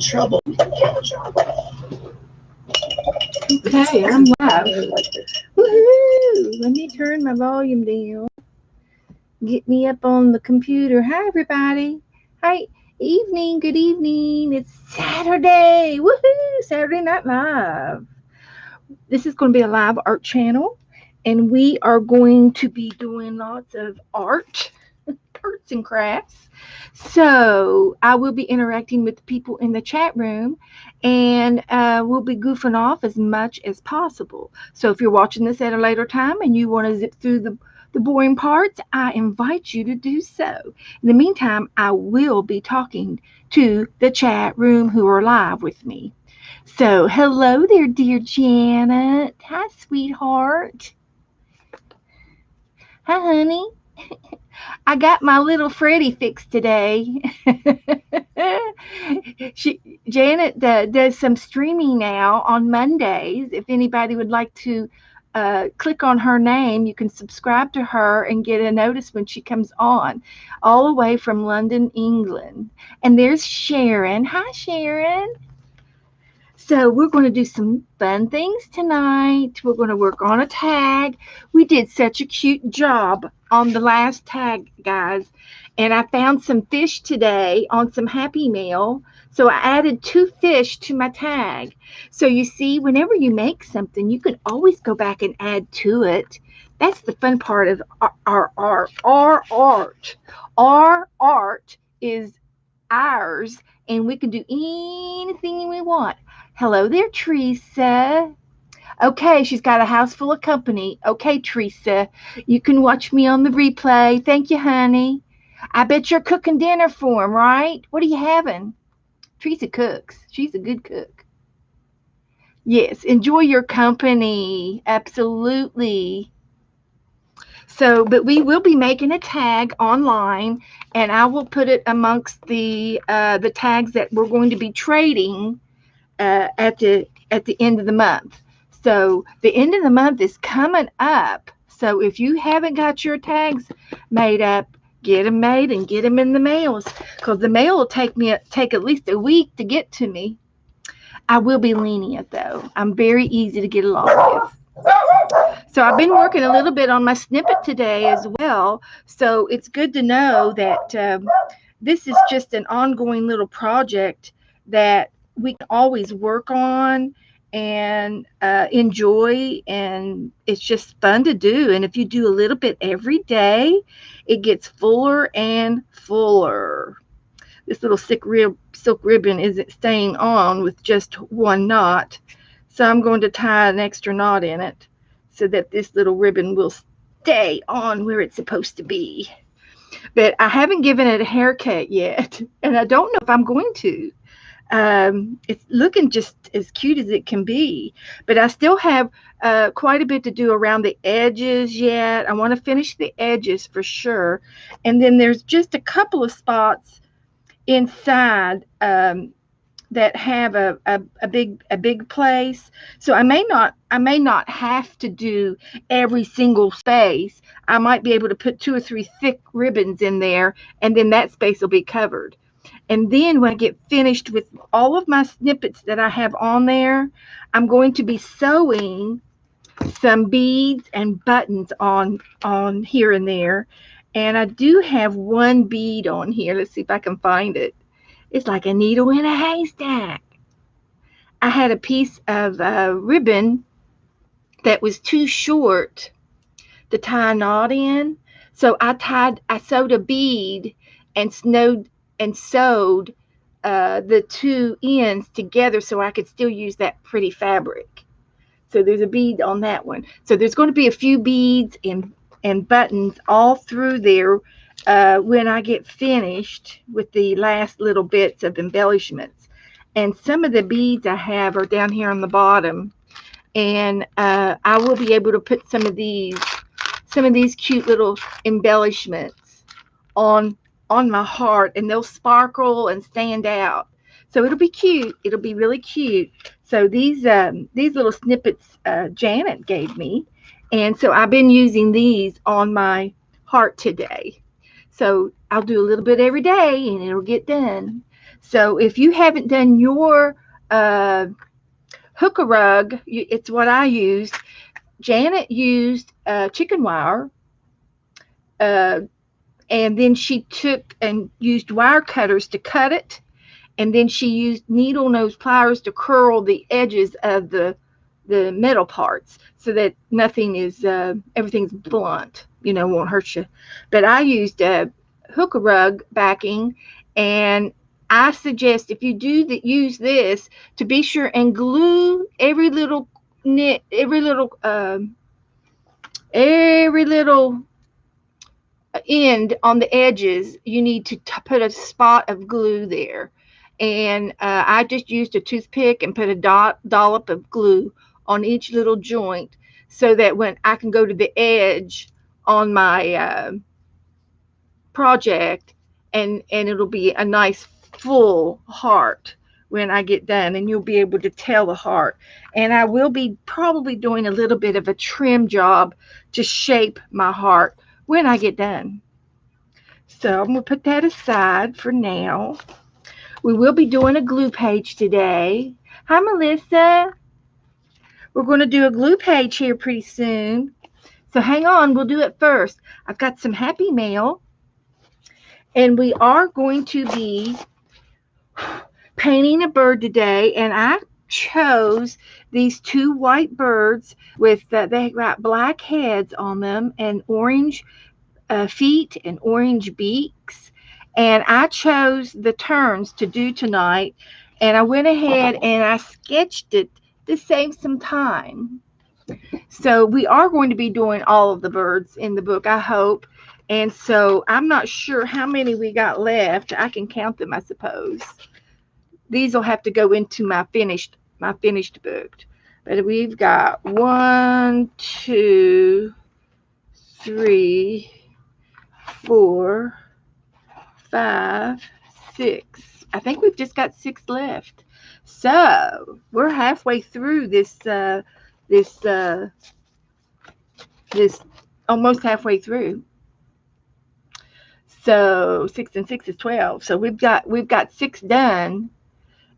Trouble. Okay, I'm live. Woohoo! Let me turn my volume down. Get me up on the computer. Hi, everybody. Hi, evening. Good evening. It's Saturday. Woohoo! Saturday Night Live. This is going to be a live art channel, and we are going to be doing lots of arts and crafts. So I will be interacting with people in the chat room, and we'll be goofing off as much as possible. So if you're watching this at a later time and you want to zip through the boring parts, I invite you to do so. In the meantime, I will be talking to the chat room who are live with me. So, hello there, dear Janet. Hi, sweetheart. Hi, honey. I got my little Freddy fixed today. Janet does some streaming now on Mondays. If anybody would like to click on her name, you can subscribe to her and get a notice when she comes on, all the way from London, England. And there's Sharon. Hi, Sharon. So we're going to do some fun things tonight. We're going to work on a tag. We did such a cute job on the last tag, guys. And I found some fish today on some Happy Meal. So I added 2 fish to my tag. So you see, whenever you make something, you can always go back and add to it. That's the fun part of our art. Our art. Our art is ours, and we can do anything we want. Hello there, Teresa. Okay, she's got a house full of company. Okay, Teresa, you can watch me on the replay. Thank you, honey. I bet you're cooking dinner for him, right? What are you having? Teresa cooks. She's a good cook. Yes, enjoy your company. Absolutely. So, but we will be making a tag online, and I will put it amongst the tags that we're going to be trading at the end of the month. So the end of the month is coming up. So if you haven't got your tags made up, get them made and get them in the mails, because the mail will take at least a week to get to me. I will be lenient though. I'm very easy to get along with. So I've been working a little bit on my snippet today as well. So it's good to know that this is just an ongoing little project that we can always work on and enjoy, and it's just fun to do. And if you do a little bit every day, it gets fuller and fuller. This little silk ribbon isn't staying on with just one knot, so I'm going to tie an extra knot in it so that this little ribbon will stay on where it's supposed to be. But I haven't given it a haircut yet, and I don't know if I'm going to. It's looking just as cute as it can be, but I still have quite a bit to do around the edges yet. I want to finish the edges for sure, and then there's just a couple of spots inside that have a big place. So I may not have to do every single space. I might be able to put 2 or 3 thick ribbons in there, and then that space will be covered. And then when I get finished with all of my snippets that I have on there, I'm going to be sewing some beads and buttons on here and there. And I do have one bead on here. Let's see if I can find it. It's like a needle in a haystack. I had a piece of ribbon that was too short to tie a knot in, so I sewed a bead and sewed the two ends together so I could still use that pretty fabric. So there's a bead on that one. So there's going to be a few beads and buttons all through there when I get finished with the last little bits of embellishments. And some of the beads I have are down here on the bottom, and I will be able to put some of these cute little embellishments on on my heart, and they'll sparkle and stand out. So it'll be cute. It'll be really cute. So these little snippets Janet gave me, and so I've been using these on my heart today. So I'll do a little bit every day, and it'll get done. So if you haven't done your hook a rug, it's what I used. Janet used chicken wire, uh, and then she took and used wire cutters to cut it, and then she used needle nose pliers to curl the edges of the metal parts so that nothing is everything's blunt, won't hurt you. But I used a hook a rug backing, and I suggest if you use this to be sure and glue every little knit, every little end on the edges. You need to put a spot of glue there. And I just used a toothpick and put a dollop of glue on each little joint so that when I can go to the edge on my project, and it'll be a nice full heart when I get done, and you'll be able to tell the heart. And I will be probably doing a little bit of a trim job to shape my heart when I get done. So I'm going to put that aside for now. We will be doing a glue page today. Hi, Melissa. We're going to do a glue page here pretty soon. So hang on, we'll do it first. I've got some happy mail, and we are going to be painting a bird today, and I chose these two white birds with they got black heads on them and orange feet and orange beaks. And I chose the turns to do tonight, and I went ahead and I sketched it to save some time. So we are going to be doing all of the birds in the book, I hope. And so I'm not sure how many we got left. I can count them, I suppose. These will have to go into my finished book. But we've got 1, 2, 3, 4, 5, 6. I think we've just got 6 left. So we're halfway through this almost halfway through. So 6 and 6 is 12. So we've got 6 done,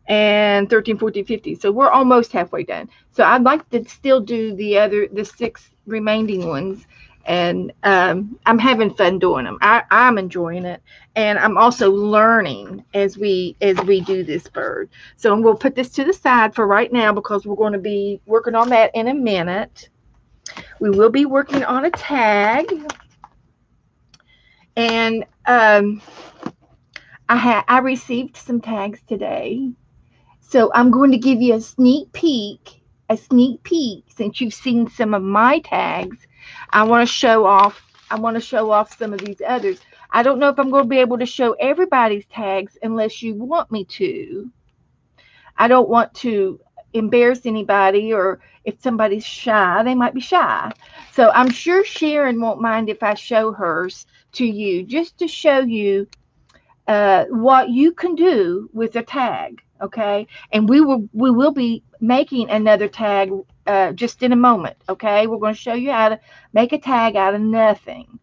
and 13, 14, 15. So we're almost halfway done. So I'd like to still do the 6 remaining ones. And I'm having fun doing them. I'm enjoying it, and I'm also learning as we do this bird. So we'll put this to the side for right now because we're going to be working on that in a minute. We will be working on a tag, and I received some tags today. So I'm going to give you a sneak peek, since you've seen some of my tags. I want to show off some of these others. I don't know if I'm going to be able to show everybody's tags unless you want me to. I don't want to embarrass anybody, or if somebody's shy, they might be shy. So I'm sure Sharon won't mind if I show hers to you, just to show you what you can do with a tag. Okay, and we will be making another tag just in a moment. Okay, we're going to show you how to make a tag out of nothing.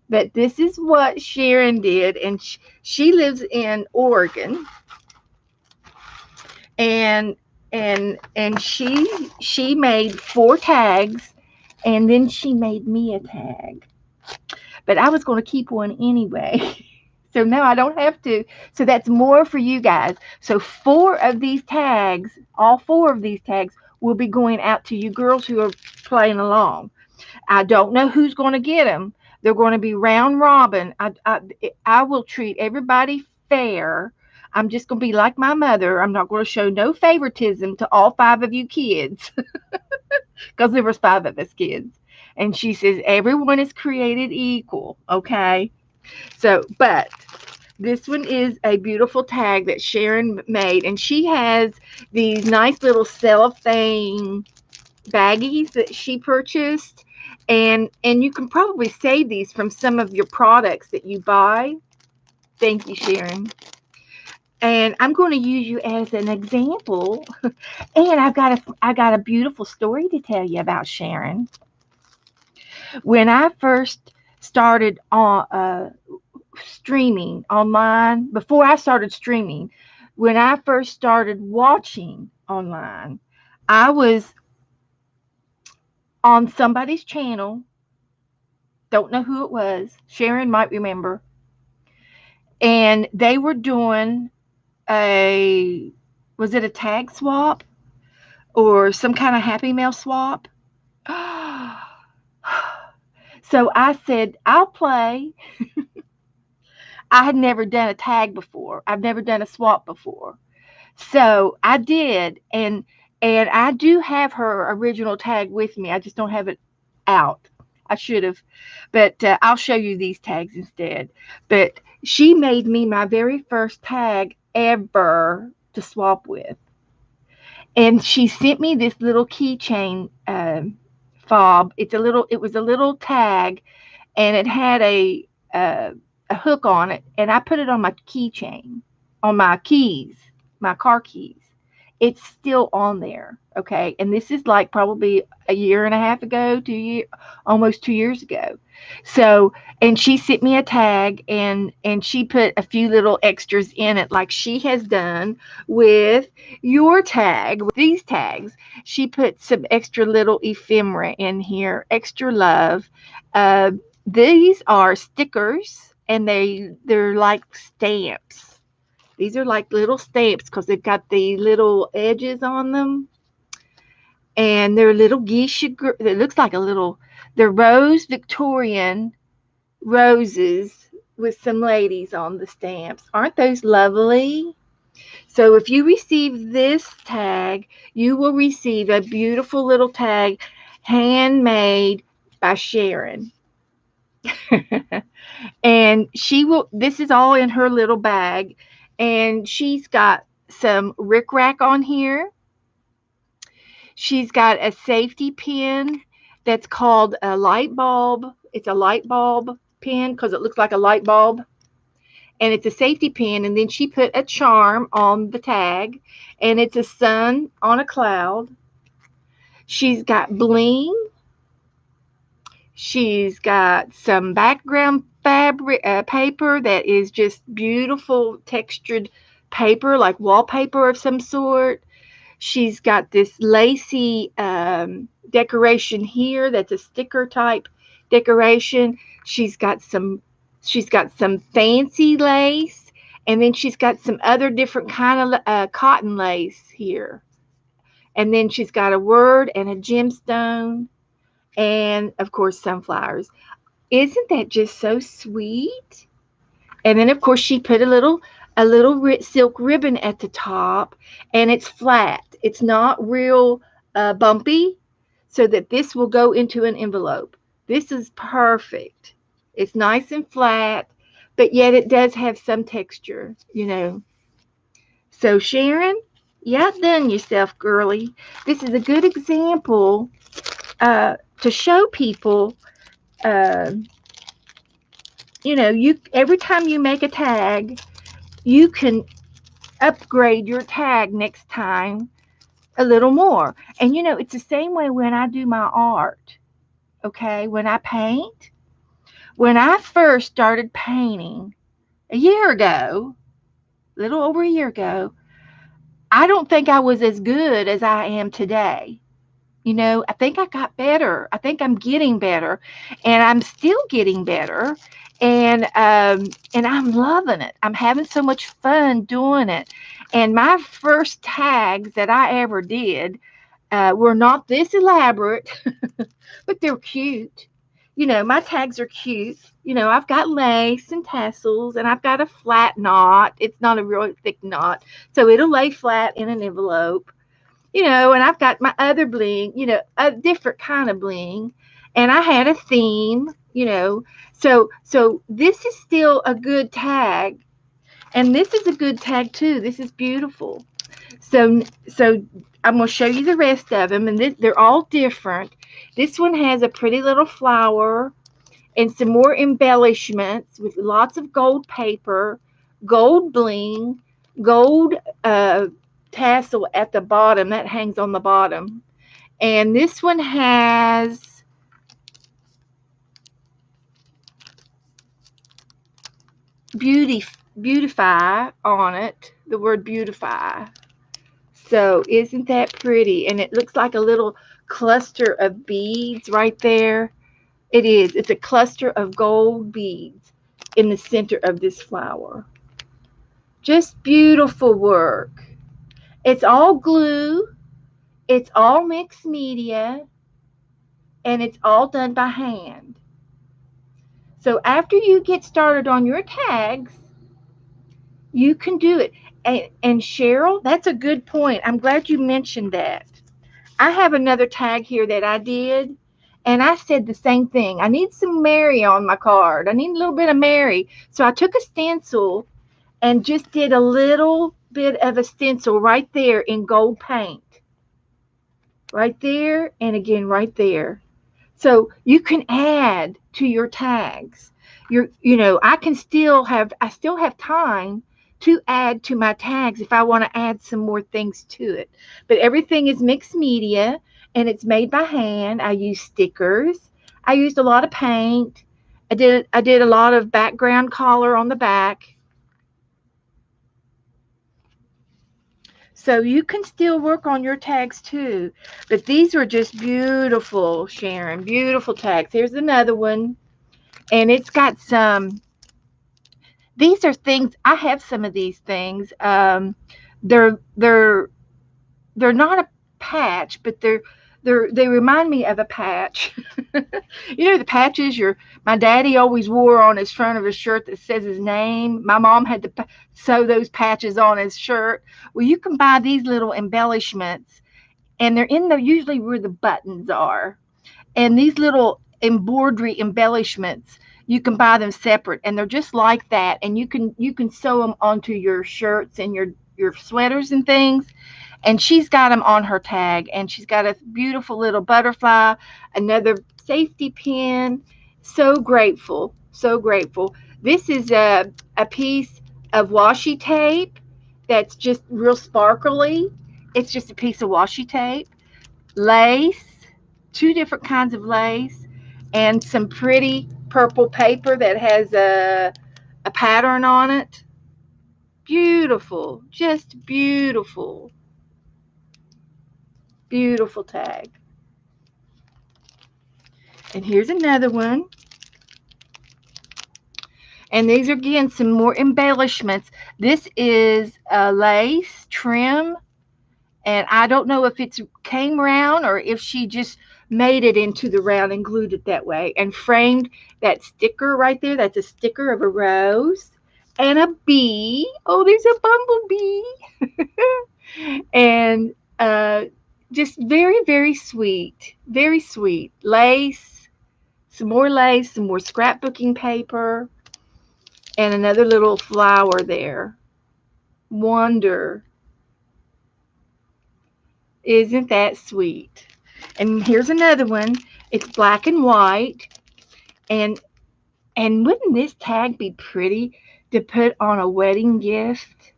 But this is what Sharon did, and she lives in Oregon, and she made 4 tags, and then she made me a tag. But I was going to keep one anyway. So now I don't have to. So that's more for you guys. So 4 of these tags, all 4 of these tags will be going out to you girls who are playing along. I don't know who's going to get them. They're going to be round robin. I will treat everybody fair. I'm just going to be like my mother. I'm not going to show no favoritism to all 5 of you kids, because there was 5 of us kids. And she says everyone is created equal. Okay. So, but this one is a beautiful tag that Sharon made, and she has these nice little cellophane baggies that she purchased, and you can probably save these from some of your products that you buy. Thank you, Sharon. And I'm going to use you as an example. And I got a beautiful story to tell you about Sharon. When I first started on streaming online, before I started streaming, when I first started watching online, I was on somebody's channel. Don't know who it was. Sharon might remember. And they were doing a, was it a tag swap or some kind of Happy Mail swap? So I said, I'll play. I had never done a tag before. I've never done a swap before. So I did, and I do have her original tag with me. I just don't have it out. I should have, but I'll show you these tags instead. But she made me my very first tag ever to swap with, and she sent me this little keychain fob. It was a little tag, and it had uh, a hook on it, and I put it on my keychain, on my keys, my car keys. It's still on there, okay? And this is like probably a year and a half ago, almost 2 years ago. So, and she sent me a tag, and she put a few little extras in it, like she has done with your tag, with these tags. She put some extra little ephemera in here, extra love. Uh, these are stickers, and they're like stamps. These are like little stamps because they've got the little edges on them, and they're little geisha. It looks like a little. They're rose Victorian roses with some ladies on the stamps. Aren't those lovely? So if you receive this tag, you will receive a beautiful little tag handmade by Sharon. And she will, this is all in her little bag, and she's got some rickrack on here. She's got a safety pin that's called a light bulb. It's a light bulb pin because it looks like a light bulb, and it's a safety pin. And then she put a charm on the tag, and it's a sun on a cloud. She's got bling. She's got some background fabric paper that is just beautiful textured paper, like wallpaper of some sort. She's got this lacy decoration here that's a sticker type decoration. She's got some fancy lace, and then she's got some other different kind of cotton lace here. And then she's got a word and a gemstone, and of course sunflowers. Isn't that just so sweet? And then of course she put a little silk ribbon at the top, and it's flat. It's not real bumpy, so that this will go into an envelope. This is perfect. It's nice and flat, but yet it does have some texture. So Sharon, you outdone yourself, girly. This is a good example to show people. Uh, you every time you make a tag, you can upgrade your tag next time a little more. And it's the same way when I do my art. Okay, when I paint, when I first started painting a year ago, a little over a year ago, I don't think I was as good as I am today. I think I got better. I think I'm getting better, and I'm still getting better. And I'm loving it. I'm having so much fun doing it. And my first tags that I ever did were not this elaborate, but they're cute. My tags are cute. I've got lace and tassels, and I've got a flat knot. It's not a real thick knot, so it'll lay flat in an envelope. And I've got my other bling, a different kind of bling, and I had a theme. So this is still a good tag, and this is a good tag too. This is beautiful. So I'm going to show you the rest of them, and they're all different. This one has a pretty little flower and some more embellishments with lots of gold paper, gold bling, gold tassel at the bottom that hangs on the bottom. And this one has beautify on it. the word beautify. So isn't that pretty? And it looks like a little cluster of beads right there. It is. It's a cluster of gold beads in the center of this flower. Just beautiful work. It's all glue. It's all mixed media. And it's all done by hand. So after you get started on your tags, you can do it. And Cheryl, that's a good point. I'm glad you mentioned that. I have another tag here that I did, and I said the same thing. I need some Mary on my card. I need a little bit of Mary. So I took a stencil and just did a little bit of a stencil right there in gold paint. Right there, and again right there. So you can add to your tags. I still have time to add to my tags if I want to add some more things to it. But everything is mixed media and it's made by hand. I use stickers. I used a lot of paint. I did a lot of background color on the back. So you can still work on your tags too. But these were just beautiful, Sharon. Beautiful tags. Here's another one. And it's got some, these are things, I have some of these things. They're they're they're not a patch, but they remind me of a patch. The patches my daddy always wore on his front of his shirt that says his name. My mom had to sew those patches on his shirt. Well, you can buy these little embellishments, and they're usually where the buttons are. And these little embroidery embellishments, you can buy them separate, and they're just like that. And you can sew them onto your shirts and your sweaters and things. And she's got them on her tag, and she's got a beautiful little butterfly, another safety pin. So grateful, so grateful. This is a piece of washi tape that's just real sparkly. It's just a piece of washi tape, lace, two different kinds of lace, and some pretty purple paper that has a pattern on it. Beautiful, just beautiful. Beautiful tag. And here's another one. And these are again some more embellishments. This is a lace trim, and I don't know if it came round or if she just made it into the round and glued it that way and framed that sticker right there. That's a sticker of a rose and a bee. Oh, there's a bumblebee. And just very, very sweet. Very sweet. Lace, some more lace, some more scrapbooking paper, and another little flower there. Wonder. Isn't that sweet? And here's another one. It's black and white. And wouldn't this tag be pretty to put on a wedding gift?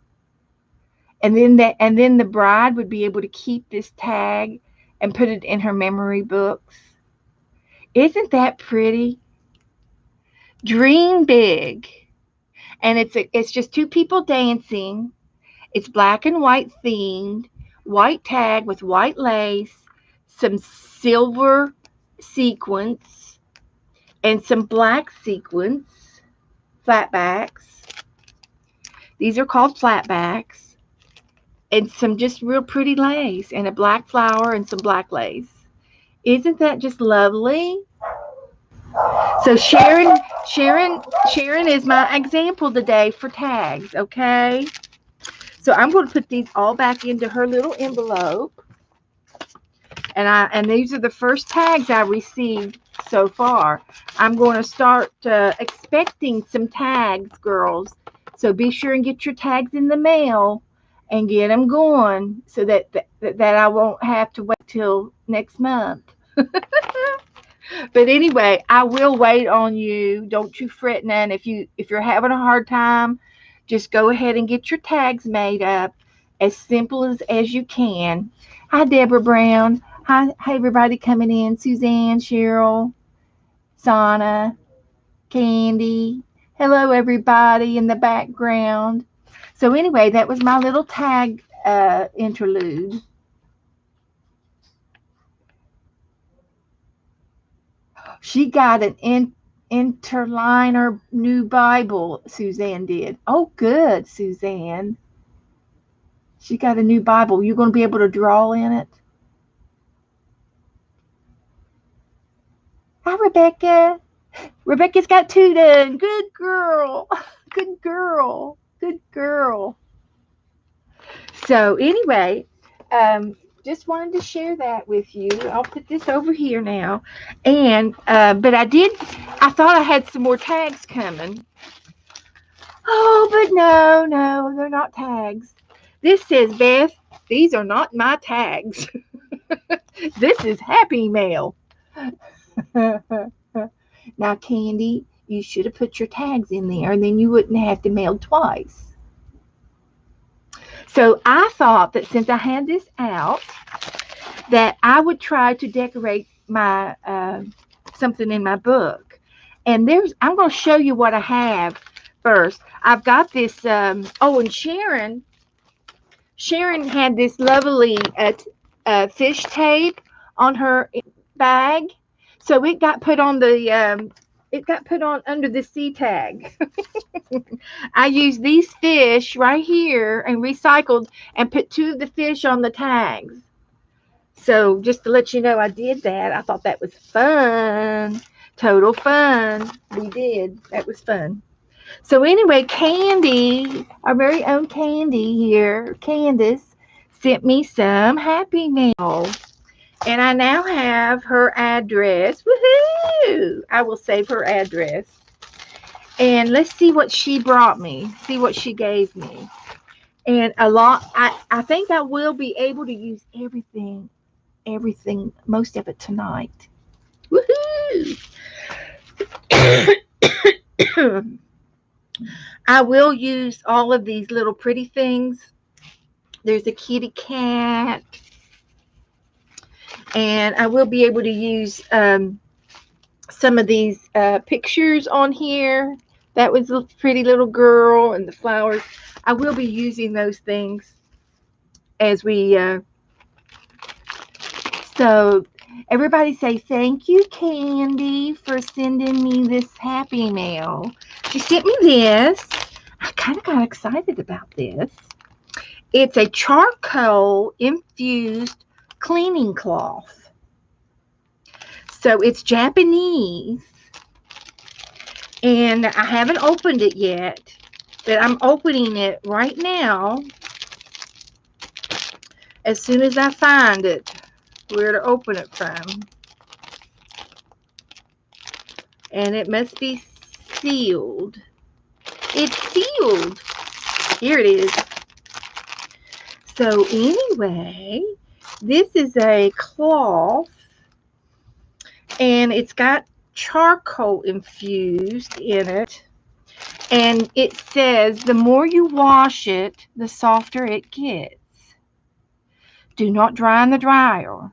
And then the bride would be able to keep this tag and put it in her memory books. Isn't that pretty? Dream big. And it's just two people dancing. It's black and white themed, white tag with white lace, some silver sequins, and some black sequins, flatbacks. These are called flatbacks. And some just real pretty lace, and a black flower and some black lace. Isn't that just lovely? So Sharon is my example today for tags, okay? So I'm going to put these all back into her little envelope. And these are the first tags I received so far. I'm going to start expecting some tags, girls. So be sure and get your tags in the mail and get them going so that I won't have to wait till next month. But anyway, I will wait on you. Don't you fret none. If you're having a hard time, just go ahead and get your tags made up as simple as you can. Hi, Deborah Brown. Hi everybody coming in. Suzanne, Cheryl, Sana, Candy. Hello everybody in the background. So anyway, that was my little tag interlude. She got an interliner new Bible, Suzanne did. Oh, good, Suzanne. She got a new Bible. You're going to be able to draw in it. Hi, Rebecca. Rebecca's got two done. Good girl. Good girl. Good girl. So anyway, just wanted to share that with you. I'll put this over here now. And but I thought I had some more tags coming. Oh, but no, they're not tags. This says, Beth, these are not my tags. This is Happy Mail. Now, Candy, you should have put your tags in there, and then you wouldn't have to mail twice. So I thought that since I had this out, that I would try to decorate my something in my book. And I'm going to show you what I have first. I've got this. And Sharon had this lovely fish tape on her bag, so it got put on under the C tag. I used these fish right here and recycled and put two of the fish on the tags. So just to let you know, I did that. I thought that was fun. Total fun. We did. That was fun. So anyway, Candy, our very own Candy here, Candace, sent me some Happy Mail. And I now have her address. Woohoo! I will save her address. And let's see what she brought me. See what she gave me. And I think I will be able to use everything, most of it tonight. Woohoo! I will use all of these little pretty things. There's a kitty cat. And I will be able to use some of these pictures on here. That was a pretty little girl and the flowers. I will be using those things as we... So everybody say thank you, Candy, for sending me this Happy Mail. She sent me this. I kind of got excited about this. It's a charcoal infused cleaning cloth. So it's Japanese. And I haven't opened it yet, but I'm opening it right now as soon as I find it, where to open it from. And it must be sealed. It's sealed. Here it is. So anyway, this is a cloth, and it's got charcoal infused in it. And it says, the more you wash it, the softer it gets. Do not dry in the dryer.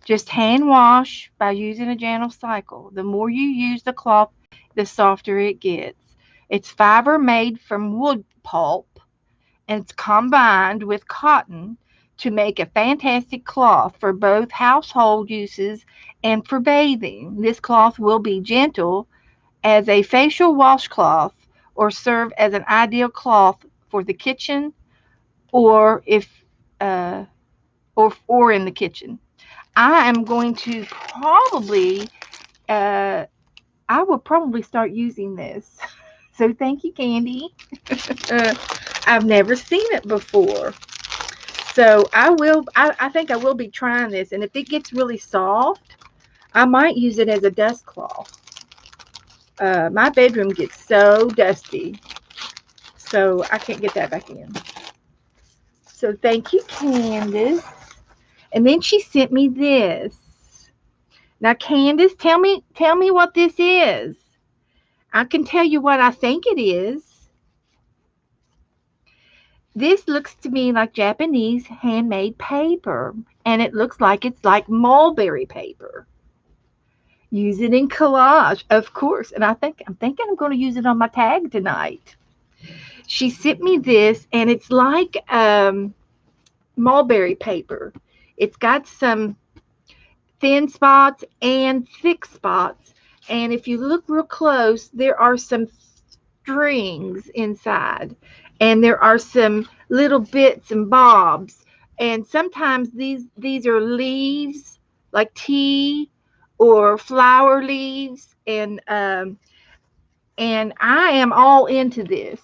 Just hand wash by using a gentle cycle. The more you use the cloth, the softer it gets. It's fiber made from wood pulp, and it's combined with cotton to make a fantastic cloth for both household uses and for bathing. This cloth will be gentle as a facial washcloth or serve as an ideal cloth for the kitchen or in the kitchen. I am going to probably I will probably start using this. So thank you, Candy. I've never seen it before. So I think I will be trying this. And if it gets really soft, I might use it as a dust cloth. My bedroom gets so dusty. So I can't get that back in. So thank you, Candace. And then she sent me this. Now, Candace, tell me what this is. I can tell you what I think it is. This looks to me like Japanese handmade paper, and it looks like it's like mulberry paper. Use it in collage, of course. And I'm thinking I'm going to use it on my tag tonight. she sent me this, and it's like mulberry paper. It's got some thin spots and thick spots. And if you look real close, there are some strings inside, and there are some little bits and bobs. And sometimes these are leaves, like tea or flower leaves, and I am all into this.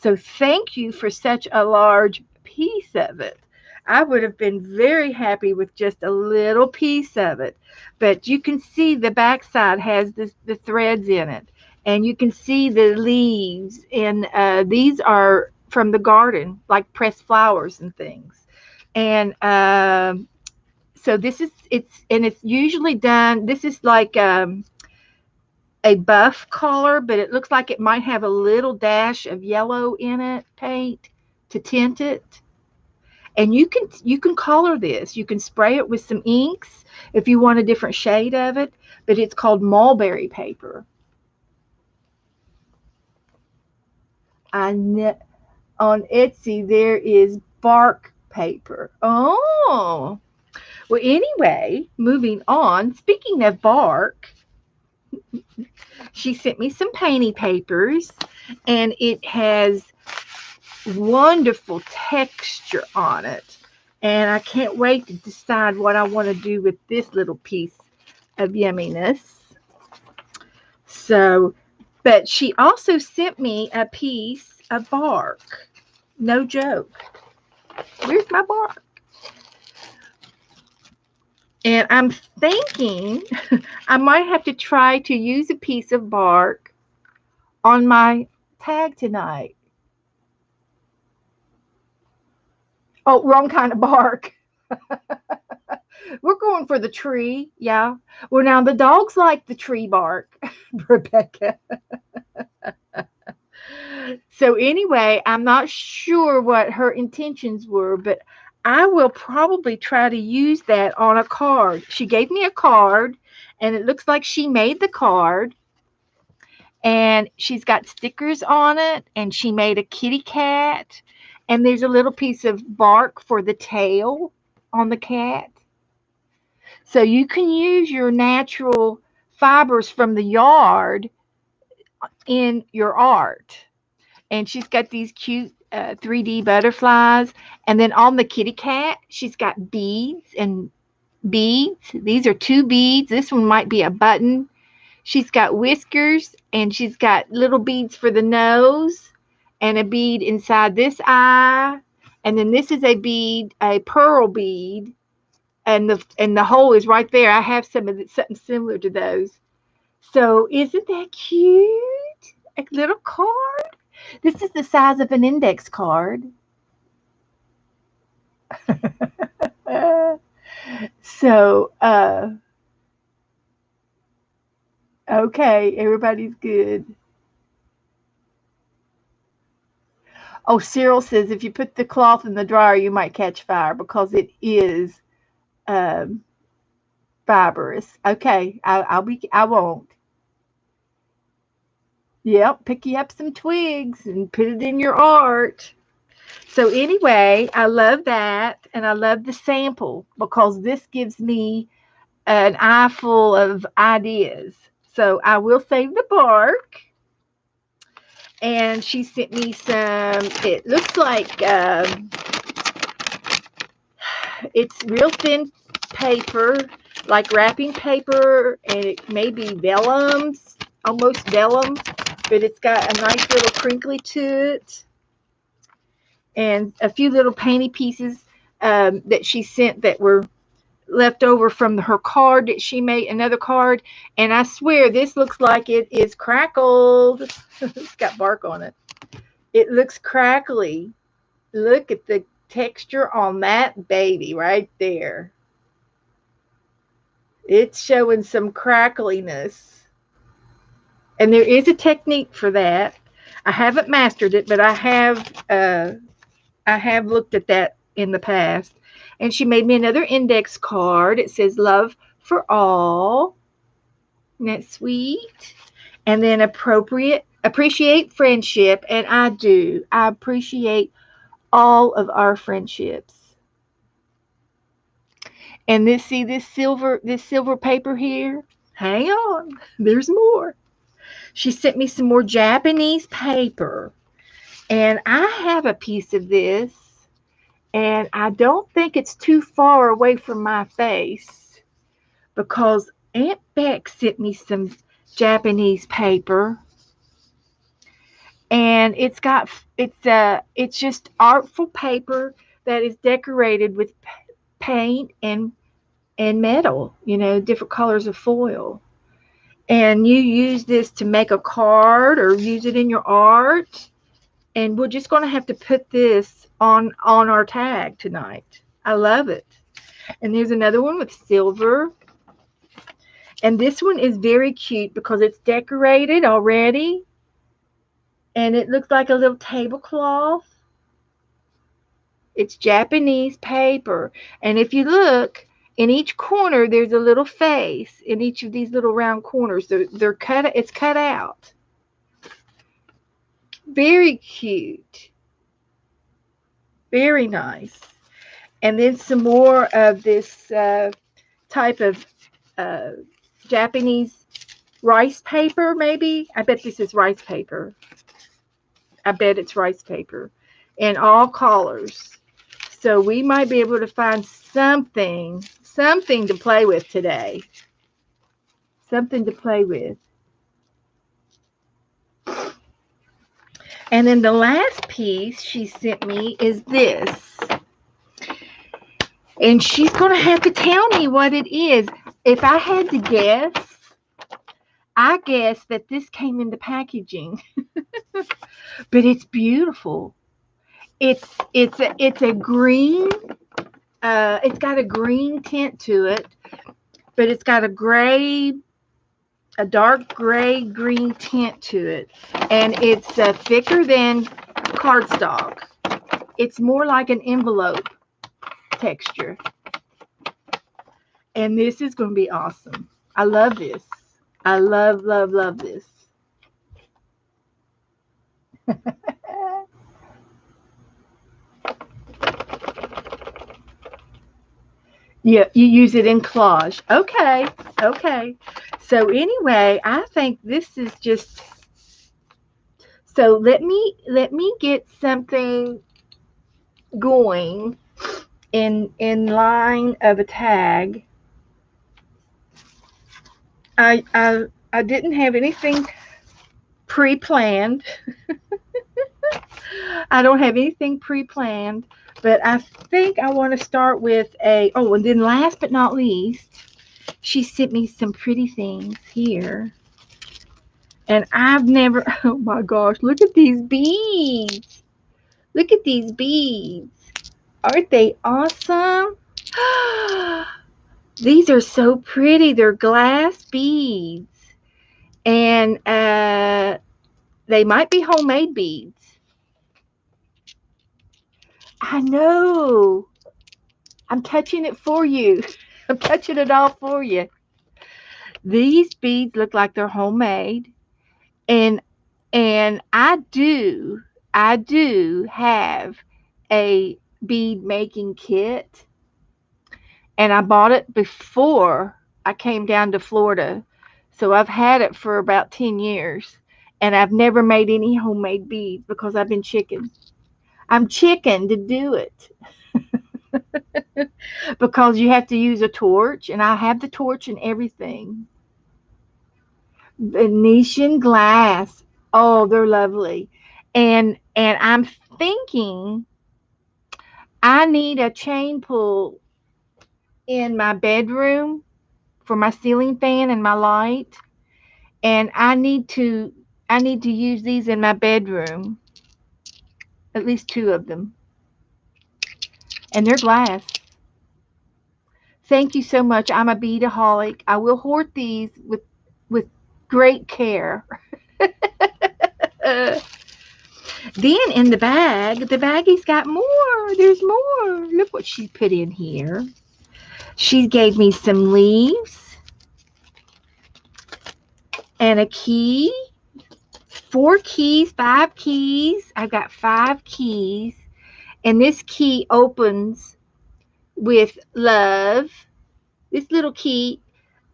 So thank you for such a large piece of it. I would have been very happy with just a little piece of it. But you can see the backside has the threads in it. And you can see the leaves. And these are from the garden, like pressed flowers and things. And so it's usually done. This is like a buff color, but it looks like it might have a little dash of yellow in it, paint to tint it. And you can color this. You can spray it with some inks if you want a different shade of it, but it's called mulberry paper. On Etsy there is bark paper. Oh. Well, anyway, moving on. Speaking of bark, she sent me some painting papers, and it has wonderful texture on it. And I can't wait to decide what I want to do with this little piece of yumminess. So, but she also sent me a piece of bark. No joke. Where's my bark? And I'm thinking I might have to try to use a piece of bark on my tag tonight. Oh, wrong kind of bark. We're going for the tree. Yeah. Well, now the dogs like the tree bark, Rebecca. So anyway, I'm not sure what her intentions were, but I will probably try to use that on a card. She gave me a card, and it looks like she made the card, and she's got stickers on it, and she made a kitty cat, and there's a little piece of bark for the tail on the cat. So you can use your natural fibers from the yard in your art. And she's got these cute 3D butterflies. And then on the kitty cat, she's got beads and beads. These are two beads. This one might be a button. She's got whiskers, and she's got little beads for the nose and a bead inside this eye. And then this is a bead, a pearl bead, and the hole is right there. I have something similar to those. So isn't that cute? A little card. This is the size of an index card. So okay, everybody's good. Oh, Cyril says if you put the cloth in the dryer, you might catch fire because it is um, fibrous. Okay, I won't. Yep, pick you up some twigs and put it in your art. So anyway, I love that, and I love the sample because this gives me an eye full of ideas. So I will save the bark. And she sent me some, it looks like it's real thin paper, like wrapping paper, and it may be vellums, almost vellum, but it's got a nice little crinkly to it, and a few little painty pieces that she sent that were left over from her card that she made, another card. And I swear this looks like it is crackled. It's got bark on it. It looks crackly. Look at the texture on that baby right there. It's showing some crackliness. And there is a technique for that. I haven't mastered it, but I have looked at that in the past. And she made me another index card. It says love for all. Isn't that sweet? And then appropriate appreciate friendship, and I do. I appreciate all of our friendships. And this silver paper here. Hang on, there's more. She sent me some more Japanese paper, and I have a piece of this, and I don't think it's too far away from my face because Aunt Beck sent me some Japanese paper, and it's just artful paper that is decorated with paint and metal, different colors of foil. And you use this to make a card or use it in your art. And we're just going to have to put this on our tag tonight. I love it. And there's another one with silver. And this one is very cute because it's decorated already. And it looks like a little tablecloth. It's Japanese paper. And if you look, in each corner, there's a little face in each of these little round corners. It's cut out. Very cute. Very nice. And then some more of this type of uh, Japanese rice paper, maybe. I bet this is rice paper. I bet it's rice paper in all colors. So we might be able to find something to play with today. Something to play with. And then the last piece she sent me is this. And she's going to have to tell me what it is. If I had to guess, I guess that this came in the packaging. But it's beautiful. It's a green. It's got a green tint to it, but it's got a dark gray green tint to it, and it's thicker than cardstock. It's more like an envelope texture, and this is going to be awesome. I love this. I love this. Yeah, you use it in collage. Okay. So anyway, I think this is just. So let me get something going in line of a tag. I didn't have anything pre-planned. I don't have anything pre-planned, but I think I want to start with and then last but not least, she sent me some pretty things here. And I've never, oh my gosh, look at these beads. Look at these beads. Aren't they awesome? These are so pretty. They're glass beads. And they might be homemade beads. I know. I'm touching it for you. I'm touching it all for you. These beads look like they're homemade. And I do have a bead making kit. And I bought it before I came down to Florida. So I've had it for about 10 years. And I've never made any homemade beads because I've been chicken. I'm chicken to do it. Because you have to use a torch, and I have the torch and everything. Venetian glass. Oh, they're lovely. And I'm thinking I need a chain pull in my bedroom for my ceiling fan and my light. And I need to use these in my bedroom. At least 2 of them. And they're glass. Thank you so much. I'm a beadaholic. I will hoard these with great care. Then in the baggie's got more. There's more. Look what she put in here. She gave me some leaves and a key 4 keys, 5 keys. I've got 5 keys. And this key opens with love. This little key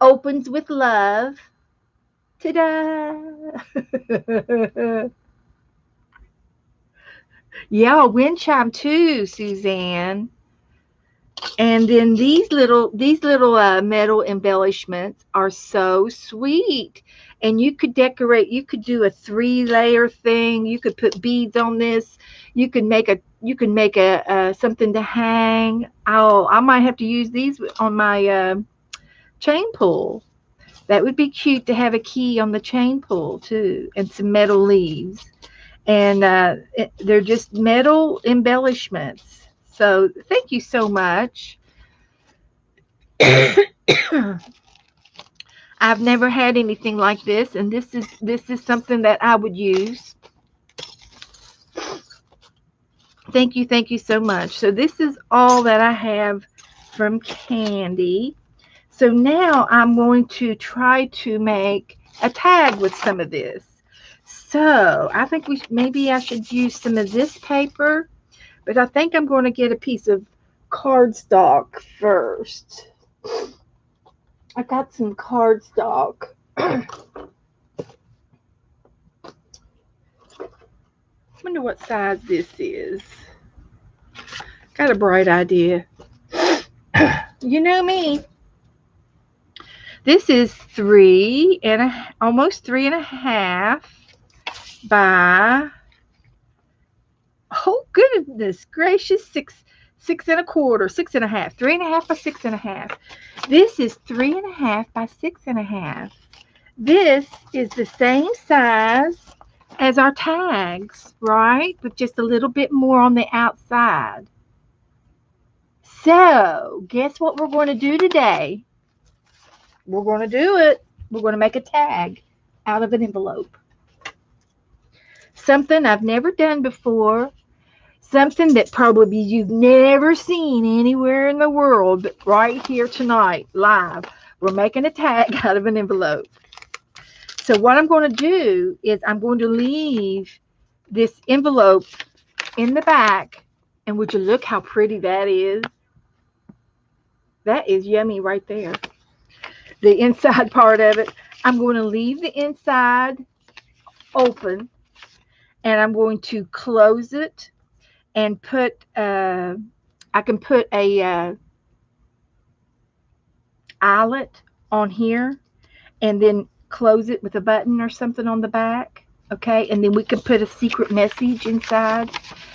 opens with love. Ta-da! Yeah, wind chime too, Suzanne. And then these little metal embellishments are so sweet. And you could decorate. You could do a 3-layer thing. You could put beads on this. You can make a something to hang. Oh, I might have to use these on my chain pull. That would be cute to have a key on the chain pull too, and some metal leaves. And they're just metal embellishments. So thank you so much. I've never had anything like this, and this is something that I would use. Thank you so much. So this is all that I have from Candy. So now I'm going to try to make a tag with some of this. So I think maybe I should use some of this paper, but I think I'm going to get a piece of cardstock first. I got some cardstock. Wonder what size this is. Got a bright idea. You know me. This is almost 3.5 by, oh goodness gracious, 6.25, 6.5, 3.5 by 6.5. This is 3.5 by 6.5. This is the same size as our tags, right? But just a little bit more on the outside. So, guess what we're going to do today? We're going to do it. We're going to make a tag out of an envelope. Something I've never done before. Something that probably you've never seen anywhere in the world, but right here tonight, live. We're making a tag out of an envelope. So what I'm going to do is I'm going to leave this envelope in the back. And would you look how pretty that is? That is yummy right there. The inside part of it, I'm going to leave the inside open, and I'm going to close it and put I can put a eyelet on here, and then close it with a button or something on the back. Okay, and then we can put a secret message inside,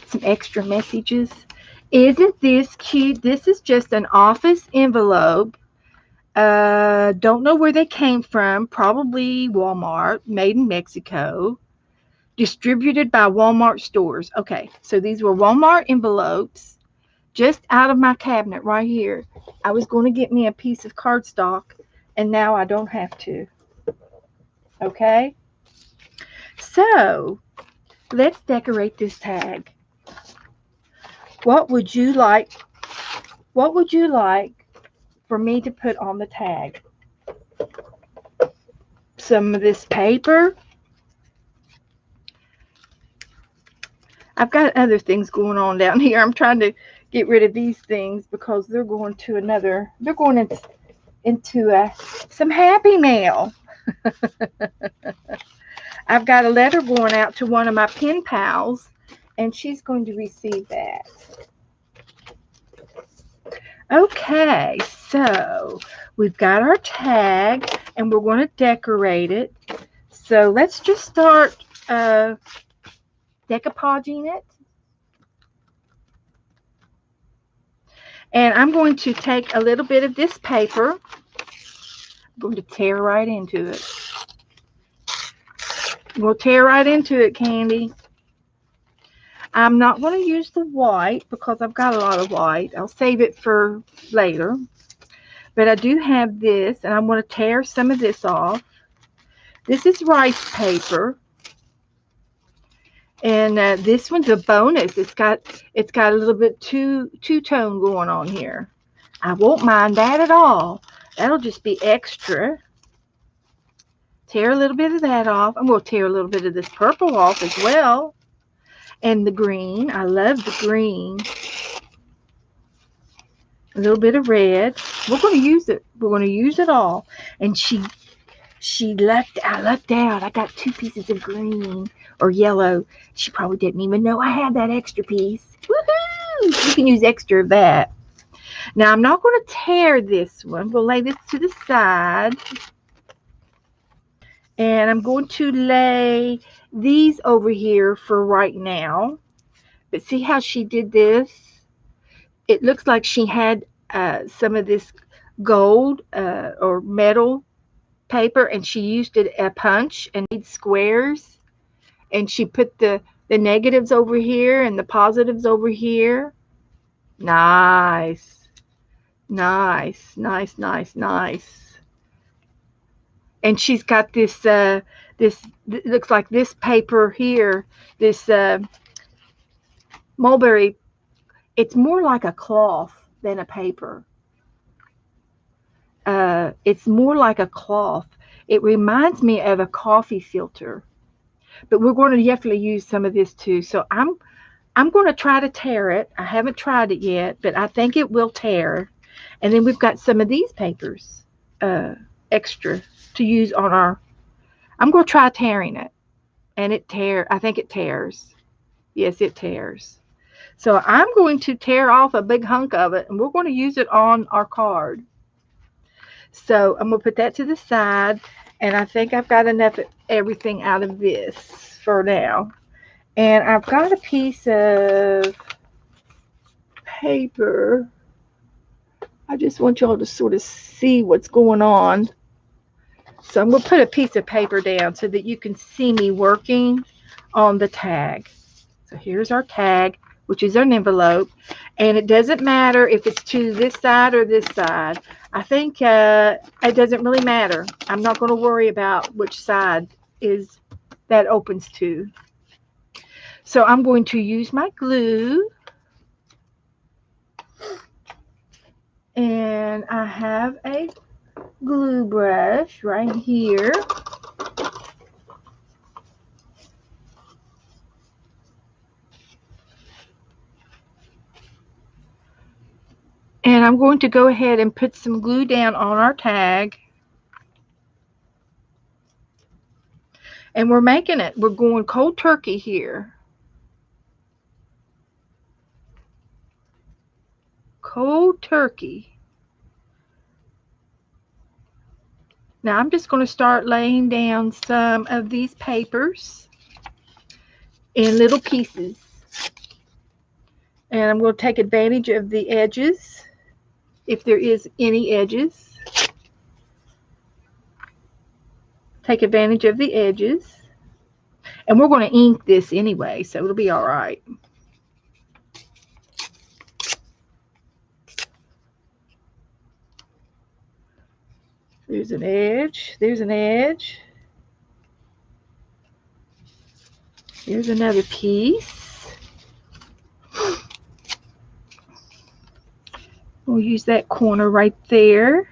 some extra messages. Isn't this cute? This is just an office envelope. Don't know where they came from. Probably Walmart, made in Mexico, distributed by Walmart stores. Okay, so these were Walmart envelopes just out of my cabinet right here. I was going to get me a piece of cardstock, and now I don't have to. Okay, so let's decorate this tag. What would you like? What would you like for me to put on the tag? Some of this paper. I've got other things going on down here. I'm trying to get rid of these things because they're going into some Happy Mail. I've got a letter going out to one of my pen pals, and she's going to receive that. Okay, so we've got our tag, and we're going to decorate it. So let's just start decoupaging it. And I'm going to take a little bit of this paper. I'm going to tear right into it. We'll tear right into it, Candy. I'm not going to use the white because I've got a lot of white. I'll save it for later. But I do have this, and I'm going to tear some of this off. This is rice paper. And this one's a bonus. It's got a little bit two-tone going on here. I won't mind that at all. That'll just be extra. Tear a little bit of that off. I'm going to tear a little bit of this purple off as well. And the green. I love the green. A little bit of red. We're going to use it. We're going to use it all. And I lucked out. I got 2 pieces of green or yellow. She probably didn't even know I had that extra piece. Woohoo! You can use extra of that. Now, I'm not going to tear this one. We'll lay this to the side. And I'm going to lay these over here for right now. But see how she did this? It looks like she had some of this gold or metal paper, and she used it a punch and made squares. And she put the negatives over here and the positives over here. Nice. Nice, nice, nice, nice. And she's got this, looks like this paper here, this mulberry. It's more like a cloth than a paper. It's more like a cloth. It reminds me of a coffee filter. But we're going to definitely use some of this too. So I'm going to try to tear it. I haven't tried it yet, but I think it will tear. And then we've got some of these papers extra to use on our. I'm going to try tearing it. And I think it tears. Yes, it tears. So I'm going to tear off a big hunk of it, and we're going to use it on our card. So I'm going to put that to the side, and I think I've got enough of everything out of this for now. And I've got a piece of paper. I just want y'all to sort of see what's going on. So I'm going to put a piece of paper down so that you can see me working on the tag. So here's our tag, which is an envelope. And it doesn't matter if it's to this side or this side. I think it doesn't really matter. I'm not going to worry about which side is that opens to. So I'm going to use my glue. And I have a glue brush right here. And I'm going to go ahead and put some glue down on our tag. And we're making it. We're going cold turkey here. Cold turkey. Now I'm just going to start laying down some of these papers in little pieces. And I'm going to take advantage of the edges, if there is any edges. Take advantage of the edges. And we're going to ink this anyway, so it'll be all right. There's an edge. There's an edge. Here's another piece. We'll use that corner right there.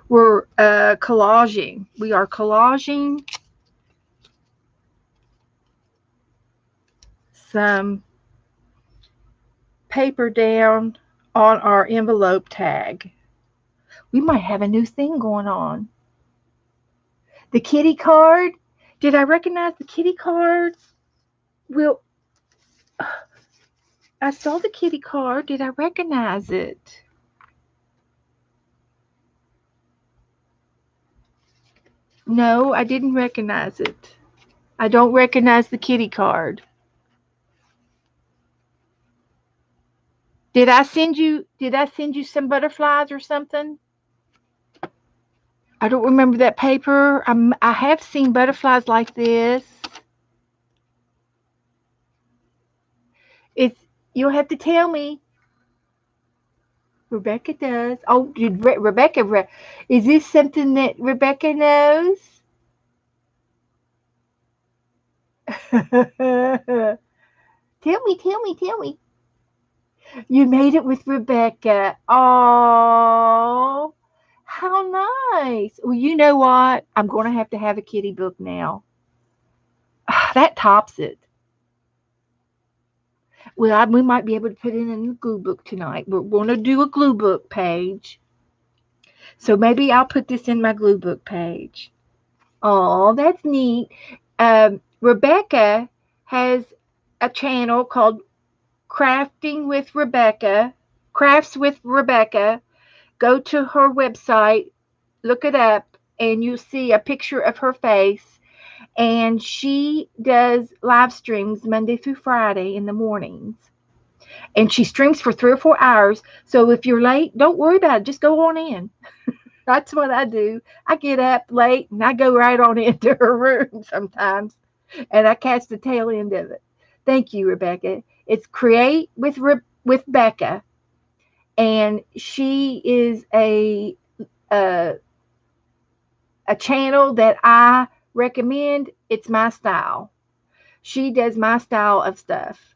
We're collaging. We are collaging some paper down on our envelope tag. We might have a new thing going on. The kitty card. Did I recognize the kitty card? Well, I saw the kitty card. Did I recognize it? No, I didn't recognize it. I don't recognize the kitty card. Did I send you some butterflies or something? I don't remember that paper. I have seen butterflies like this. You'll have to tell me. Rebecca does. Oh, Rebecca, is this something that Rebecca knows? Tell me. You made it with Rebecca. Oh, How nice. Well, you know what? I'm going to have a kitty book now. That tops it. Well, we might be able to put it in the glue book tonight. We're going to do a glue book page. So maybe I'll put this in my glue book page. Oh, that's neat. Rebecca has a channel called Crafting with Rebecca, Crafts with Rebecca. Go to her website, look it up, and you'll see a picture of her face. And she does live streams Monday through Friday in the mornings. And she streams for 3 or 4 hours. So if you're late, don't worry about it. Just go on in. That's what I do. I get up late and I go right on into her room sometimes. And I catch the tail end of it. Thank you, Rebecca. It's Create with Becca. And she is a channel that I recommend. It's my style. She does my style of stuff.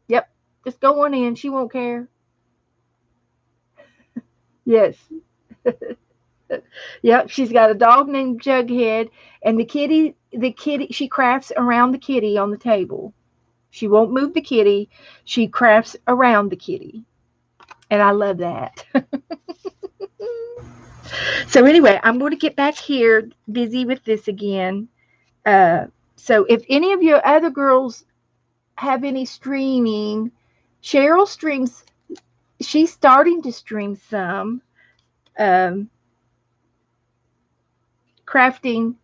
Yep. Just go on in. She won't care. Yes. Yep. She's got a dog named Jughead, and the kitty, she crafts around the kitty on the table. She won't move the kitty. She crafts around the kitty. And I love that. So anyway, I'm going to get back here busy with this again. Uh, so if any of your other girls have any streaming, Cheryl streams. She's starting to stream some um, crafting.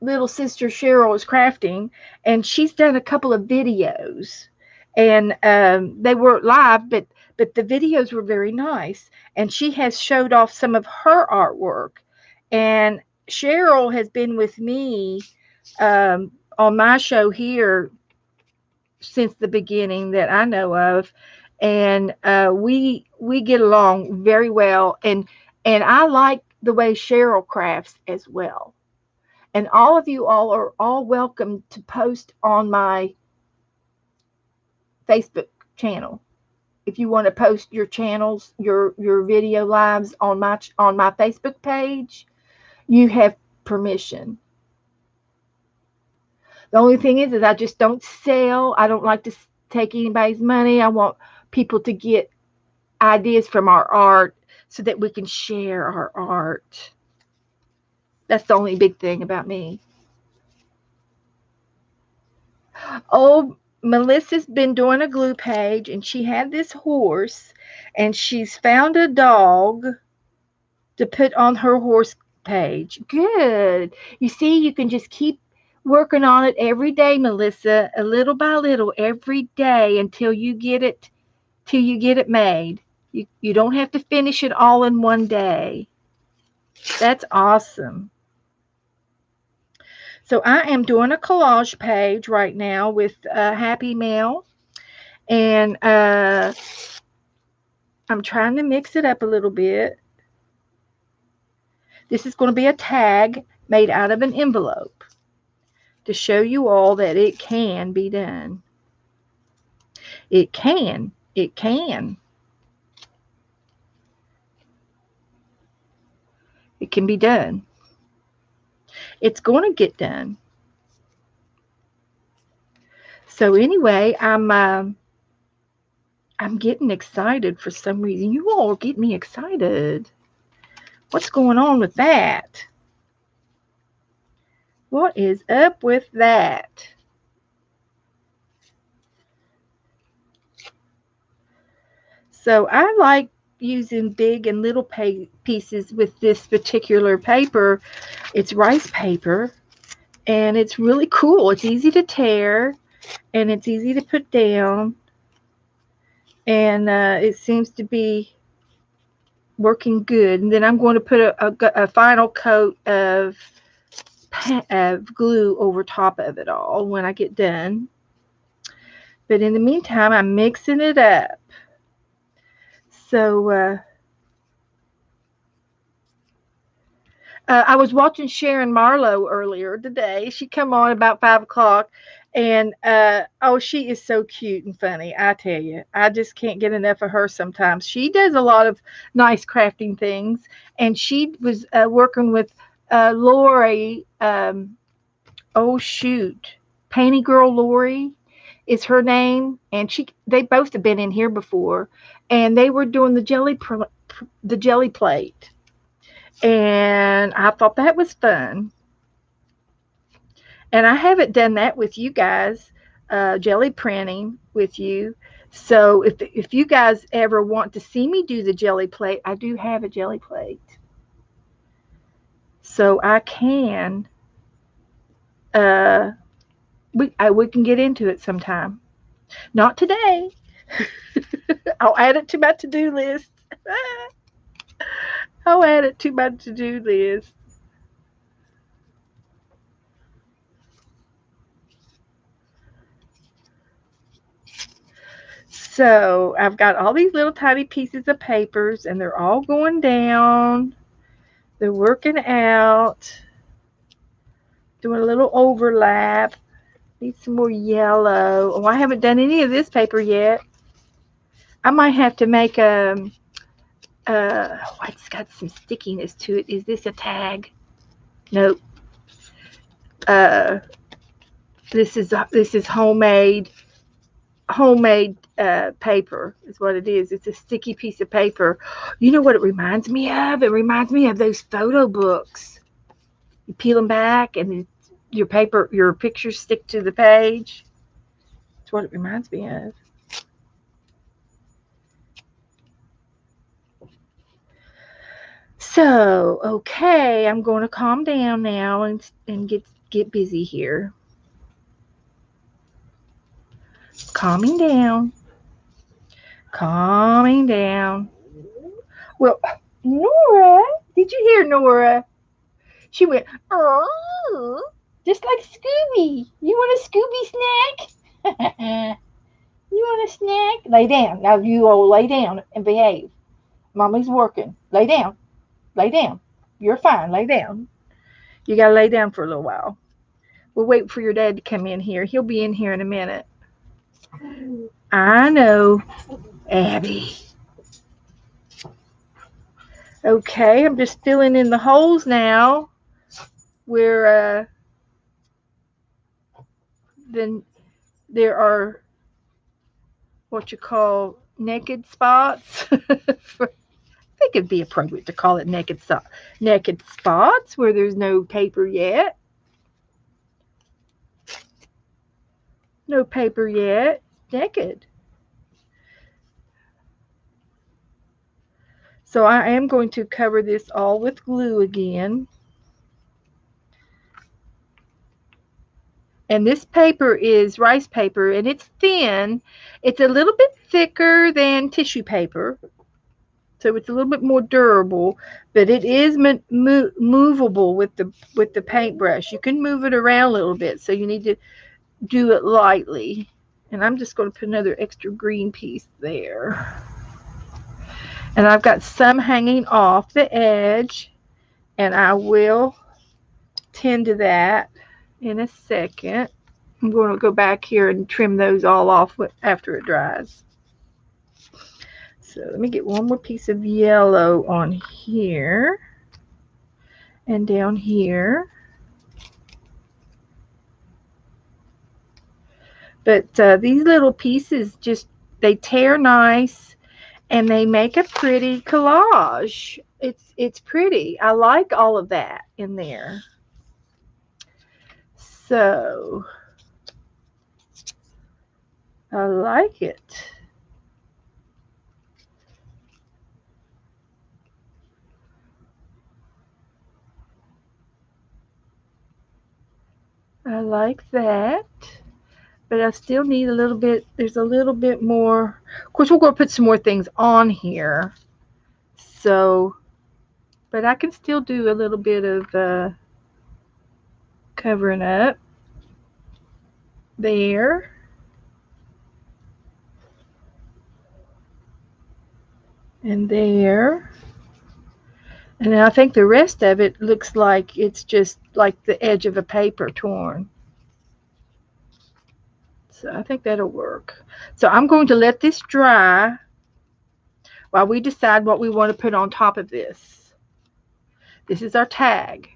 Little sister Cheryl is crafting, and she's done a couple of videos, and they weren't live, but the videos were very nice. And she has showed off some of her artwork. And Cheryl has been with me on my show here since the beginning that I know of, and we get along very well. And I like the way Cheryl crafts as well. And all of you all are all welcome to post on my Facebook channel. If you want to post your channels, your video lives on my Facebook page, you have permission. The only thing is I just don't sell. I don't like to take anybody's money. I want people to get ideas from our art so that we can share our art. That's the only big thing about me. Oh, Melissa's been doing a glue page, and she had this horse, and she's found a dog to put on her horse page. Good. You see, you can just keep working on it every day, Melissa, a little by little every day until you get it made. You don't have to finish it all in one day. That's awesome. So I am doing a collage page right now with Happy Mail, and I'm trying to mix it up a little bit. This is going to be a tag made out of an envelope to show you all that it can be done. It can. It can. It can be done. It's going to get done. So anyway, I'm getting excited for some reason. You all get me excited. What's going on with that? What is up with that? So I like using big and little pieces with this particular paper. It's rice paper, and it's really cool. It's easy to tear, and it's easy to put down, and it seems to be working good. And then I'm going to put a final coat of glue over top of it all when I get done. But in the meantime, I'm mixing it up. So I was watching Sharon Marlowe earlier today. She come on about 5 o'clock, And oh, she is so cute and funny. I tell you, I just can't get enough of her sometimes. She does a lot of nice crafting things, and she was working with Lori. Oh shoot, Painty Girl Lori is her name, and they both have been in here before, and they were doing the jelly plate, and I thought that was fun. And I haven't done that with you guys, jelly printing with you. So if you guys ever want to see me do the jelly plate, I do have a jelly plate, so I can. Uh, we can get into it sometime. Not today. I'll add it to my to-do list. I'll add it to my to-do list. So I've got all these little tiny pieces of papers, and they're all going down. They're working out. Doing a little overlap. Need some more yellow. Oh, I haven't done any of this paper yet. I might have to make oh, it's got some stickiness to it. Is this a tag? Nope. Uh, this is homemade paper is what it is. It's a sticky piece of paper. You know what it reminds me of? It reminds me of those photo books. You peel them back, and your pictures stick to the page. That's what it reminds me of. So, okay, I'm going to calm down now and get busy here. Calming down. Calming down. Well, Nora, did you hear Nora? She went, oh, just like Scooby. You want a Scooby snack? You want a snack? Lay down. Now you all lay down and behave. Mommy's working. Lay down. Lay down. You're fine. Lay down. You got to lay down for a little while. We'll wait for your dad to come in here. He'll be in here in a minute. I know, Abby. Okay, I'm just filling in the holes now where then there are what you call naked spots. I think it'd be appropriate to call it naked spots where there's no paper yet. No paper yet. Naked. So I am going to cover this all with glue again. And this paper is rice paper, and it's thin. It's a little bit thicker than tissue paper, so it's a little bit more durable, but it is movable with the paintbrush. You can move it around a little bit, so you need to do it lightly. And I'm just going to put another extra green piece there. And I've got some hanging off the edge, and I will tend to that in a second. I'm going to go back here and trim those all off after it dries. So let me get one more piece of yellow on here and down here. But these little pieces they tear nice, and they make a pretty collage. It's pretty. I like all of that in there. So I like it. I like that. But I still need a little bit. There's a little bit more. Of course, we're going to put some more things on here. So, but I can still do a little bit of covering up there. And there. And I think the rest of it looks like it's just like the edge of a paper torn. So I think that'll work. So I'm going to let this dry while we decide what we want to put on top of this. This is our tag.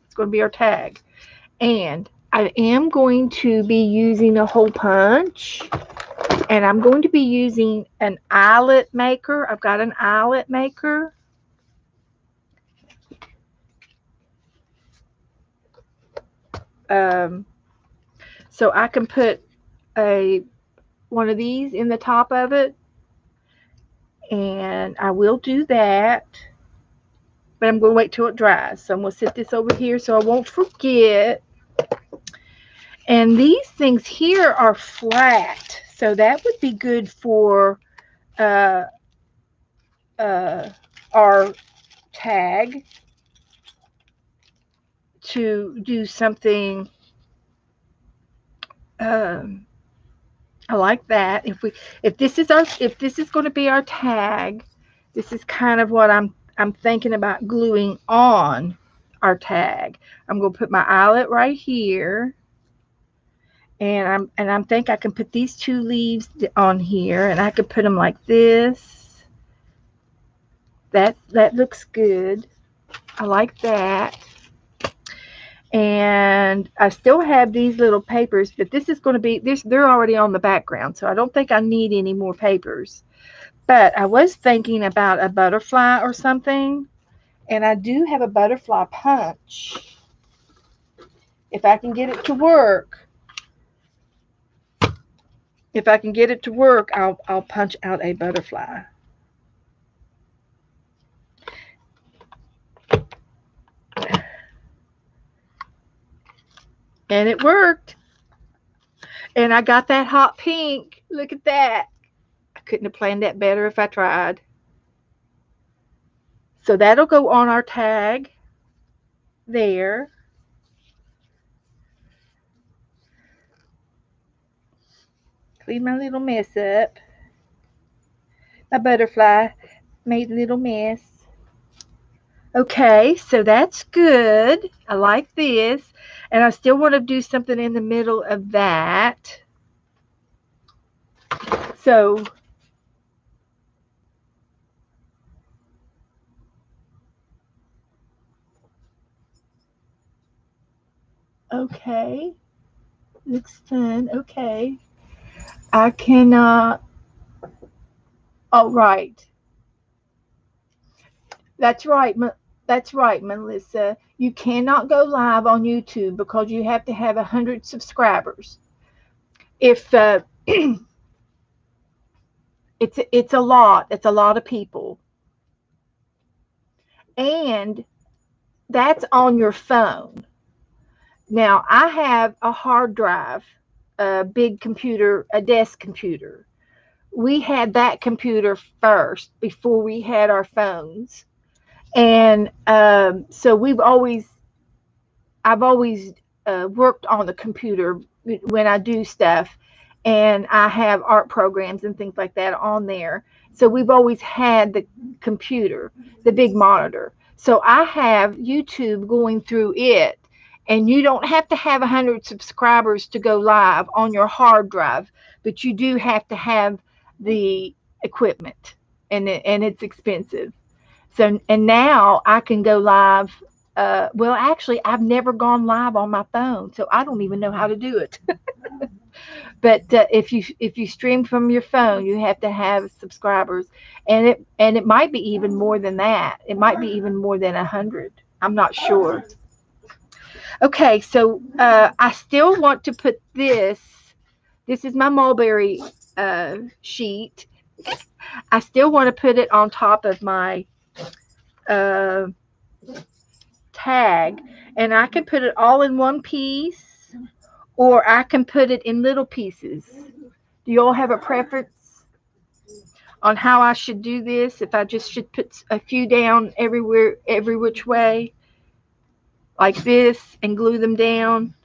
It's going to be our tag. And I am going to be using a hole punch. And I'm going to be using an eyelet maker. I've got an eyelet maker. So I can put one of these in the top of it. And I will do that. But I'm going to wait till it dries. So I'm going to set this over here so I won't forget. And these things here are flat. So that would be good for our tag to do something. I like that. If this is going to be our tag, this is kind of what I'm thinking about gluing on our tag. I'm going to put my eyelet right here, and I think I can put these two leaves on here, and I could put them like this. That looks good. I like that. And I still have these little papers, but this is going to be they're already on the background, so I don't think I need any more papers. But I was thinking about a butterfly or something, and I do have a butterfly punch. If I can get it to work, I'll punch out a butterfly. And it worked. And I got that hot pink. Look at that. I couldn't have planned that better if I tried. So that'll go on our tag there. Clean my little mess up. My butterfly made a little mess. Okay, so that's good. I like this. And I still want to do something in the middle of that. So okay, looks fun. Okay, I can. Oh, right. That's right. That's right, Melissa. You cannot go live on YouTube because you have to have 100 subscribers. If it's a lot. It's a lot of people, and that's on your phone. Now I have a hard drive, a big computer, a desk computer. We had that computer first before we had our phones, and so I've always worked on the computer when I do stuff, and I have art programs and things like that on there. So we've always had the computer, the big monitor. So I have YouTube going through it, and you don't have to have 100 subscribers to go live on your hard drive, but you do have to have the equipment, and it's expensive. So, and now I can go live. Well, actually, I've never gone live on my phone, so I don't even know how to do it. But if you stream from your phone, you have to have subscribers, and it might be even more than that. It might be even more than 100. I'm not sure. Okay, so I still want to put this. This is my mulberry sheet. I still want to put it on top of my tag, and I can put it all in one piece, or I can put it in little pieces. Do you all have a preference on how I should do this? If I just should put a few down everywhere, every which way, like this, and glue them down,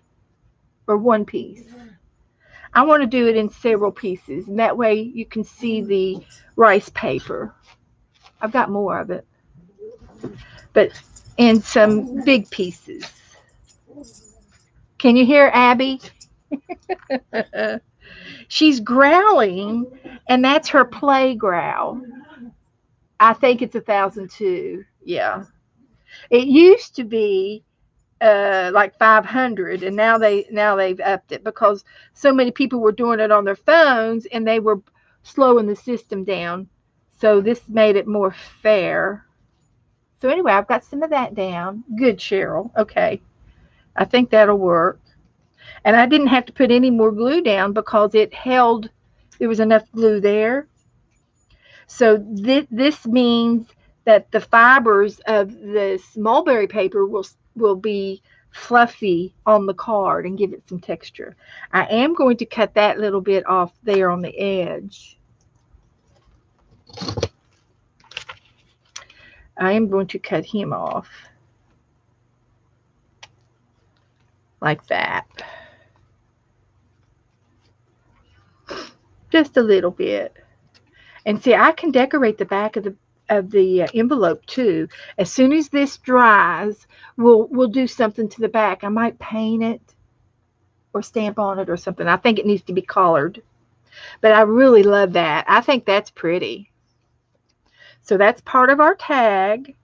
or one piece? I want to do it in several pieces, and that way you can see the rice paper. I've got more of it, but in some big pieces. Can you hear Abby? She's growling, and that's her play growl. I think it's 1,002. Yeah. It used to be like 500, and now they've upped it because so many people were doing it on their phones and they were slowing the system down. So this made it more fair. So anyway, I've got some of that down. Good, Cheryl. Okay. I think that'll work. And I didn't have to put any more glue down because it held, there was enough glue there. So this means that the fibers of this mulberry paper will be fluffy on the card and give it some texture. I am going to cut that little bit off there on the edge. I am going to cut him off like that. Just a little bit. And see, I can decorate the back of the envelope too. As soon as this dries, we'll do something to the back. I might paint it or stamp on it or something. I think it needs to be colored. But I really love that. I think that's pretty. So that's part of our tag.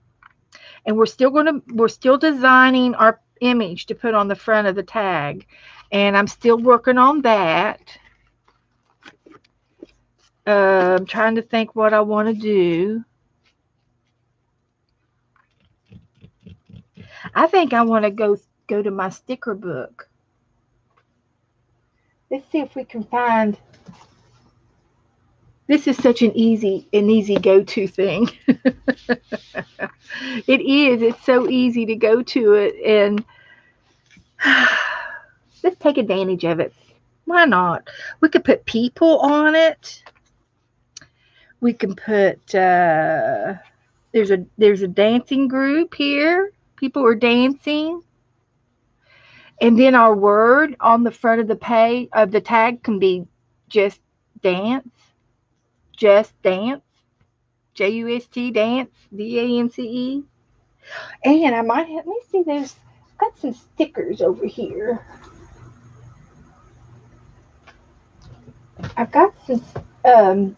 And we're still designing our image to put on the front of the tag. And I'm still working on that. I'm trying to think what I want to do. I think I want to go to my sticker book. Let's see if we can find. This is such an easy go-to thing. It is. It's so easy to go to it, and let's take advantage of it. Why not? We could put people on it. We can put there's a dancing group here. People are dancing. And then our word on the front of the tag can be just dance. Just dance. JUST dance. DANCE. And I might have, let me see, I've got some stickers over here. I've got some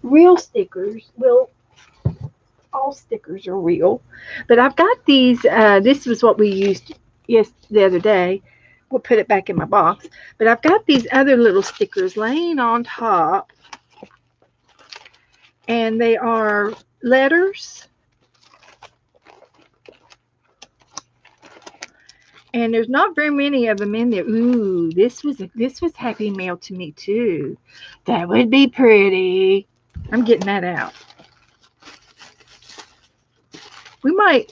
real stickers. Well, all stickers are real, but I've got these. This was what we used the other day. We'll put it back in my box. But I've got these other little stickers laying on top, and they are letters. And there's not very many of them in there. Ooh, this was Happy Mail to me too. That would be pretty. I'm getting that out. We might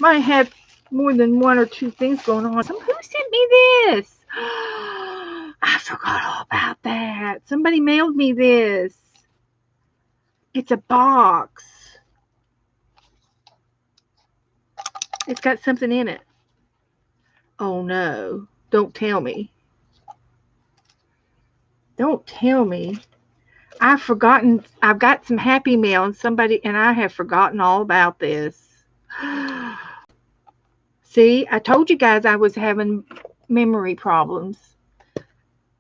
have more than one or two things going on. Who sent me this? I forgot all about that. Somebody mailed me this. It's a box. It's got something in it. Oh no. Don't tell me. Don't tell me. I've got some Happy Mail and I have forgotten all about this. See, I told you guys I was having memory problems.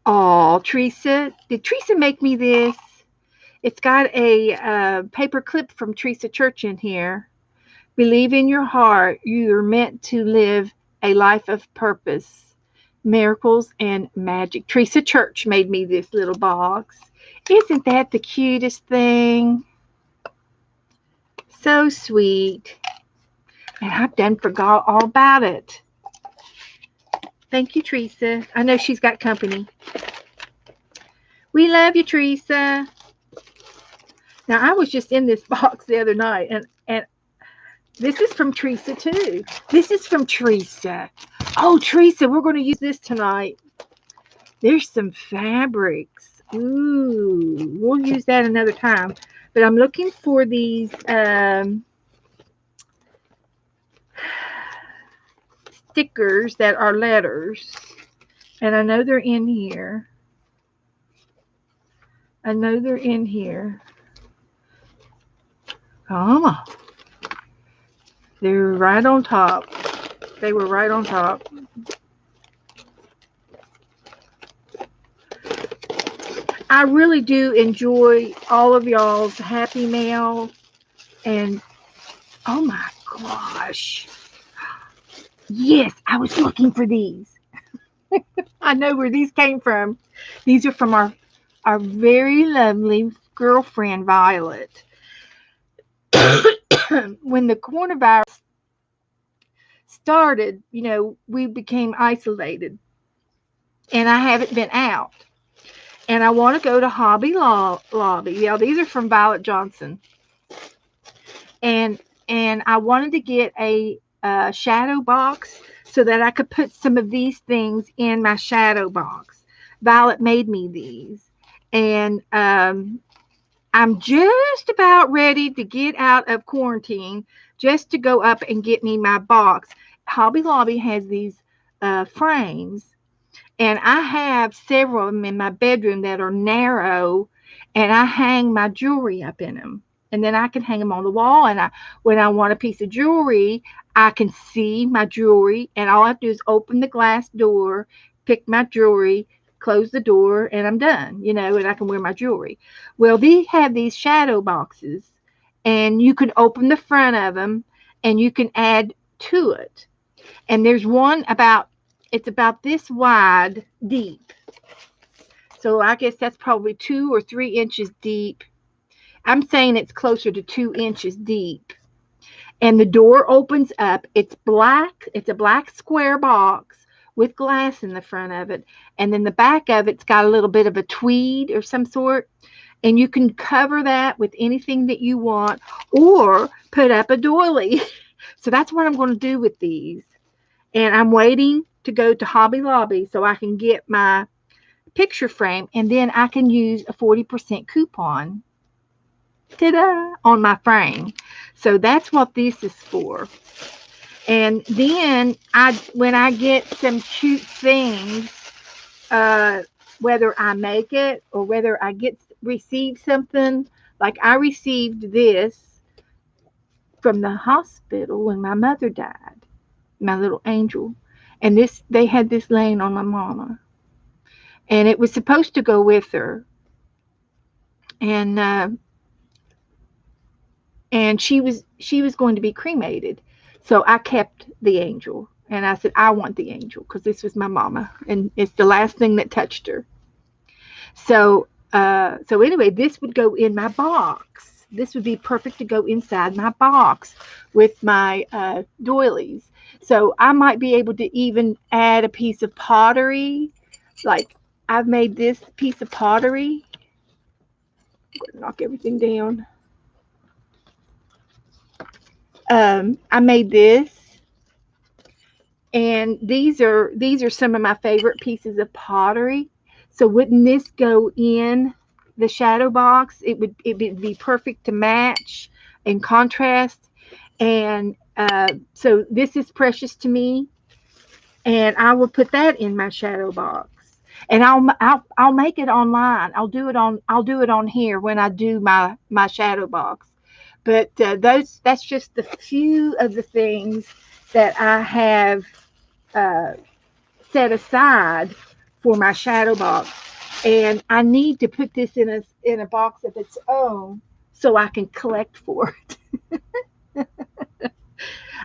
Oh, Teresa. Did Teresa make me this? It's got a paper clip from Teresa Church in here. Believe in your heart you are meant to live a life of purpose, miracles, and magic. Teresa Church made me this little box. Isn't that the cutest thing? So sweet. And I've done forgot all about it. Thank you, Teresa. I know she's got company. We love you, Teresa. Now, I was just in this box the other night, and this is from Teresa, too. This is from Teresa. Oh, Teresa, we're going to use this tonight. There's some fabrics. Ooh, we'll use that another time. But I'm looking for these stickers that are letters. And I know they're in here. I know they're in here. Oh, they're right on top. They were right on top. I really do enjoy all of y'all's happy mail. And oh my gosh. Yes, I was looking for these. I know where these came from. These are from our very lovely girlfriend, Violet. When the coronavirus started, we became isolated. And I haven't been out. And I want to go to Hobby Lobby. Yeah, these are from Violet Johnson. And I wanted to get a shadow box so that I could put some of these things in my shadow box. Violet made me these. And I'm just about ready to get out of quarantine just to go up and get me my box. Hobby Lobby has these frames, and I have several of them in my bedroom that are narrow, and I hang my jewelry up in them. And then I can hang them on the wall. And when I want a piece of jewelry, I can see my jewelry, and all I have to do is open the glass door, pick my jewelry, close the door, and I'm done, and I can wear my jewelry. Well, they have these shadow boxes, and you can open the front of them, and you can add to it. And there's one it's about this wide deep. So I guess that's probably 2 or 3 inches deep. I'm saying it's closer to 2 inches deep. And the door opens up. It's black. It's a black square box with glass in the front of it. And then the back of it's got a little bit of a tweed or some sort. And you can cover that with anything that you want or put up a doily. So that's what I'm going to do with these. And I'm waiting to go to Hobby Lobby so I can get my picture frame, and then I can use a 40% coupon, ta-da, on my frame. So that's what this is for. And then when I get some cute things, whether I make it or whether I receive something, like I received this from the hospital when my mother died, my little angel. And they had this laying on my mama. And it was supposed to go with her. And she was going to be cremated. So I kept the angel. And I said, I want the angel because this was my mama. And it's the last thing that touched her. So anyway, this would go in my box. This would be perfect to go inside my box with my doilies. So I might be able to even add a piece of pottery. Like I've made this piece of pottery. I'm going to knock everything down. I made this. And these are some of my favorite pieces of pottery. So wouldn't this go in the shadow box? It would be perfect to match and contrast. And so this is precious to me, and I will put that in my shadow box. And I'll make it online. I'll do it on here when I do my shadow box. But that's just the few of the things that I have set aside for my shadow box. And I need to put this in a box of its own so I can collect for it.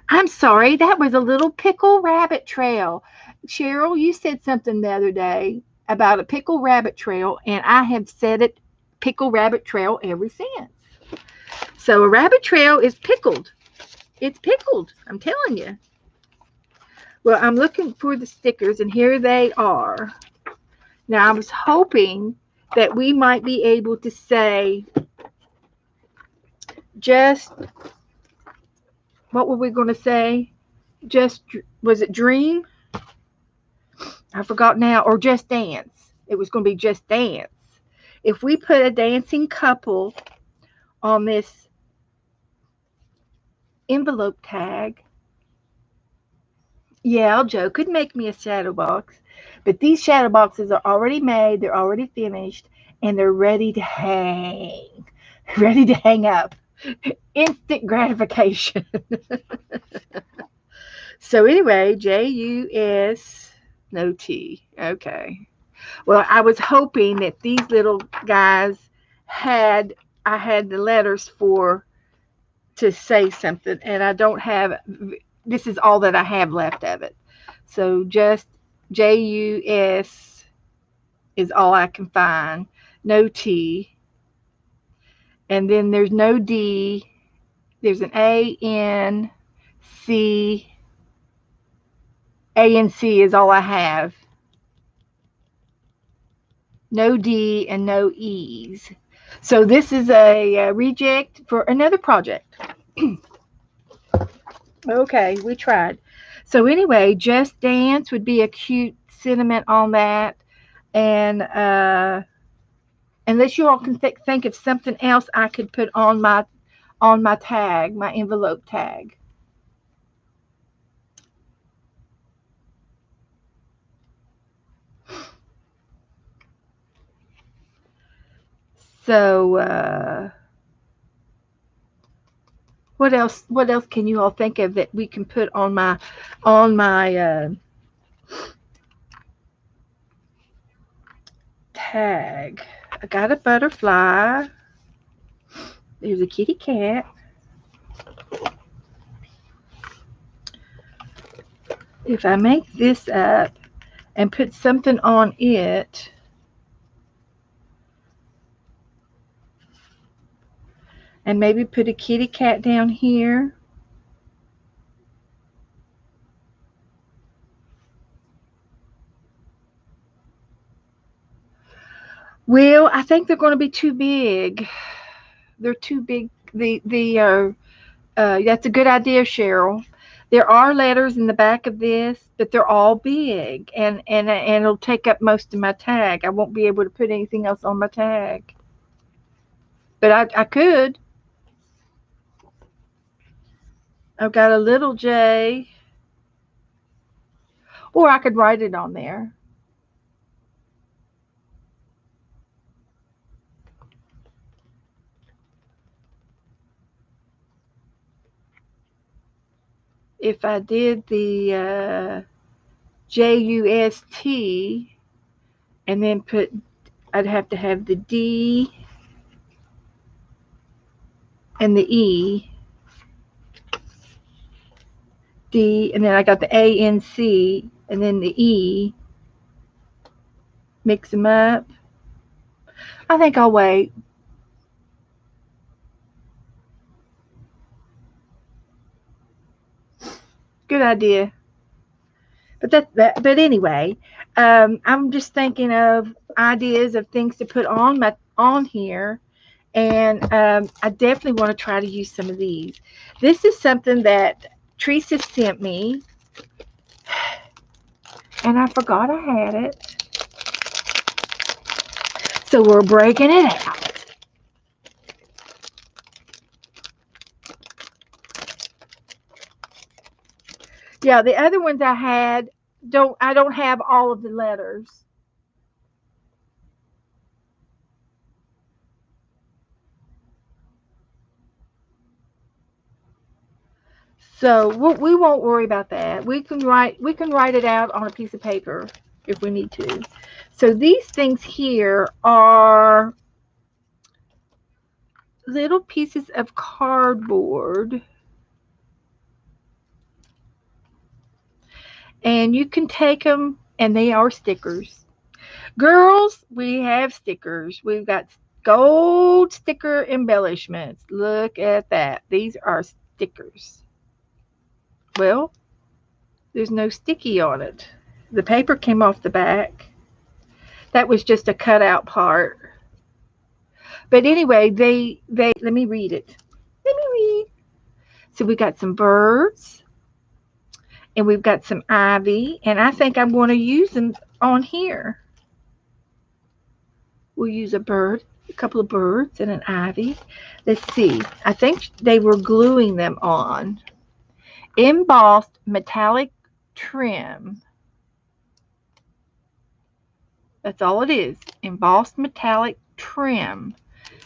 I'm sorry, that was a little pickle rabbit trail. Cheryl, you said something the other day about a pickle rabbit trail, and I have said it pickle rabbit trail ever since. So a rabbit trail is pickled. It's pickled, I'm telling you. Well, I'm looking for the stickers, and here they are. Now, I was hoping that we might be able to say just, what were we going to say? Just, was it dream? I forgot now. Or just dance. It was going to be just dance. If we put a dancing couple on this envelope tag, yeah, Joe could make me a shadow box. But these shadow boxes are already made. They're already finished. And they're ready to hang. Ready to hang up. Instant gratification. So anyway, J-U-S, no T. Okay. Well, I was hoping that these little guys I had the letters for to say something, and I don't have. This is all that I have left of it. So just JUS is all I can find. No T, and then there's no D. There's an ANC. ANC is all I have. No D and no E's. So this is a reject for another project. Okay, we tried. So anyway, Just Dance would be a cute sentiment on that. And unless you all can think of something else I could put on my tag, my envelope tag. So what else can you all think of that we can put on my tag? I got a butterfly. There's a kitty cat. If I make this up and put something on it, and maybe put a kitty cat down here. Well, I think they're going to be too big. They're too big. That's a good idea, Cheryl. There are letters in the back of this, but they're all big, and it'll take up most of my tag. I won't be able to put anything else on my tag. But I could. I've got a little J, or I could write it on there. If I did the JUST and then I'd have to have the D and the E. D, and then I got the ANC, and then the E. Mix them up. I think I'll wait. Good idea. But anyway, I'm just thinking of ideas of things to put on here, and I definitely want to try to use some of these. This is something that Teresa sent me, and I forgot I had it. So we're breaking it out. Yeah, the other ones I had I don't have all of the letters. So we won't worry about that. We can write it out on a piece of paper if we need to. So these things here are little pieces of cardboard, and you can take them, and they are stickers. Girls, we have stickers. We've got gold sticker embellishments. Look at that. These are stickers. Well, there's no sticky on it. The paper came off the back. That was just a cutout part. But anyway, they let me read it. Let me read. So we got some birds, and we've got some ivy, and I think I'm going to use them on here. We'll use a couple of birds and an ivy. Let's see. I think they were gluing them on. Embossed metallic trim. That's all it is. Embossed metallic trim.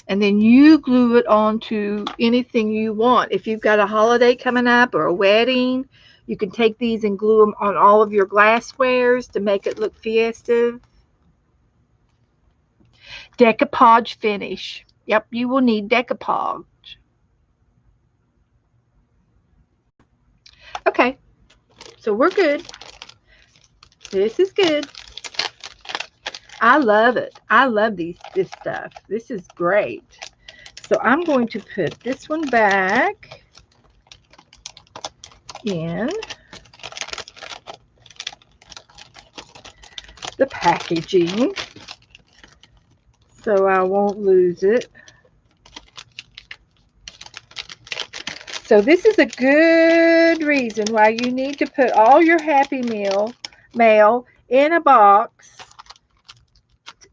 And then you glue it onto anything you want. If you've got a holiday coming up or a wedding, you can take these and glue them on all of your glasswares to make it look festive. Decoupage finish. Yep, you will need decoupage. Okay, so we're good. This is good. I love it. I love this stuff. This is great. So I'm going to put this one back in the packaging so I won't lose it. So this is a good reason why you need to put all your Happy Mail in a box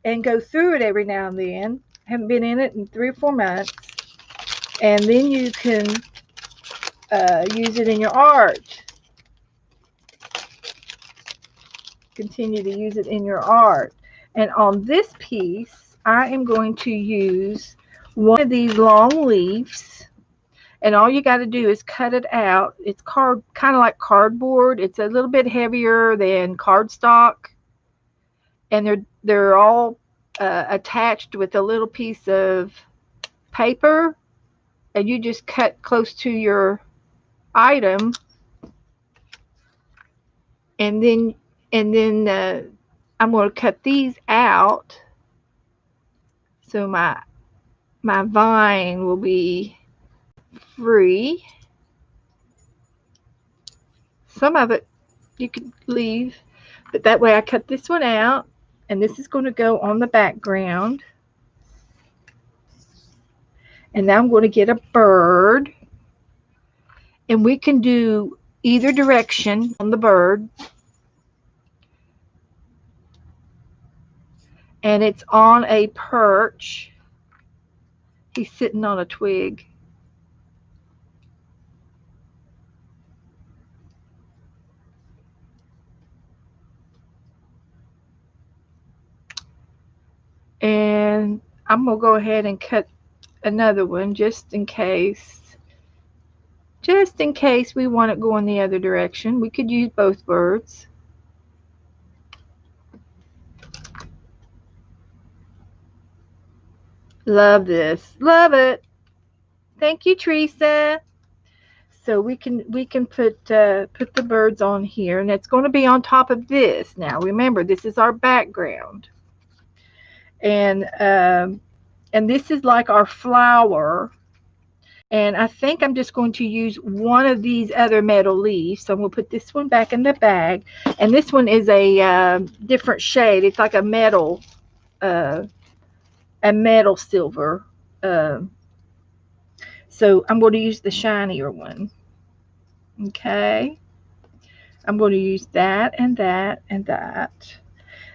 and go through it every now and then. Haven't been in it in 3 or 4 months. And then you can use it in your art. Continue to use it in your art. And on this piece, I am going to use one of these long leaves. And all you got to do is cut it out. It's kind of like cardboard. It's a little bit heavier than cardstock. And they're all attached with a little piece of paper. And you just cut close to your item. And then I'm going to cut these out. So my vine will be free. Some of it you could leave, but that way I cut this one out, and this is going to go on the background. And now I'm going to get a bird, and we can do either direction on the bird. And it's on a perch. He's sitting on a twig. And I'm going to go ahead and cut another one just in case. Just in case we want it going the other direction. We could use both birds. Love this. Love it. Thank you, Teresa. So we can put the birds on here, and it's going to be on top of this. Now remember, this is our background, and this is like our flower. And I think I'm just going to use one of these other metal leaves. So I'm going to put this one back in the bag, and this one is a different shade. It's like a metal silver. So I'm going to use the shinier one. Okay. I'm going to use that and that and that.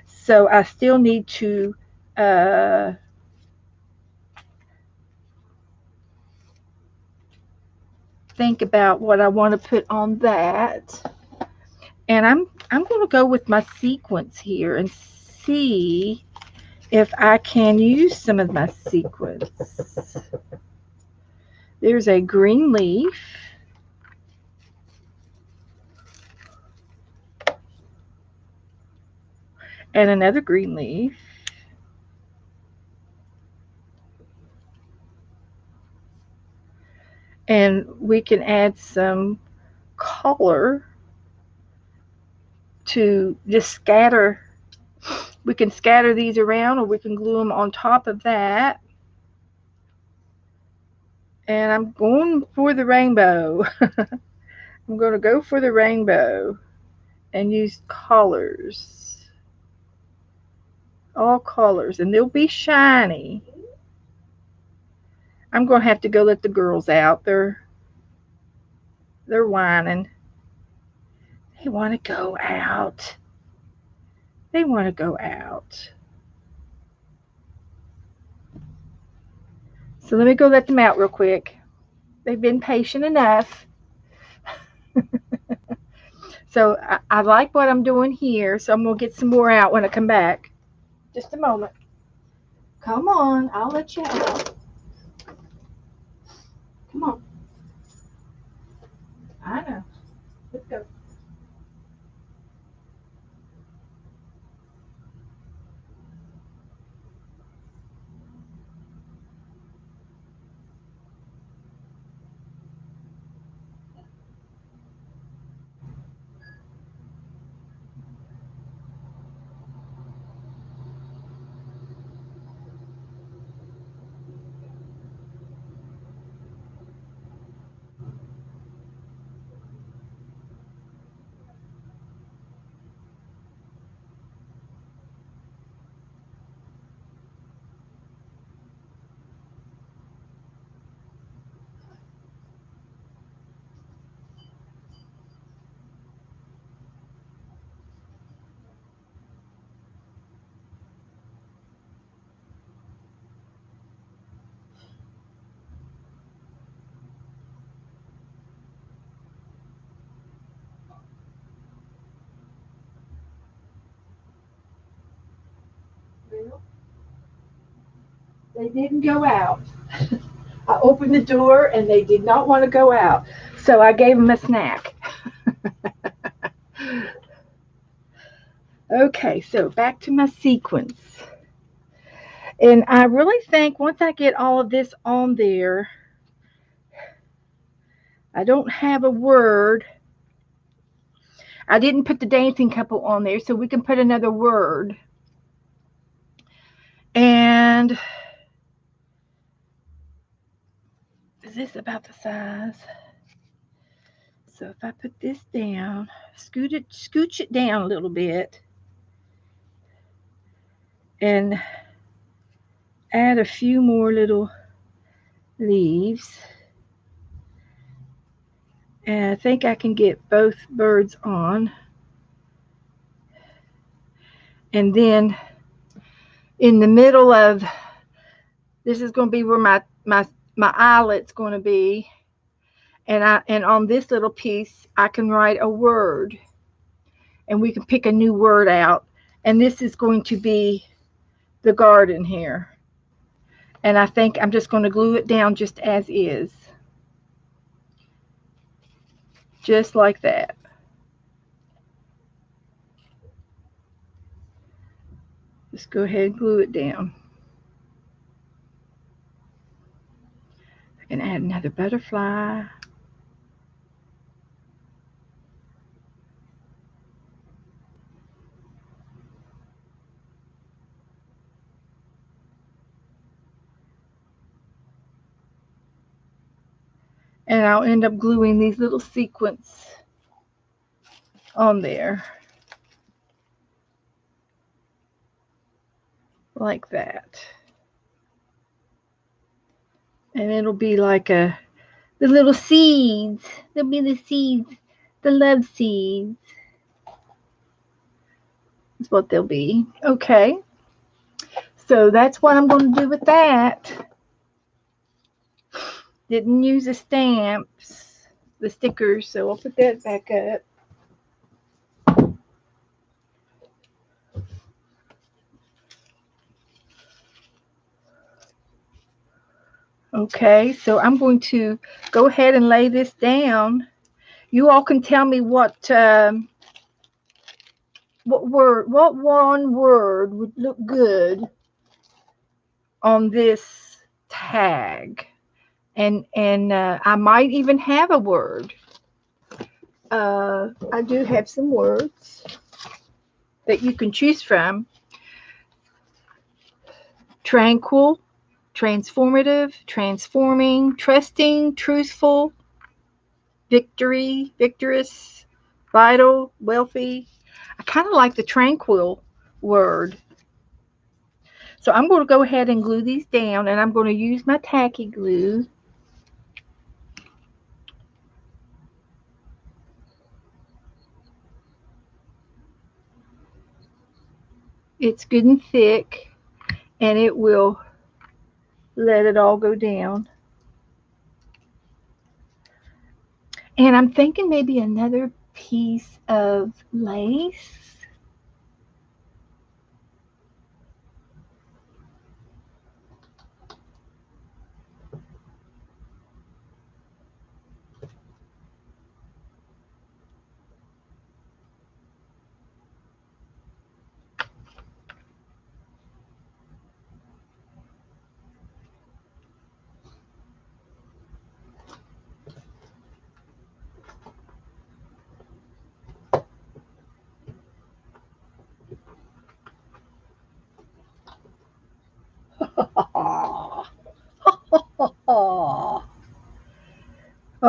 So I still need to think about what I want to put on that. And I'm going to go with my sequins here and see if I can use some of my sequins. There's a green leaf. And another green leaf. And we can add some color to just scatter. We can scatter these around, or we can glue them on top of that. And I'm going for the rainbow. I'm going to go for the rainbow and use colors. All colors. And they'll be shiny. I'm going to have to go let the girls out. They're whining. They want to go out. They want to go out. So let me go let them out real quick. They've been patient enough. So I like what I'm doing here, so I'm going to get some more out when I come back. Just a moment. Come on, I'll let you out. Come on. I know. Let's go. They didn't go out. I opened the door and they did not want to go out. So I gave them a snack. Okay, so back to my sequence. And I really think once I get all of this on there, I don't have a word. I didn't put the dancing couple on there, so we can put another word. And is this about the size? So if I put this down, scooch it down a little bit, and add a few more little leaves. And I think I can get both birds on. And then in the middle of, this is going to be where my eyelet's going to be. And on this little piece, I can write a word. And we can pick a new word out. And this is going to be the garden here. And I think I'm just going to glue it down just as is. Just like that. Just go ahead and glue it down. I can add another butterfly. And I'll end up gluing these little sequins on there. Like that. And it'll be like the little seeds. There'll be the seeds, the love seeds. That's what they'll be. Okay. So that's what I'm going to do with that. Didn't use the stamps, the stickers, so I'll put that back up. Okay, so I'm going to go ahead and lay this down. You all can tell me what one word would look good on this tag, and I might even have a word. I do have some words that you can choose from. Tranquil, transformative, transforming, trusting, truthful, victory, victorious, vital, wealthy. I kind of like the tranquil word. So I'm going to go ahead and glue these down, and I'm going to use my tacky glue. It's good and thick, and it will let it all go down. And I'm thinking maybe another piece of lace.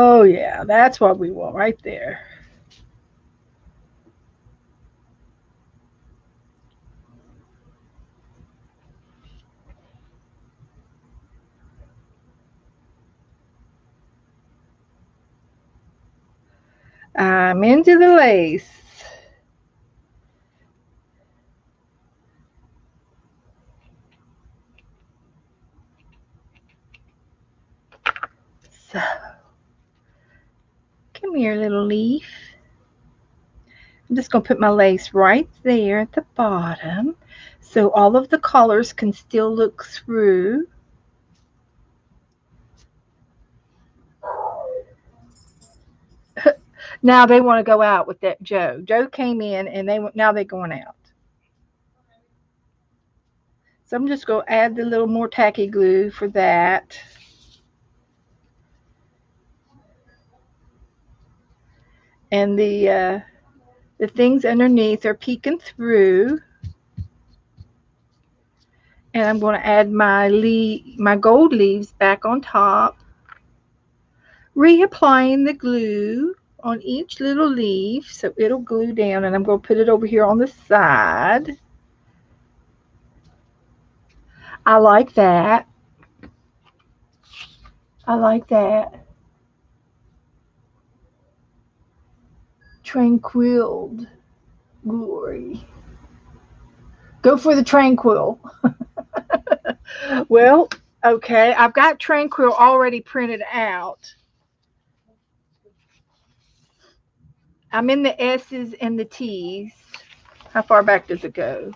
Oh yeah, that's what we want right there. I'm into the lace. So, come here, little leaf. I'm just going to put my lace right there at the bottom so all of the colors can still look through. Now they want to go out with that Joe. Joe came in and now they're going out. So I'm just going to add a little more tacky glue for that. And the things underneath are peeking through. And I'm going to add my gold leaves back on top. Reapplying the glue on each little leaf so it'll glue down, and I'm going to put it over here on the side. I like that. I like that. Tranquilled glory. Go for the tranquil. Well, okay, I've got tranquil already printed out. I'm in the S's and the T's. How far back does it go?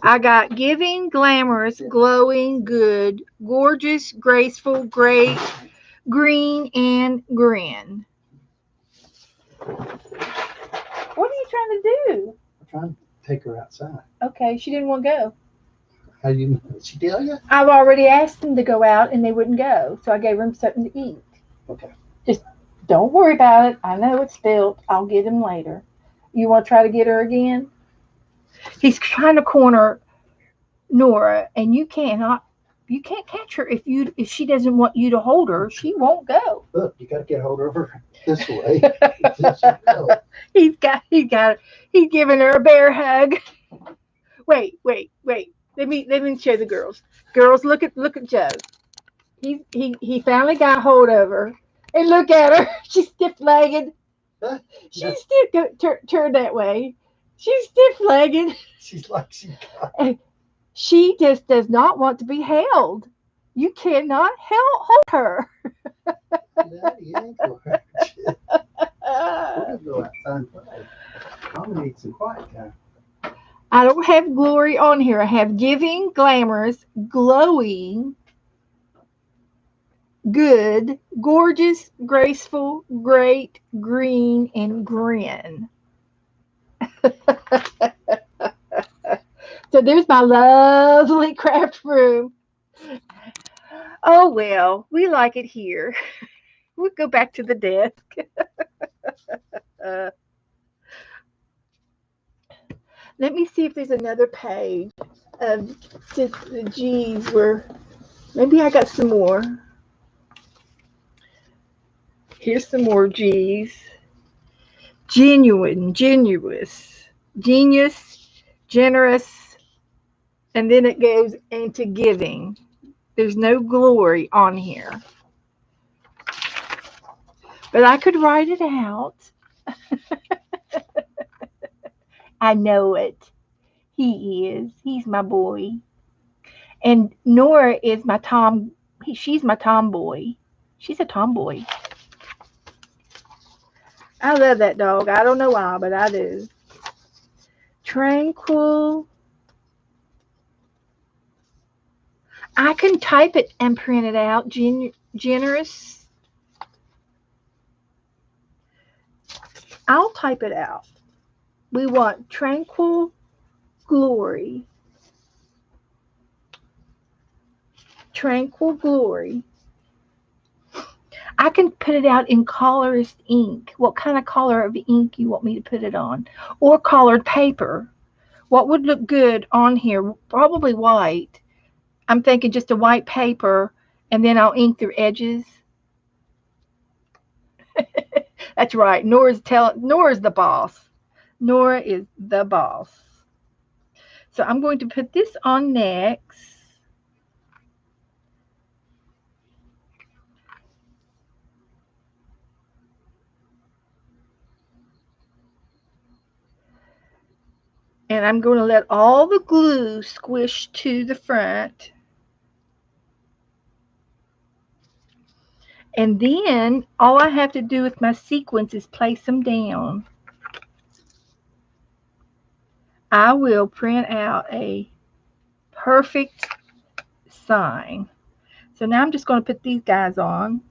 I got giving, glamorous, glowing, good, gorgeous, graceful, great, green, and grin. What are you trying to do? I'm trying to take her outside. Okay, she didn't want to go. How do you know? Did she tell you? I've already asked them to go out and they wouldn't go, so I gave them something to eat. Okay. Just don't worry about it. I know it's spilled. I'll get him later. You want to try to get her again? He's trying to corner Nora, and you can't catch her if she doesn't want you to hold her. She won't go. Look, you got to get hold of her this way. He's giving her a bear hug. Wait. Let me show the girls. Girls, look at Joe. He finally got hold of her, and look at her. She's stiff legged. She's stiff. Turn that way. She's stiff legged. She's like she got. She just does not want to be held. You cannot hold her. Daddy ain't gonna hurt you. We're gonna go outside and play. I'm gonna need some quiet time. I don't have glory on here. I have giving, glamorous, glowing, good, gorgeous, graceful, great, green, and grin. So there's my lovely craft room. Oh well, we like it here. We'll go back to the desk. uh, Let me see if there's another page of just the G's where maybe I got some more. Here's some more G's. Genuine, genuous, genius, generous, and then it goes into giving. There's no glory on here. But I could write it out. I know it. He is. He's my boy. And Nora is my she's my tomboy. She's a tomboy. I love that dog. I don't know why, but I do. Tranquil. I can type it and print it out. Generous. I'll type it out. We want tranquil glory. Tranquil glory. I can put it out in colorist ink. What kind of color of ink you want me to put it on? Or colored paper. What would look good on here? Probably white. I'm thinking just a white paper, and then I'll ink the edges. That's right. Nora's the boss. Nora is the boss. So I'm going to put this on next. And I'm going to let all the glue squish to the front. And then all I have to do with my sequins is place them down. I will print out a perfect sign. So now I'm just going to put these guys on.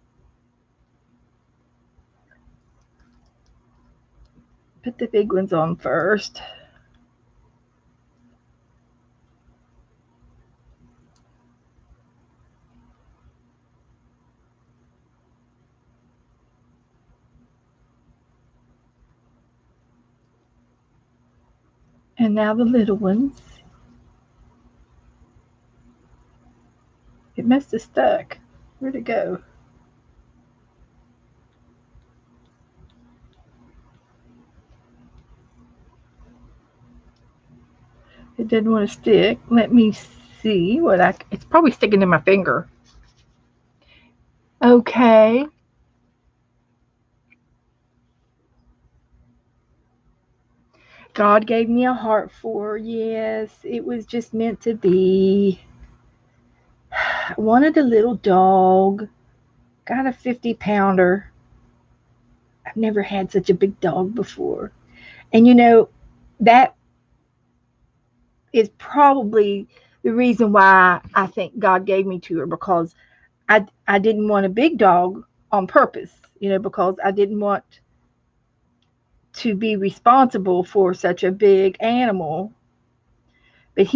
put the big ones on first. And now the little ones. It must have stuck. Where'd it go? It didn't want to stick. Let me see what it's probably sticking to my finger. Okay. God gave me a heart for her. Yes, it was just meant to be. I wanted a little dog. Got a 50-pounder. I've never had such a big dog before. And that is probably the reason why I think God gave me to her, because I didn't want a big dog on purpose, because I didn't want to be responsible for such a big animal. But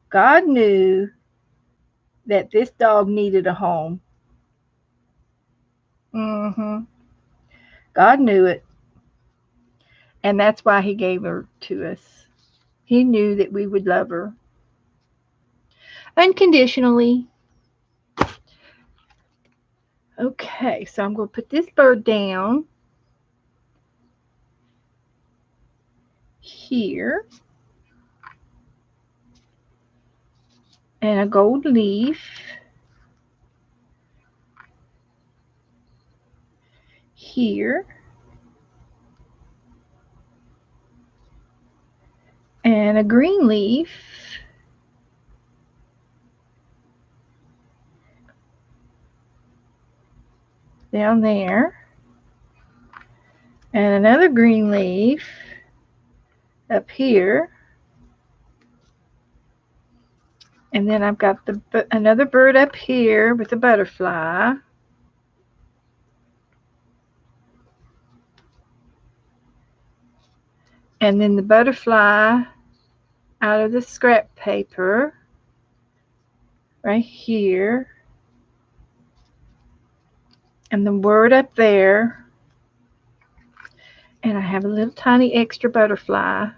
God knew that this dog needed a home. God knew it. And that's why he gave her to us. He knew that we would love her unconditionally. Okay, so I'm going to put this bird down here. And a gold leaf here. And a green leaf down there. And another green leaf up here. And then I've got another bird up here with a butterfly. And then the butterfly out of the scrap paper right here. And the word up there. And I have a little tiny extra butterfly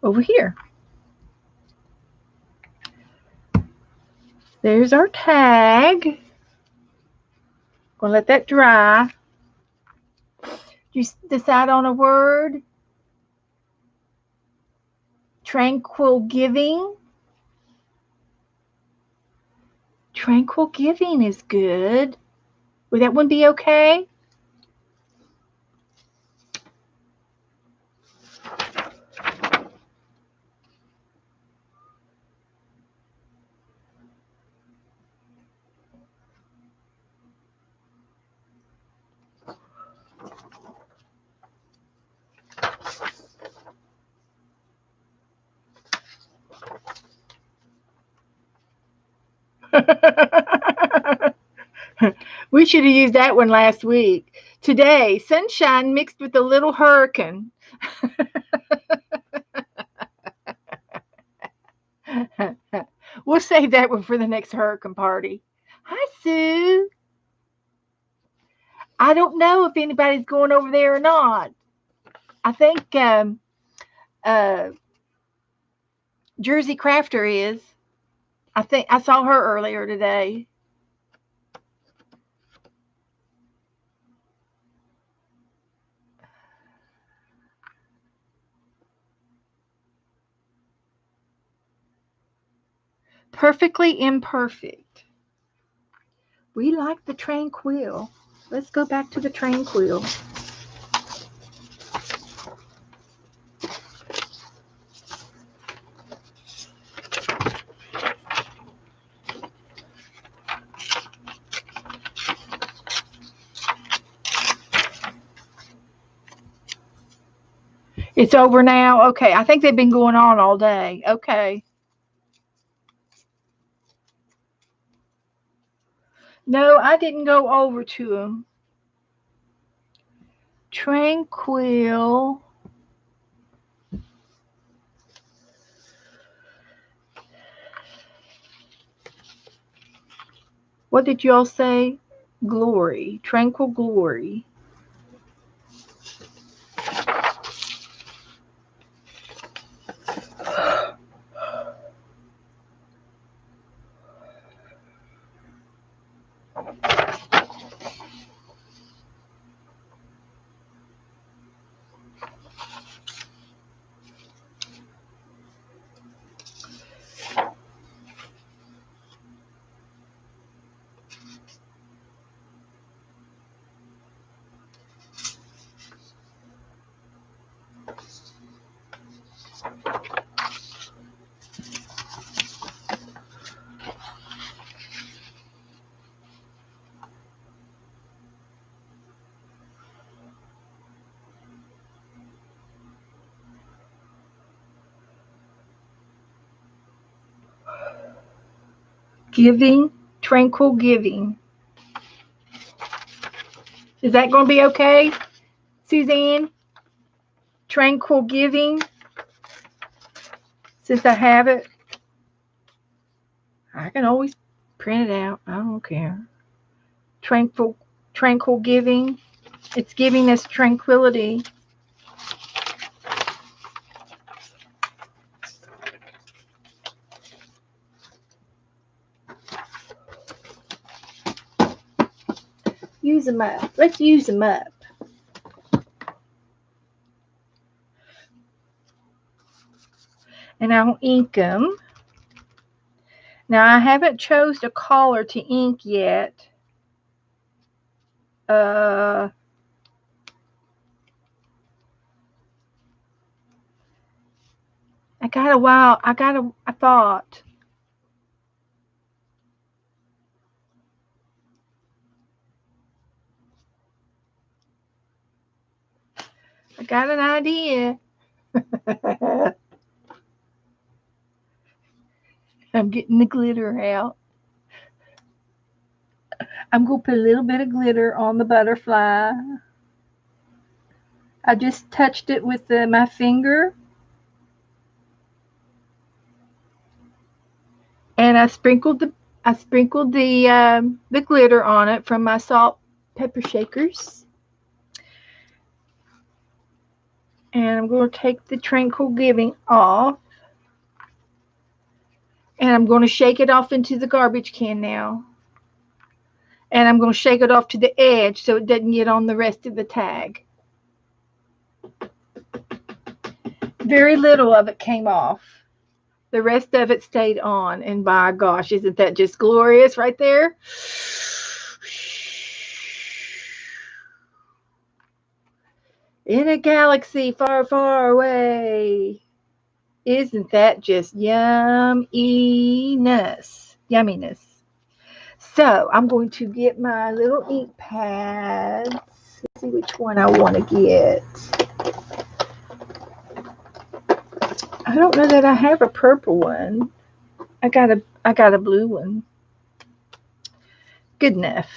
over here. There's our tag. Gonna let that dry. You decide on a word? Tranquil giving. Tranquil giving is good. Would that one be okay? We should have used that one last week. Today, sunshine mixed with a little hurricane. We'll save that one for the next hurricane party. Hi, Sue. I don't know if anybody's going over there or not. I think Jersey Crafter is. I think I saw her earlier today. Perfectly imperfect. We like the tranquil. Let's go back to the tranquil. It's over now? Okay, I think they've been going on all day. Okay. No, I didn't go over to them. tranquil. What did y'all say? Glory. Tranquil glory. Giving, tranquil giving. Is that going to be okay, Suzanne? Tranquil giving, since I have it. I can always print it out. I don't care. Tranquil giving. It's giving us tranquility. Use them up. Let's use them up. And I'll ink them. Now I haven't chose a color to ink yet. I thought. I got an idea. I'm getting the glitter out. I'm going to put a little bit of glitter on the butterfly. I just touched it with my finger. And I sprinkled the glitter on it from my salt pepper shakers. And I'm going to take the tranquil giving off. And I'm going to shake it off into the garbage can now. And I'm going to shake it off to the edge so it doesn't get on the rest of the tag. Very little of it came off. The rest of it stayed on. And by gosh, isn't that just glorious right there? In a galaxy far, far away. Isn't that just yumminess? Yumminess. So I'm going to get my little ink pads. Let's see which one I want to get. I don't know that I have a purple one. I got a blue one. Good enough.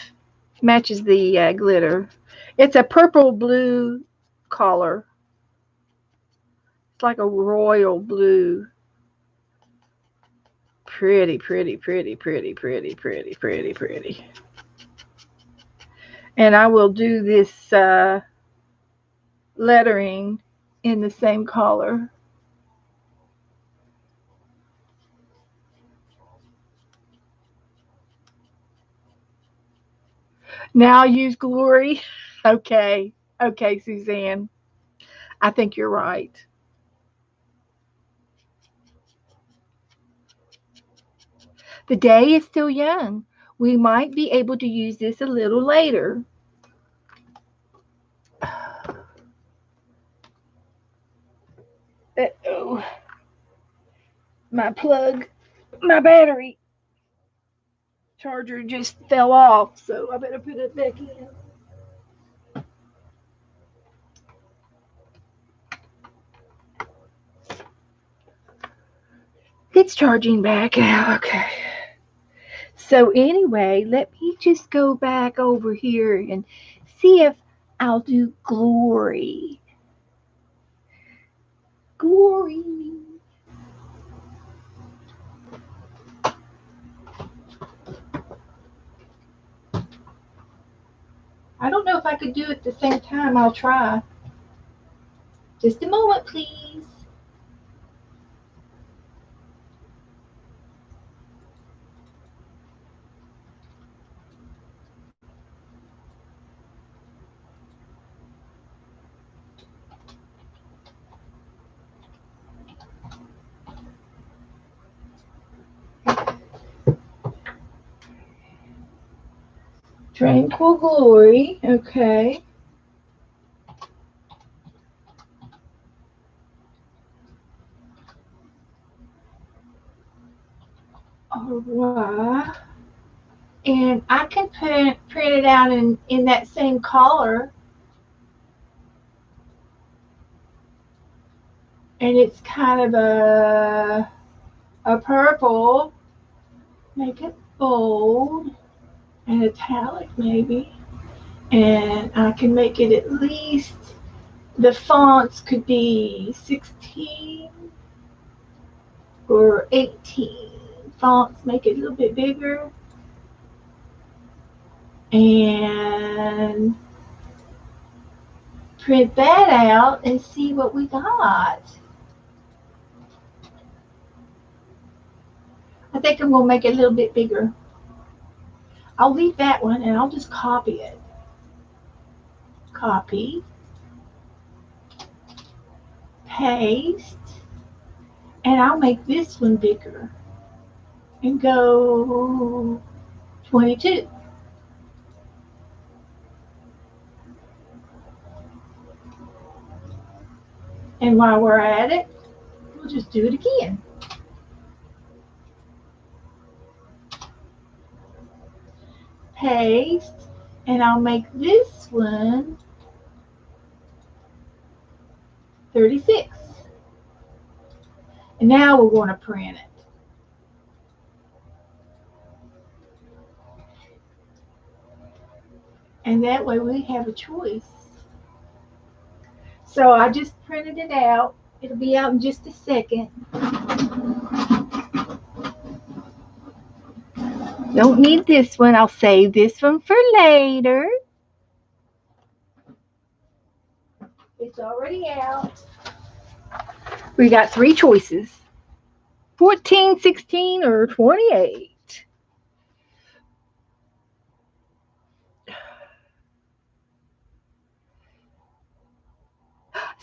Matches the glitter. It's a purple blue color. It's like a royal blue. Pretty, pretty, pretty, pretty, pretty, pretty, pretty, pretty. And I will do this lettering in the same color. Now use glory. Okay, Suzanne. I think you're right. The day is still young. We might be able to use this a little later. Uh-oh. My battery charger just fell off, so I better put it back in. It's charging back now. Okay. So anyway, let me just go back over here and see if I'll do Glory. Glory. I don't know if I could do it at the same time. I'll try. Just a moment, please. Tranquil Glory. Okay. All right. And I can print it out in that same color. And it's kind of a purple. Make it bold and italic maybe. And I can make it at least, the fonts could be 16 or 18 fonts, make it a little bit bigger. And print that out and see what we got. I think I'm going to make it a little bit bigger. I'll leave that one and I'll just copy it. Copy. Paste. And I'll make this one bigger. And go 22. And while we're at it, we'll just do it again. Paste. And I'll make this one 36. And now we're going to print it. And that way we have a choice. So I just printed it out. It'll be out in just a second. Don't need this one. I'll save this one for later. It's already out. We got 3 choices. 14, 16, or 28.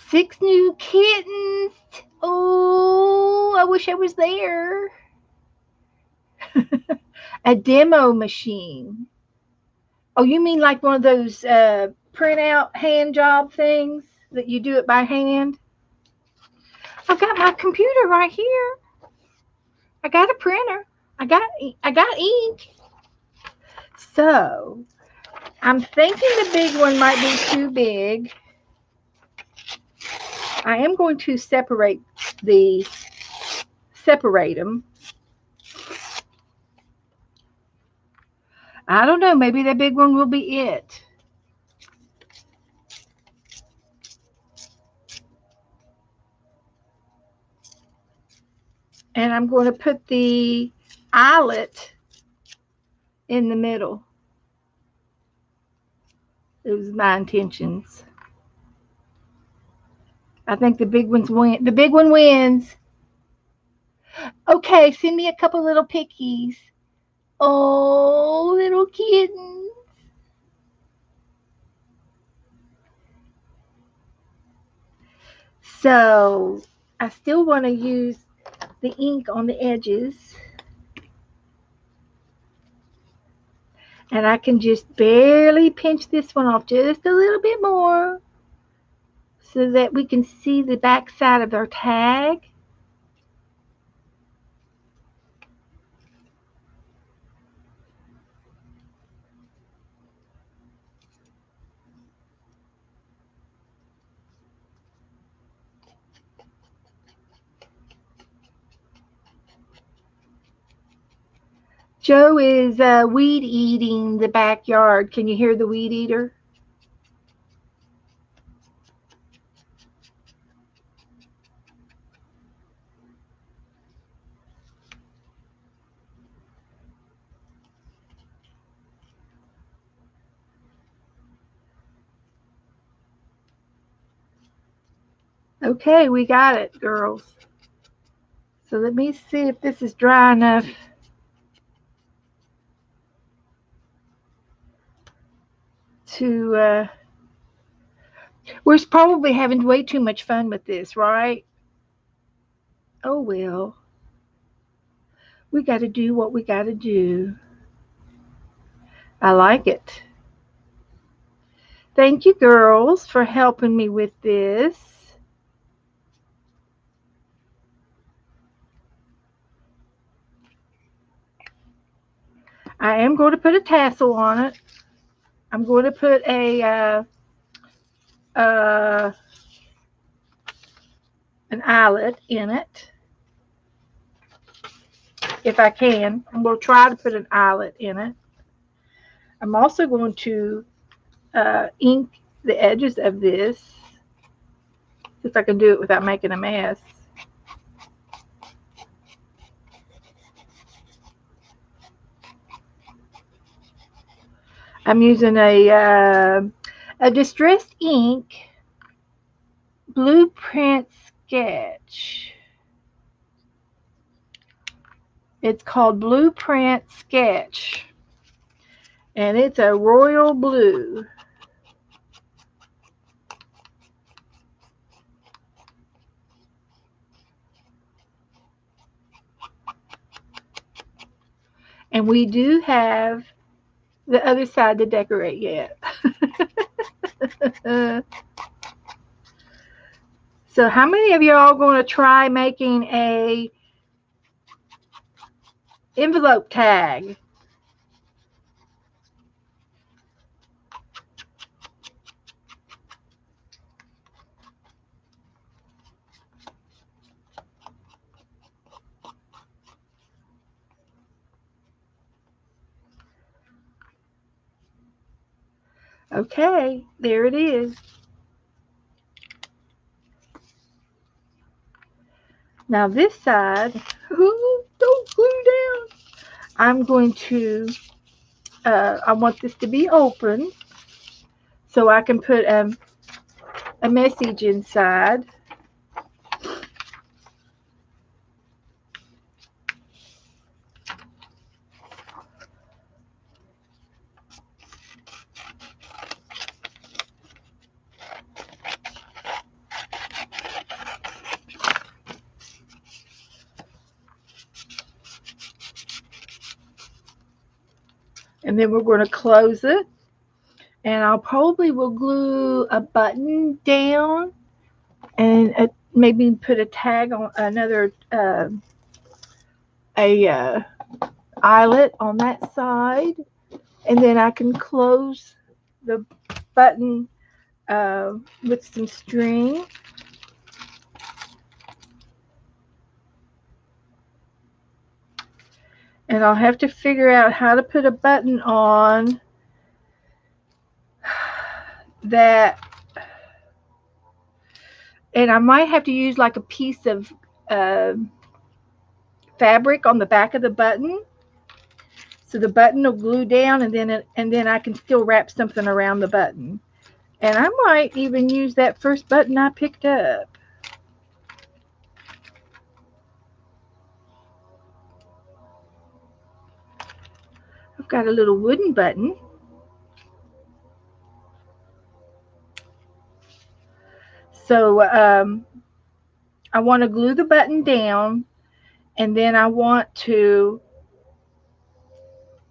6 new kittens. Oh, I wish I was there. A demo machine. Oh, you mean like one of those printout hand job things that you do it by hand? I've got my computer right here. I got a printer. I got ink. So I'm thinking the big one might be too big. I am going to separate them. I don't know. Maybe the big one will be it. And I'm going to put the eyelet in the middle. It was my intentions. I think the big ones win. The big one wins. Okay, send me a couple little pickies. Oh, little kittens. So I still want to use the ink on the edges. And I can just barely pinch this one off just a little bit more so that we can see the back side of our tag. Joe is weed eating the backyard. Can you hear the weed eater? Okay, we got it, girls. So let me see if this is dry enough to, we're probably having way too much fun with this, right? Oh well, we got to do what we got to do. I like it. Thank you, girls, for helping me with this. I am going to put a tassel on it. I'm going to put uh, an eyelet in it if I can. I'm going to try to put an eyelet in it. I'm also going to ink the edges of this, see if I can do it without making a mess. I'm using a distressed ink blueprint sketch. It's called Blueprint Sketch, and it's a royal blue. And we do have the other side to decorate yet. So how many of y'all going to try making a envelope tag? Okay, there it is. Now this side, ooh, don't glue down. I'm going to, I want this to be open so I can put a message inside. And then we're going to close it. And I'll probably will glue a button down and maybe put a tag on another a eyelet on that side, and then I can close the button with some string. And I'll have to figure out how to put a button on that, and I might have to use like a piece of uh, fabric on the back of the button, so the button will glue down, and then I can still wrap something around the button. And I might even use that first button I picked up. I've got a little wooden button. So I want to glue the button down, and then I want to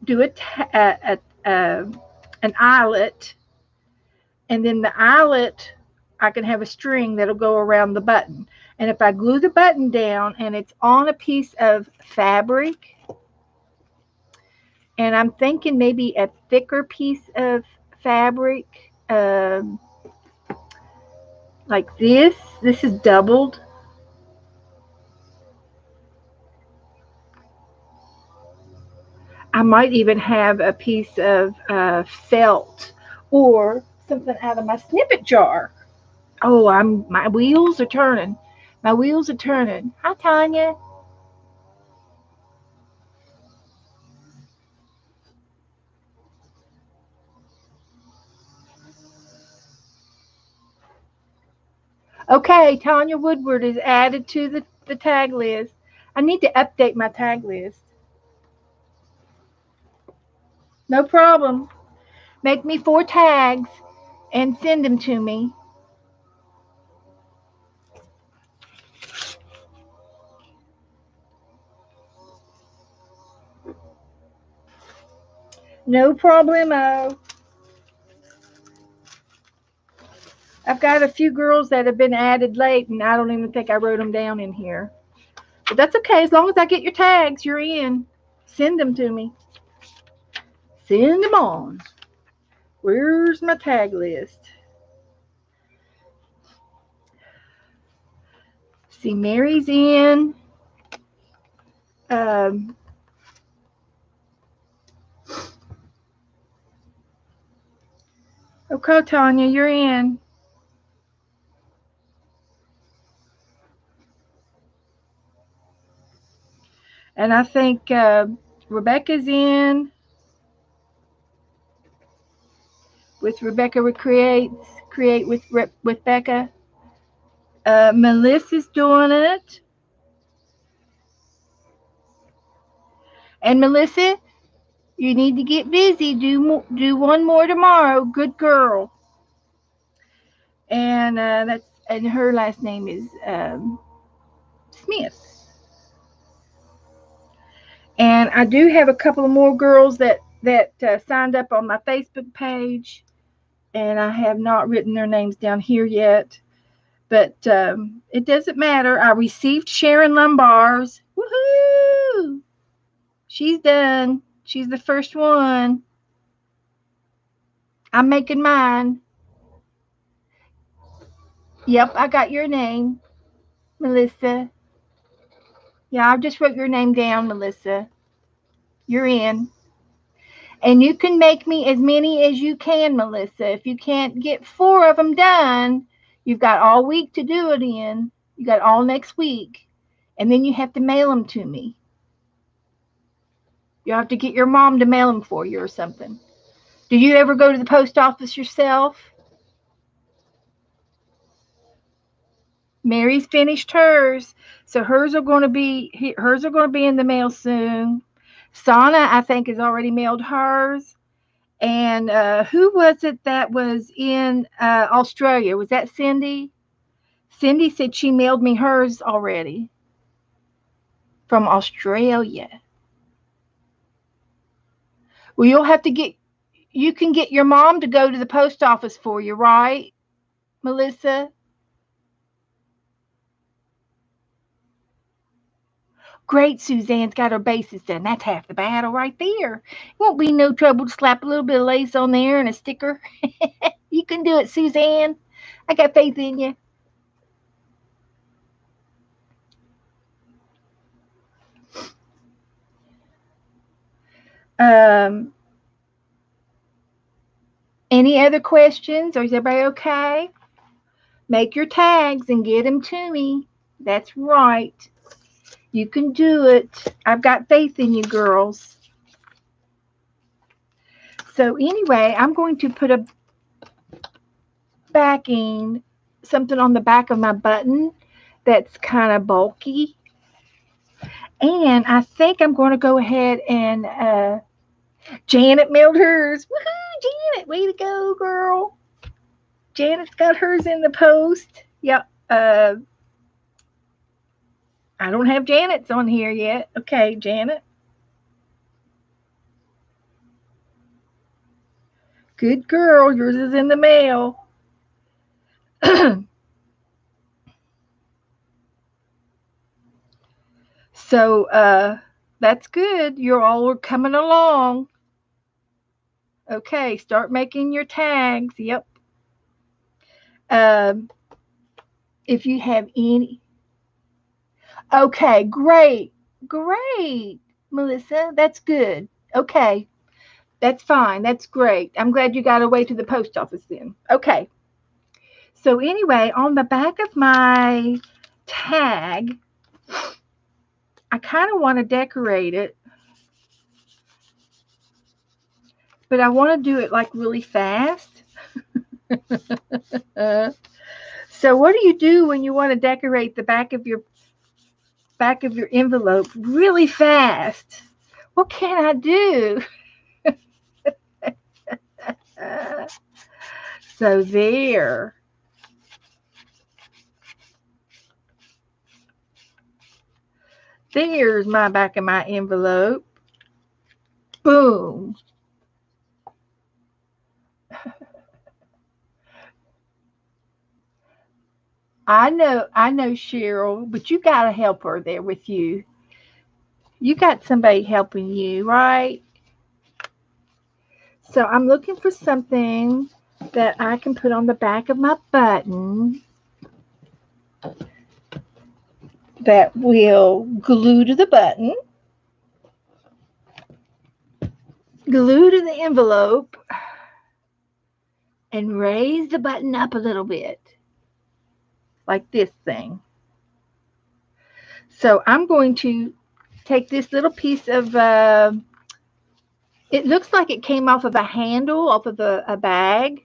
do an eyelet, and then the eyelet, I can have a string that'll go around the button. And if I glue the button down and it's on a piece of fabric, and I'm thinking maybe a thicker piece of fabric, like this is doubled. I might even have a piece of felt or something out of my snippet jar. Oh, my wheels are turning. My wheels are turning. Hi, Tanya. Okay, Tanya Woodward is added to the tag list. I need to update my tag list. No problem. Make me 4 tags and send them to me. No problemo. I've got a few girls that have been added late, and I don't even think I wrote them down in here. But that's okay. As long as I get your tags, you're in. Send them to me. Send them on. Where's my tag list? See, Mary's in. Um, okay, Tanya, you're in. And I think Rebecca's in with Rebecca Create with Becca. Melissa's doing it. And Melissa, you need to get busy. Do one more tomorrow. Good girl. And and her last name is Smith. And I do have a couple of more girls that signed up on my Facebook page, and I have not written their names down here yet. But it doesn't matter. I received Sharon Lumbar's. Woohoo! She's done. She's the first one. I'm making mine. Yep, I got your name, Melissa. Yeah, I just wrote your name down, Melissa. You're in. And you can make me as many as you can, Melissa. If you can't get 4 of them done, you've got all week to do it in. You got all next week. And then you have to mail them to me. You have to get your mom to mail them for you or something. Do you ever go to the post office yourself? Mary's finished hers, so hers are going to be in the mail soon. Sana, I think, has already mailed hers. And who was it that was in Australia? Was that Cindy? Cindy said she mailed me hers already from Australia. Well, you can get your mom to go to the post office for you, right, Melissa? Great, Suzanne's got her bases done. That's half the battle right there. Won't be no trouble to slap a little bit of lace on there and a sticker. You can do it, Suzanne. I got faith in you. Um, any other questions, or is everybody okay? Make your tags and get them to me. That's right. You can do it. I've got faith in you, girls. So anyway, I'm going to put a backing, something on the back of my button that's kind of bulky. And I think I'm going to go ahead and Janet mailed hers. Woohoo, Janet, way to go, girl. Janet's got hers in the post. Yep. I don't have Janet's on here yet. Okay, Janet. Good girl. Yours is in the mail. So that's good. You're all coming along. Okay, start making your tags. Yep. Um, if you have any. Okay, great. Great, Melissa. That's good. Okay, that's fine. That's great. I'm glad you got away to the post office then. Okay. So, anyway, on the back of my tag, I kind of want to decorate it, but I want to do it like really fast. So what do you do when you want to decorate the back of your envelope really fast? What can I do? So there. There's my back of my envelope. Boom. I know, Cheryl, but you got a helper there with you. You got somebody helping you, right? So I'm looking for something that I can put on the back of my button that will glue to the button, glue to the envelope, and raise the button up a little bit, like this thing. So I'm going to take this little piece of, it looks like it came off of a handle, off of a bag.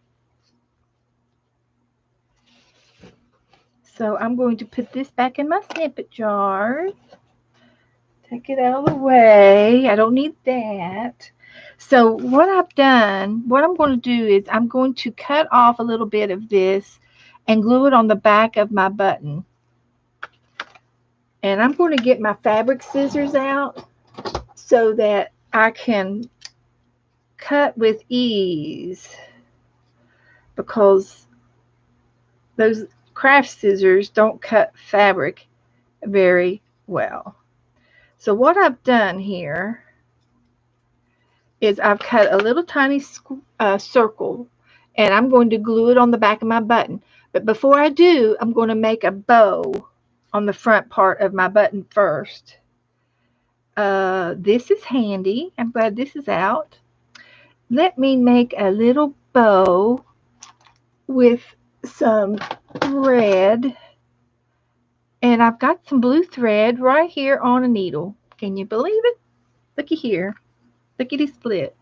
So I'm going to put this back in my snippet jar. Take it out of the way. I don't need that. So what I've done, what I'm going to do is I'm going to cut off a little bit of this and glue it on the back of my button. And I'm going to get my fabric scissors out so that I can cut with ease, because those craft scissors don't cut fabric very well. So what I've done here is I've cut a little tiny circle, and I'm going to glue it on the back of my button. But before I do, I'm going to make a bow on the front part of my button first. This is handy. I'm glad this is out. Let me make a little bow with some thread. And I've got some blue thread right here on a needle. Can you believe it? Looky here. Lickety split.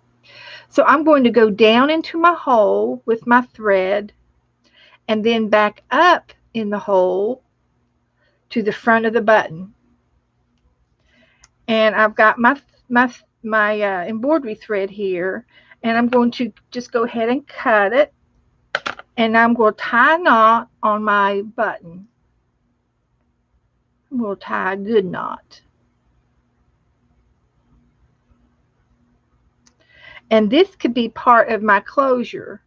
So I'm going to go down into my hole with my thread and then back up in the hole to the front of the button. And I've got my embroidery thread here, and I'm going to just go ahead and cut it, and I'm going to tie a knot on my button. I'm going to tie a good knot. And this could be part of my closure.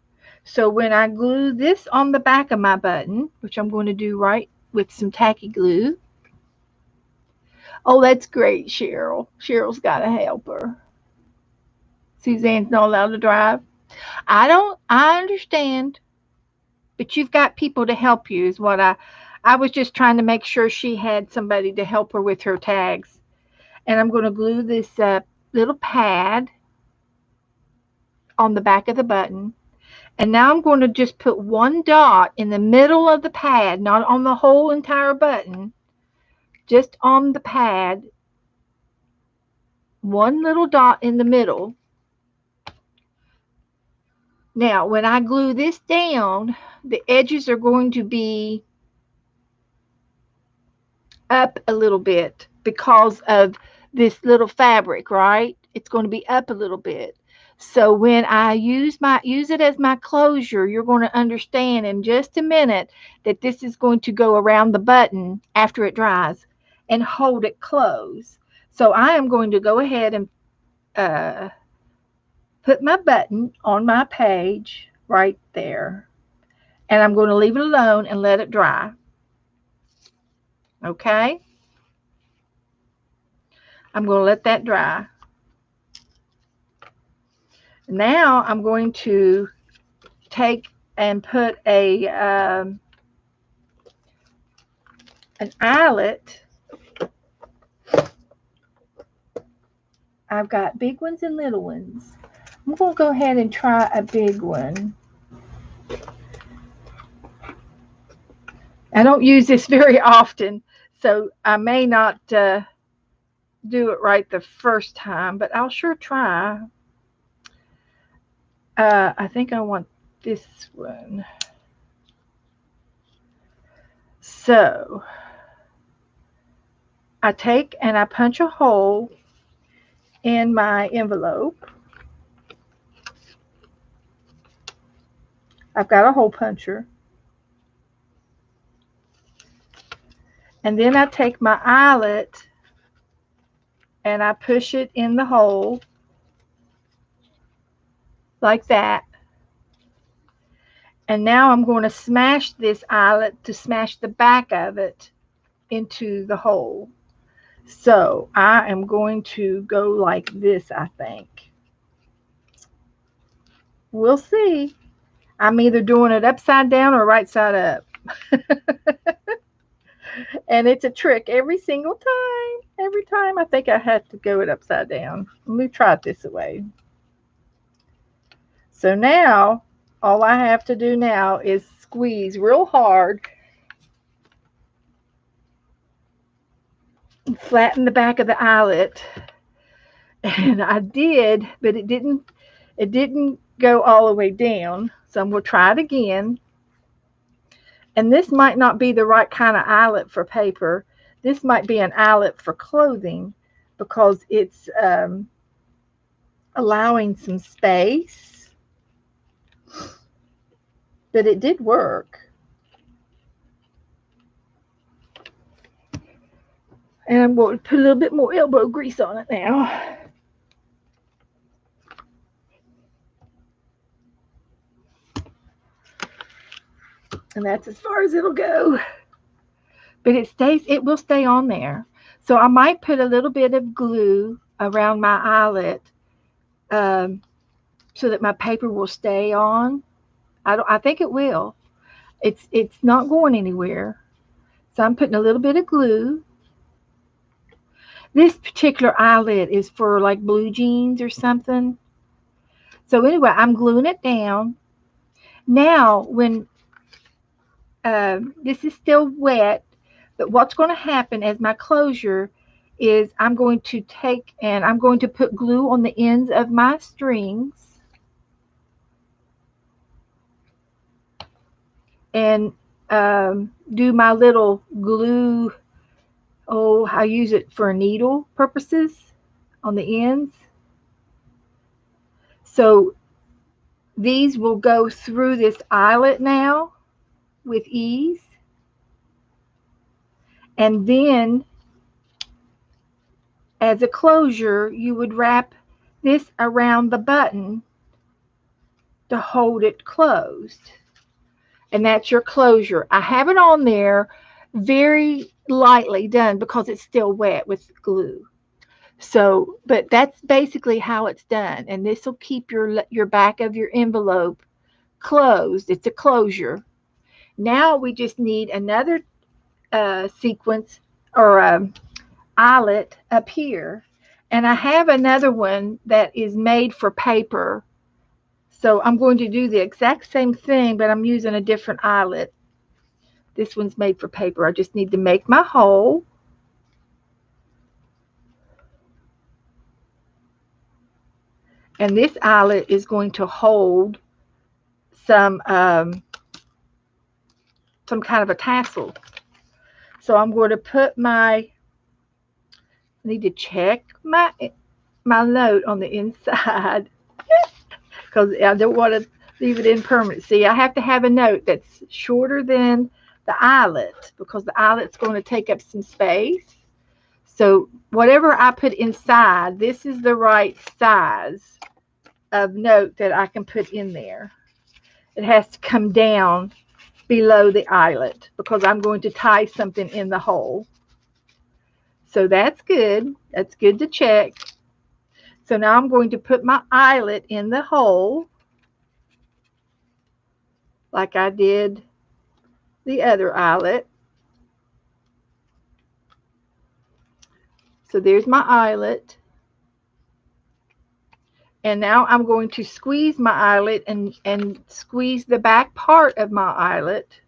So when I glue this on the back of my button, which I'm going to do right with some tacky glue. Oh, that's great, Cheryl. Cheryl's got a helper. Suzanne's not allowed to drive. I understand, but you've got people to help you is what I was just trying to make sure she had somebody to help her with her tags. And I'm going to glue this little pad on the back of the button. And now I'm going to just put one dot in the middle of the pad, not on the whole entire button, just on the pad. One little dot in the middle. Now, when I glue this down, the edges are going to be up a little bit because of this little fabric, right? It's going to be up a little bit. So when I use it as my closure, you're going to understand in just a minute that this is going to go around the button after it dries and hold it closed. So I am going to go ahead and put my button on my page right there. And I'm going to leave it alone and let it dry. Okay? I'm going to let that dry. Now I'm going to take and put an eyelet. I've got big ones and little ones. I'm going to go ahead and try a big one. I don't use this very often, so I may not do it right the first time, but I'll sure try. I think I want this one. So I take and I punch a hole in my envelope. I've got a hole puncher. And then I take my eyelet and I push it in the hole like that. And now I'm going to smash this eyelet to smash the back of it into the hole. So I am going to go like this, I think. We'll see. I'm either doing it upside down or right side up. And it's a trick every single time. Every time I think I have to go it upside down. Let me try it this way. So now, all I have to do now is squeeze real hard and flatten the back of the eyelet. And I did, but it didn't go all the way down. So I'm going to try it again. And this might not be the right kind of eyelet for paper. This might be an eyelet for clothing because it's allowing some space. But it did work. And I'm going to put a little bit more elbow grease on it now. And that's as far as it'll go. But it will stay on there. So I might put a little bit of glue around my eyelet so that my paper will stay on. I think it will. It's not going anywhere. So I'm putting a little bit of glue. This particular eyelet is for like blue jeans or something. So anyway, I'm gluing it down. Now, when this is still wet, but what's going to happen as my closure is I'm going to take and I'm going to put glue on the ends of my strings. And do my little glue. Oh, I use it for needle purposes on the ends. So these will go through this eyelet now with ease. And then as a closure, you would wrap this around the button to hold it closed. And that's your closure. I have it on there very lightly done because it's still wet with glue. So, but that's basically how it's done. And this will keep your back of your envelope closed. It's a closure. Now we just need another sequence or eyelet up here. And I have another one that is made for paper. So I'm going to do the exact same thing, but I'm using a different eyelet. This one's made for paper. I just need to make my hole. And this eyelet is going to hold some kind of a tassel. So I'm going to put I need to check my note on the inside because I don't want to leave it in permanent. See, I have to have a note that's shorter than the eyelet because the eyelet's going to take up some space. So whatever I put inside, this is the right size of note that I can put in there. It has to come down below the eyelet because I'm going to tie something in the hole. So that's good. That's good to check. So now I'm going to put my eyelet in the hole like I did the other eyelet. So there's my eyelet. And now I'm going to squeeze my eyelet and squeeze the back part of my eyelet.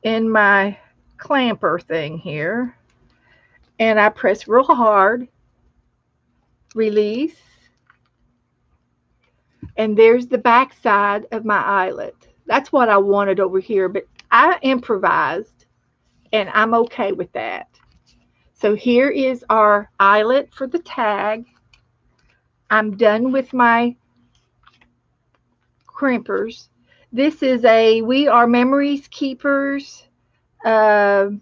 In my clamper thing here. And I press real hard. Release. And there's the back side of my eyelet. That's what I wanted over here, but I improvised, and I'm okay with that. So here is our eyelet for the tag. I'm done with my crimpers. This is a We Are Memories Keepers eyelet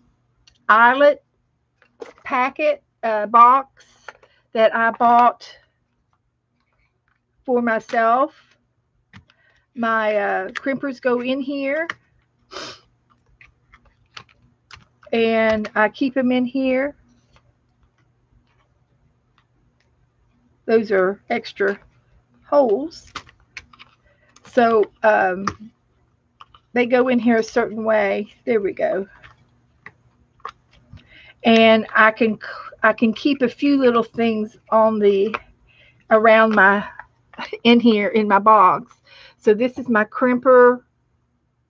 packet box that I bought for myself. My crimpers go in here, and I keep them in here. Those are extra holes. So they go in here a certain way. There we go. And I can keep a few little things on the around my in here in my box. So this is my crimper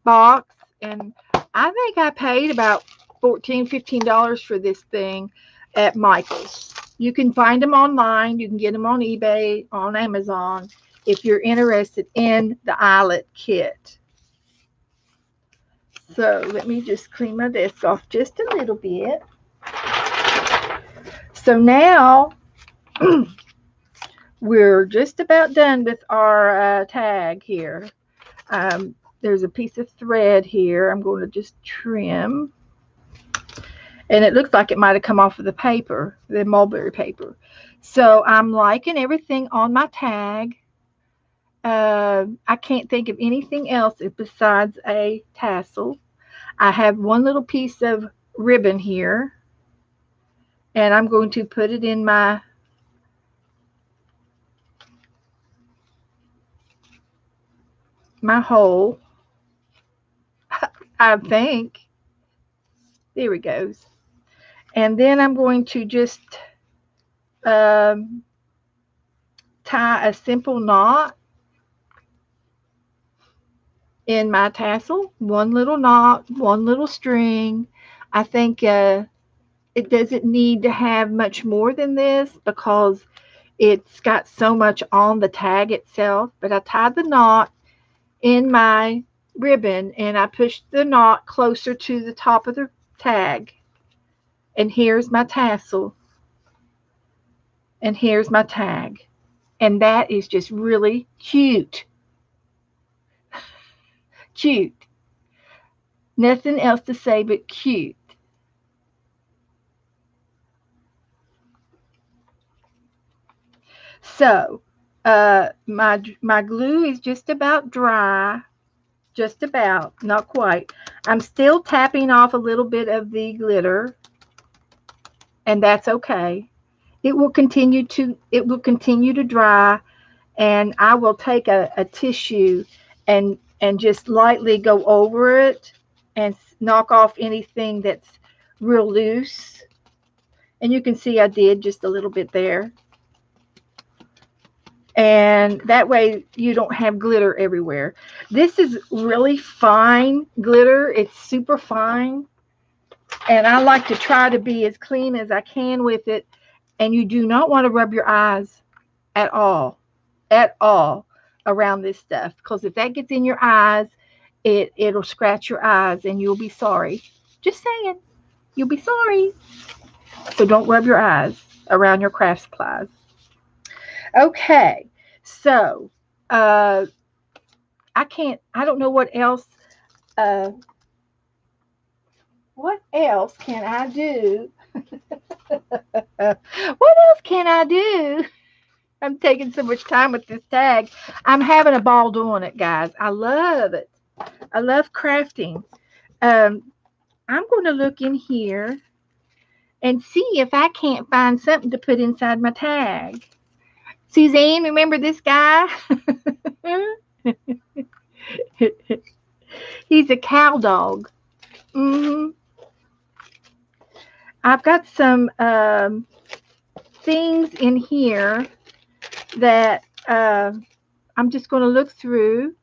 box, and I think I paid about $14-15 for this thing at Michael's. You can find them online. You can get them on eBay, on Amazon, if you're interested in the eyelet kit. So let me just clean my desk off just a little bit. So now we're just about done with our tag here. There's a piece of thread here I'm going to just trim. And it looks like it might have come off of the paper, the mulberry paper. So I'm liking everything on my tag. I can't think of anything else besides a tassel. I have one little piece of ribbon here, and I'm going to put it in my hole. I think. There it goes. And then I'm going to just tie a simple knot in my tassel. One little knot, one little string. I think it doesn't need to have much more than this because it's got so much on the tag itself. But I tied the knot in my ribbon, and I pushed the knot closer to the top of the tag. And here's my tassel. And here's my tag. And that is just really cute. Cute. Nothing else to say but cute. So my glue is just about dry. Just about, not quite. I'm still tapping off a little bit of the glitter, and that's okay. It will continue to dry, and I will take a tissue and just lightly go over it and knock off anything that's real loose. And you can see I did just a little bit there. And that way you don't have glitter everywhere. This is really fine glitter. It's super fine. And I like to try to be as clean as I can with it. And you do not want to rub your eyes at all around this stuff. Because if that gets in your eyes, it'll scratch your eyes and you'll be sorry. Just saying. You'll be sorry. So don't rub your eyes around your craft supplies. Okay, so I don't know what else can I do? What else can I do? I'm taking so much time with this tag. I'm having a ball doing it, guys. I love it. I love crafting. I'm going to look in here and see if I can't find something to put inside my tag. Suzanne, remember this guy? He's a cow dog. I've got some things in here that I'm just going to look through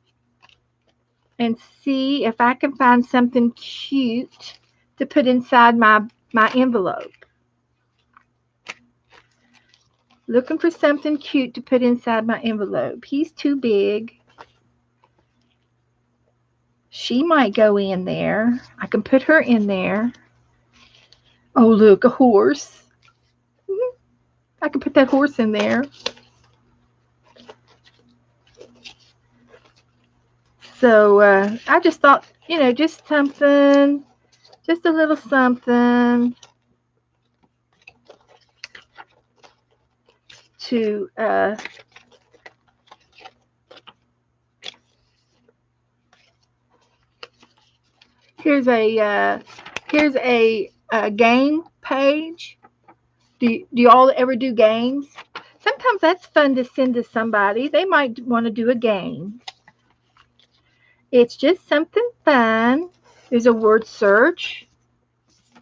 and see if I can find something cute to put inside my envelope. Looking for something cute to put inside my envelope. He's too big. She might go in there. I can put her in there. Oh, look, a horse. I can put that horse in there. So I just thought, just something, just a little something to here's a game page. Do you all ever do games? Sometimes that's fun to send to somebody. They might want to do a game. It's just something fun. There's a word search.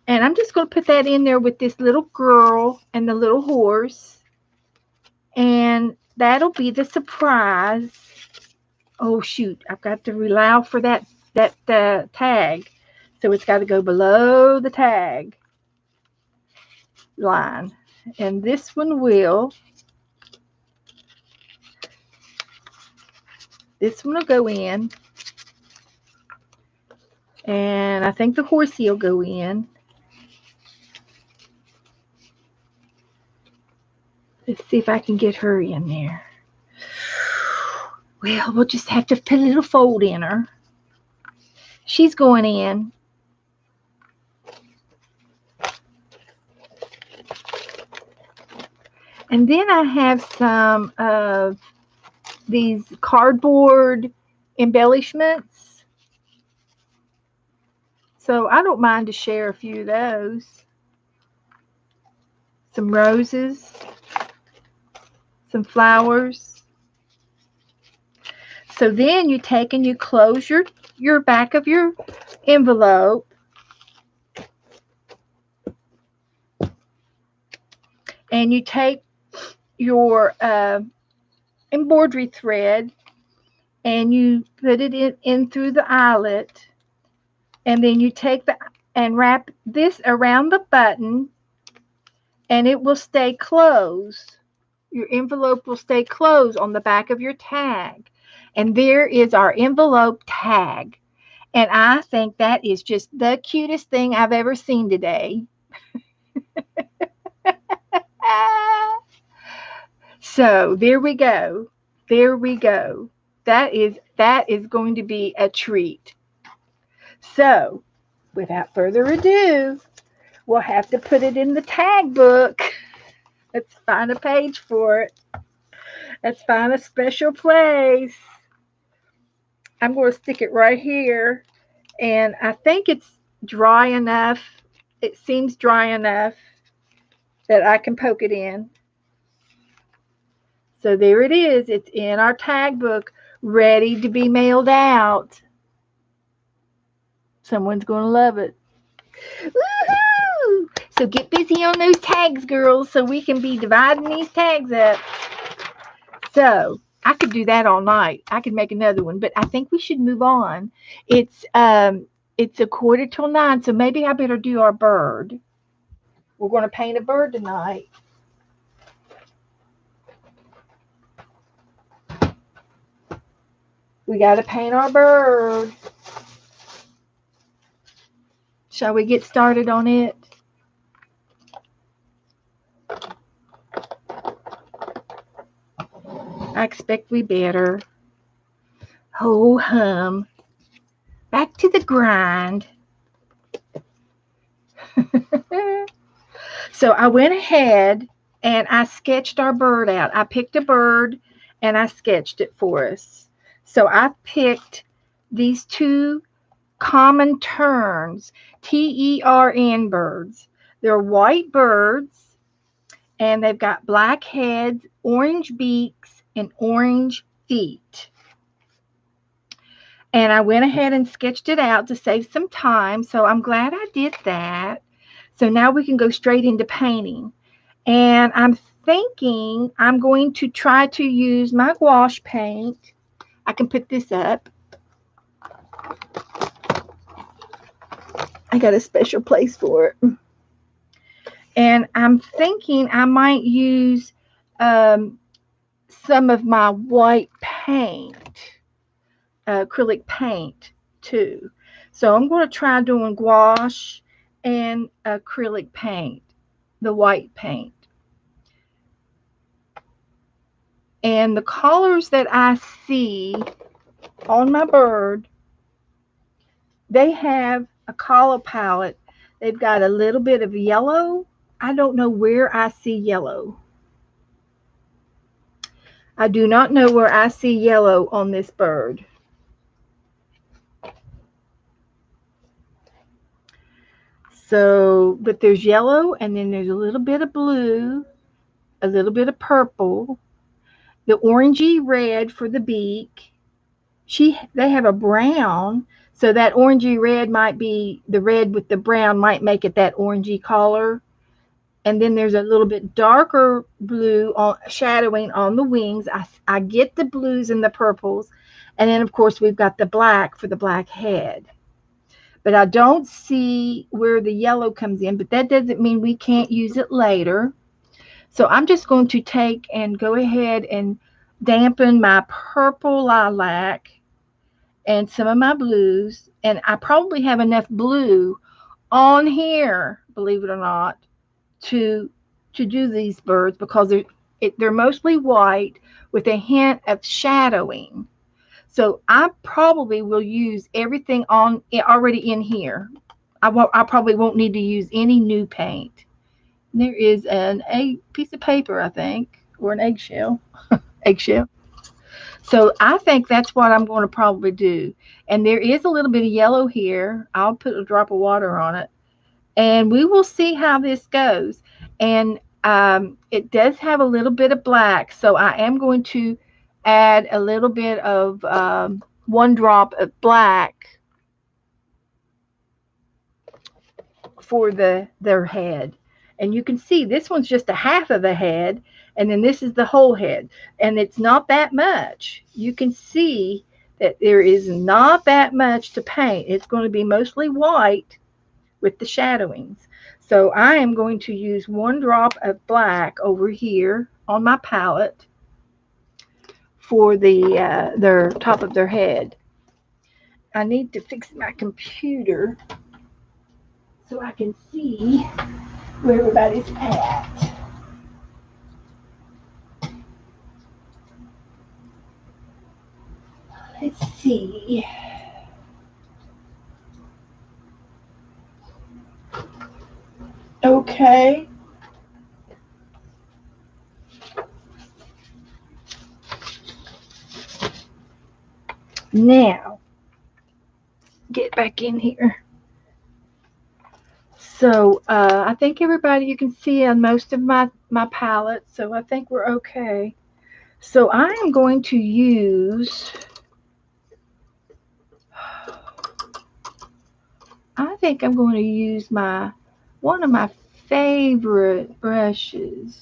And I'm just going to put that in there with this little girl and the little horse. And that'll be the surprise. Oh, shoot. I've got to allow for that tag. So it's got to go below the tag line. And this one will. This one will go in. And I think the horsey will go in. Let's see if I can get her in there. Well, we'll just have to put a little fold in her. She's going in. And then I have some of these cardboard embellishments. So I don't mind to share a few of those. Some roses. Some flowers. So then you take and you close your back of your envelope. And you take your embroidery thread and you put it in through the eyelet. And then you take and wrap this around the button and it will stay closed. Your envelope will stay closed on the back of your tag. And there is our envelope tag. And I think that is just the cutest thing I've ever seen today. So there we go. There we go. That is going to be a treat. So without further ado, we'll have to put it in the tag book. Let's find a page for it. Let's find a special place. I'm going to stick it right here. And I think it's dry enough. It seems dry enough that I can poke it in. So there it is. It's in our tag book, ready to be mailed out. Someone's going to love it. Woohoo! So get busy on those tags, girls, so we can be dividing these tags up. So I could do that all night. I could make another one, but I think we should move on. It's 8:45, so maybe I better do our bird. We're going to paint a bird tonight. We got to paint our bird. Shall we get started on it? I expect we better. Ho hum. Back to the grind. So I went ahead and I sketched our bird out. I picked a bird and I sketched it for us. So I picked these two common terns, T-E-R-N birds. They're white birds and they've got black heads, orange beaks, and orange feet. And I went ahead and sketched it out to save some time. So I'm glad I did that. So now we can go straight into painting. And I'm thinking I'm going to try to use my gouache paint. I can put this up. I got a special place for it. And I'm thinking I might use some of my white paint, acrylic paint too. So I'm going to try doing gouache and acrylic paint, the white paint. And the colors that I see on my bird, they have a color palette. They've got a little bit of yellow. I don't know where I see yellow. I do not know where I see yellow on this bird. So, but there's yellow, and then there's a little bit of blue, a little bit of purple, the orangey red for the beak. They have a brown, so that orangey red might be the red with the brown might make it that orangey color. And then there's a little bit darker blue on shadowing on the wings. I get the blues and the purples, and then of course we've got the black for the black head. But I don't see where the yellow comes in, but that doesn't mean we can't use it later. So I'm just going to take and go ahead and dampen my purple lilac and some of my blues. And I probably have enough blue on here, believe it or not, to do these birds, because they're mostly white with a hint of shadowing. So I probably will use everything on already in here. I probably won't need to use any new paint. There is a piece of paper, I think, or an eggshell. Eggshell. So I think that's what I'm going to probably do. And there is a little bit of yellow here. I'll put a drop of water on it, and we will see how this goes. And it does have a little bit of black, so I am going to add a little bit of 1 drop of black for their head. And you can see this one's just a half of the head, and then this is the whole head, and it's not that much. You can see that there is not that much to paint. It's going to be mostly white with the shadowings. So I am going to use 1 drop of black over here on my palette for their top of their head. I need to fix my computer so I can see where everybody's at. Let's see. Okay. Now, get back in here. So I think everybody, you can see on most of my palette, so I think we're okay. So I am going to use, I think I'm going to use one of my favorite brushes.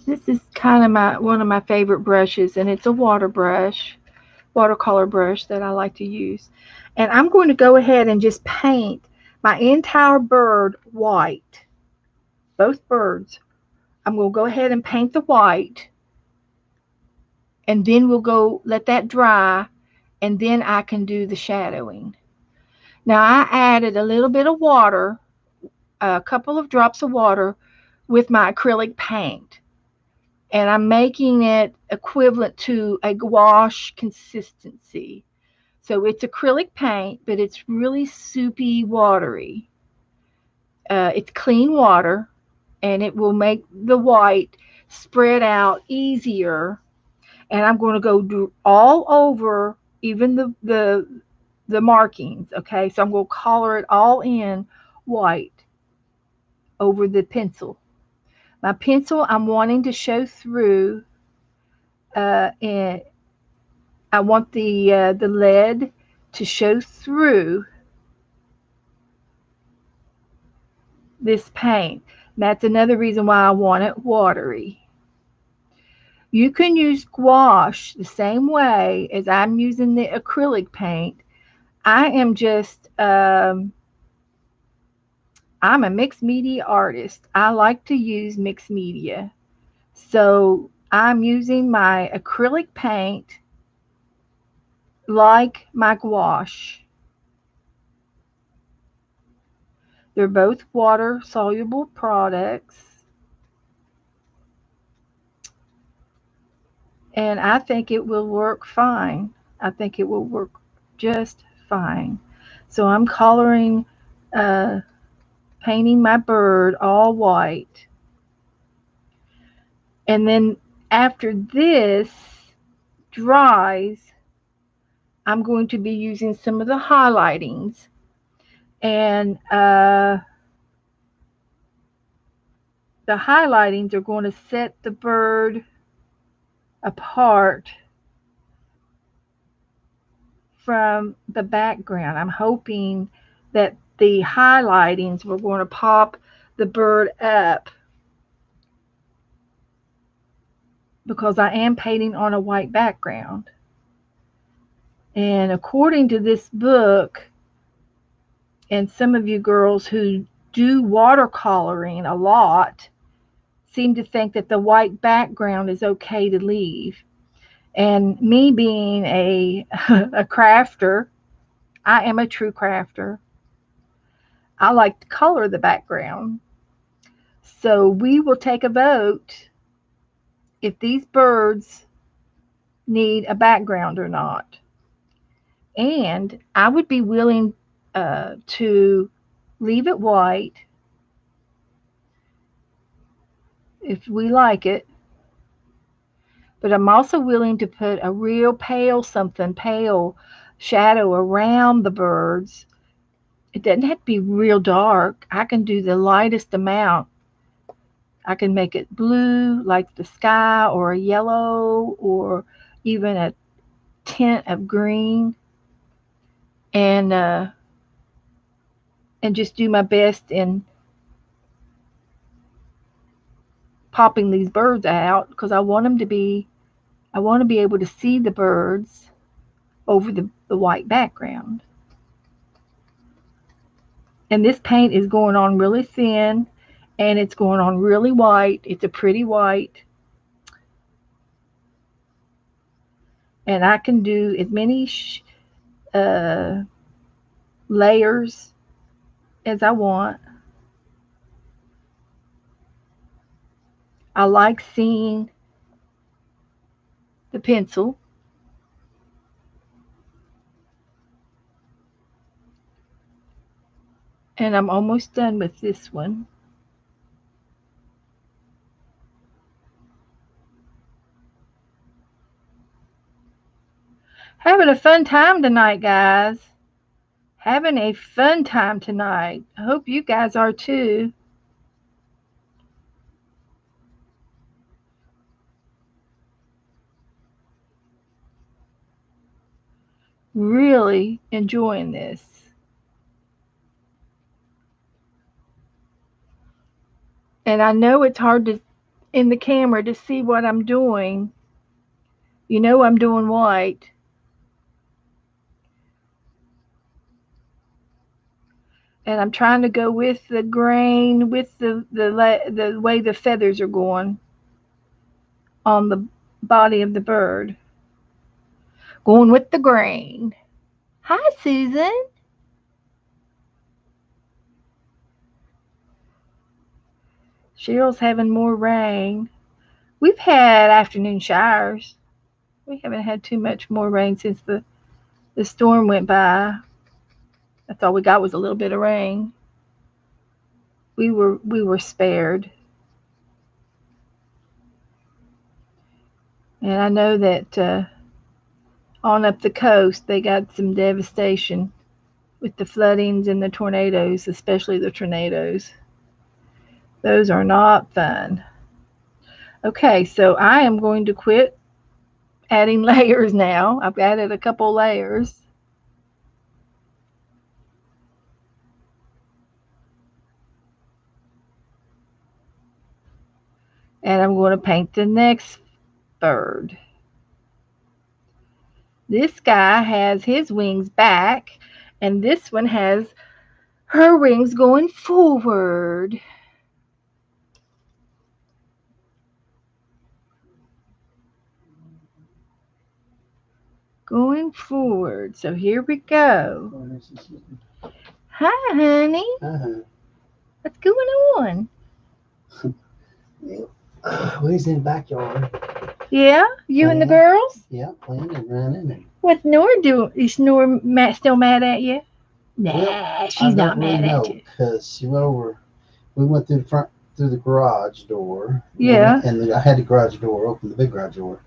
This is kind of one of my favorite brushes, and it's a watercolor brush that I like to use. And I'm going to go ahead and just paint my entire bird white. Both birds. I'm going to go ahead and paint the white, and then we'll go let that dry, and then I can do the shadowing. Now I added a little bit of water, a couple of drops of water with my acrylic paint. And I'm making it equivalent to a gouache consistency. So it's acrylic paint, but it's really soupy, watery. It's clean water, and it will make the white spread out easier. And I'm going to go do all over, even the markings. Okay, so I'm going to color it all in white over the pencil. My pencil, I'm wanting to show through, and I want the lead to show through this paint. That's another reason why I want it watery. You can use gouache the same way as I'm using the acrylic paint. I am just I'm a mixed media artist. I like to use mixed media. So I'm using my acrylic paint like my gouache. They're both water soluble products. And I think it will work fine. I think it will work just fine. So I'm coloring, uh, painting my bird all white. And then after this dries, I'm going to be using some of the highlightings. And the highlightings are going to set the bird apart from the background. I'm hoping that the highlightings were going to pop the bird up because I am painting on a white background. And according to this book, and some of you girls who do watercoloring a lot seem to think that the white background is okay to leave. And me being a crafter, I am a true crafter. I like to color the background. So we will take a vote if these birds need a background or not. And I would be willing to leave it white if we like it. But I'm also willing to put a real pale something, pale shadow around the birds. It doesn't have to be real dark. I can do the lightest amount. I can make it blue like the sky or a yellow or even a tint of green and uh, and just do my best in popping these birds out because I want to be able to see the birds over the white background. And this paint is going on really thin and it's going on really white. It's a pretty white. And I can do as many uh, layers as I want. I like seeing the pencil. And I'm almost done with this one. Having a fun time tonight, guys. Having a fun time tonight. I hope you guys are too. Really enjoying this. And I know it's hard to in the camera to see what I'm doing. You know I'm doing white. And I'm trying to go with the grain, with the way the feathers are going on the body of the bird. Going with the grain. Hi, Susan. Cheryl's having more rain. We've had afternoon showers. We haven't had too much more rain since the storm went by. That's all we got was a little bit of rain. We were spared. And I know that on up the coast they got some devastation with the floodings and the tornadoes, especially the tornadoes. Those are not fun. Okay, so I am going to quit adding layers now. I've added a couple layers. And I'm going to paint the next bird. This guy has his wings back, and this one has Her wings going forward. Going forward. So here we go. Hi, honey. What's going on? Well, he's in the backyard. Yeah, you and the girls? Yeah, playing and running. And What's Nora doing? Is Nora still mad at you? Nah, Well, she's not mad at you. Because she went over. We went through the garage door. Yeah. And I had the garage door open, the big garage door,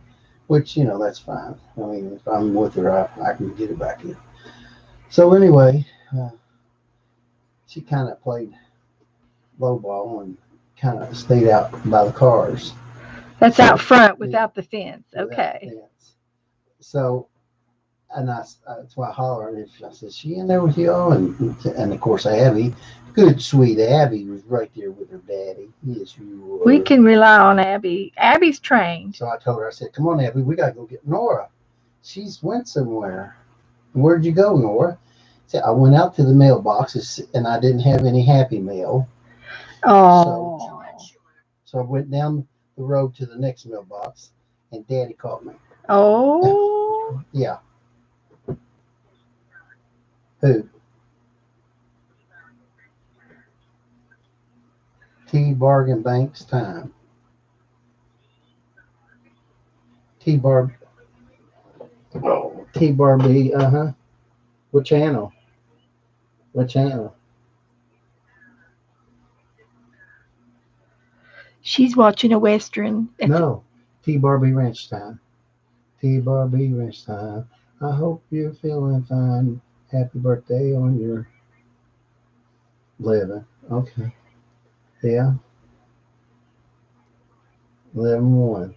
which that's fine. I mean, if I'm with her, I can get it back in. So anyway, she kind of played low ball and kind of stayed out by the cars. That's out front without the fence. Okay. So, and that's why I hollered. I said, "She in there with y'all?" And of course, Abby, good sweet Abby, was right there with her daddy. Yes, you were. We can rely on Abby. Abby's trained. So I told her, I said, "Come on, Abby, we gotta go get Nora. She's went somewhere." "Where'd you go, Nora?" I said, "I went out to the mailboxes and I didn't have any Happy Mail. Oh. So I went down the road to the next mailbox, and Daddy caught me." Oh. Yeah. Who? T. Bargain Banks time. T. Bar. Oh, T. Barbie. What channel? What channel? She's watching a Western. No. T. Barbie Ranch time. T. Barbie Ranch time. I hope you're feeling fine. Happy birthday on your 11. Okay. Yeah. 11-1.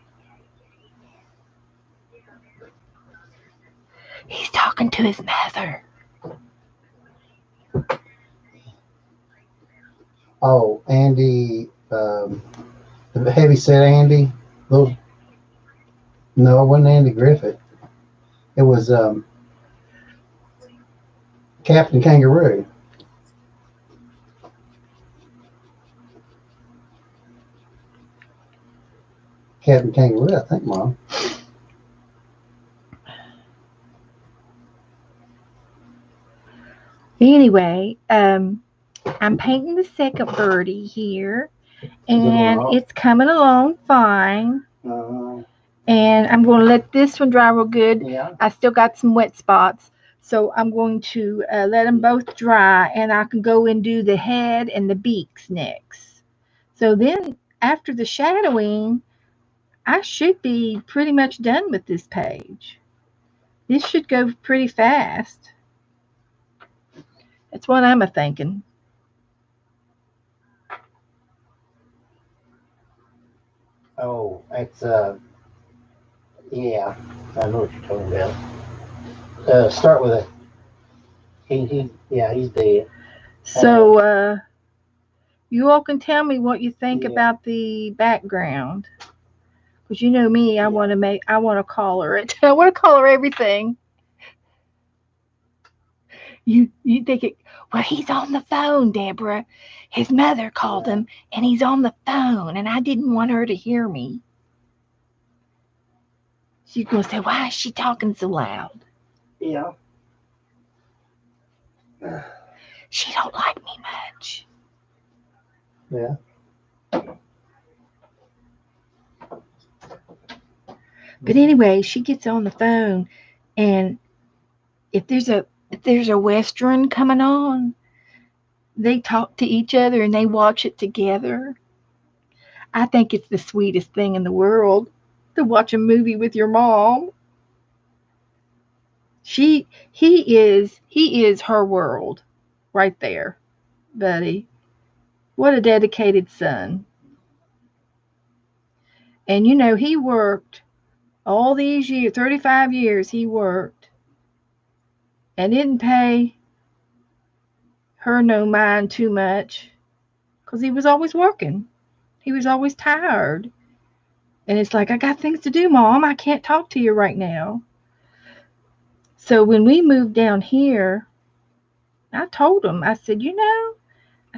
He's talking to his mother. Oh, Andy, the heavyset Andy. No, it wasn't Andy Griffith. It was Captain Kangaroo. Captain Kangaroo, I think, Mom. Anyway, I'm painting the second birdie here, and it's coming along fine. And I'm going to let this one dry real good. Yeah. I still got some wet spots, so I'm going to let them both dry, and I can go and do the head and the beaks next. So then, after the shadowing, I should be pretty much done with this page. This should go pretty fast. That's what I'm thinking. Oh, it's yeah, I know what you're talking about. Start with a he's dead. So you all can tell me what you think about the background. Because you know me, I want to color it. I want to color everything. You think it? Well, he's on the phone, Deborah. His mother called him, and he's on the phone, and I didn't want her to hear me. She's gonna say, "Why is she talking so loud?" Yeah. She don't like me much. Yeah. But anyway, she gets on the phone, and if there's a Western coming on, they talk to each other and they watch it together. I think it's the sweetest thing in the world to watch a movie with your mom. He is her world right there, buddy. What a dedicated son. And he worked all these years, 35 years he worked, and didn't pay her no mind too much because he was always working. He was always tired. And it's like, I got things to do, Mom. I can't talk to you right now. So when we moved down here, I told him, I said, I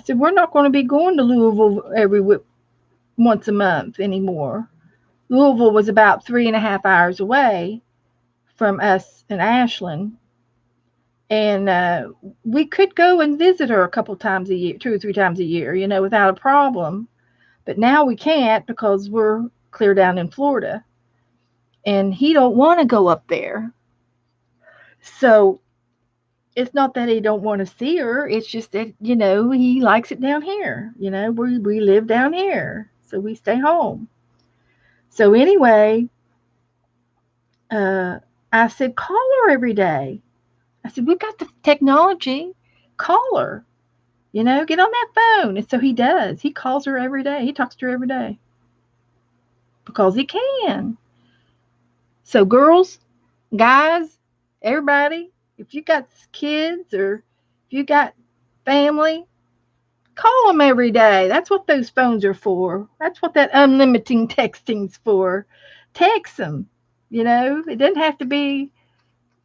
said, we're not going to be going to Louisville once a month anymore. Louisville was about 3.5 hours away from us in Ashland. And we could go and visit her a couple times a year, 2 or 3 times a year, without a problem. But now we can't because we're clear down in Florida. And he don't want to go up there. So it's not that he don't want to see her. It's just that, he likes it down here. We live down here. So we stay home. So anyway, uh, I said, call her every day. I said, we've got the technology. Call her. Get on that phone. And so he does. He calls her every day. He talks to her every day because he can. So girls, guys, everybody, if you got kids or if you got family, call them every day. That's what those phones are for. That's what that unlimited texting's for. Text them. It doesn't have to be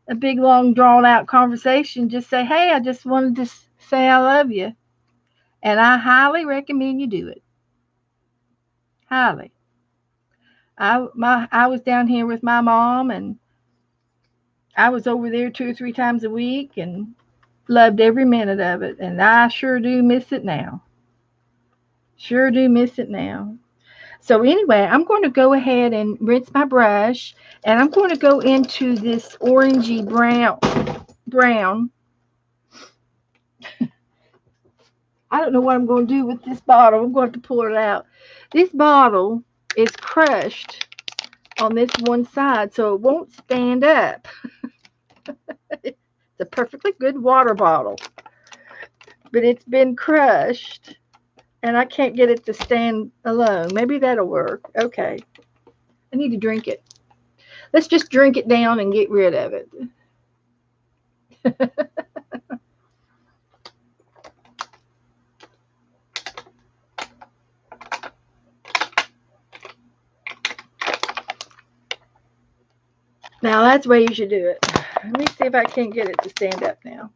a big, long, drawn out conversation. Just say, hey, I just wanted to say I love you. And I highly recommend you do it. Highly. I was down here with my mom, and I was over there 2 or 3 times a week, and loved every minute of it. And I sure do miss it now. Sure do miss it now. So anyway, I'm going to go ahead and rinse my brush, and I'm going to go into this orangey brown. I don't know what I'm going to do with this bottle. I'm going to pull it out. This bottle is crushed on this one side, so it won't stand up. It's a perfectly good water bottle, but it's been crushed, and I can't get it to stand alone. Maybe that'll work. Okay. I need to drink it. Let's just drink it down and get rid of it. Now that's the way you should do it. Let me see if I can't get it to stand up now.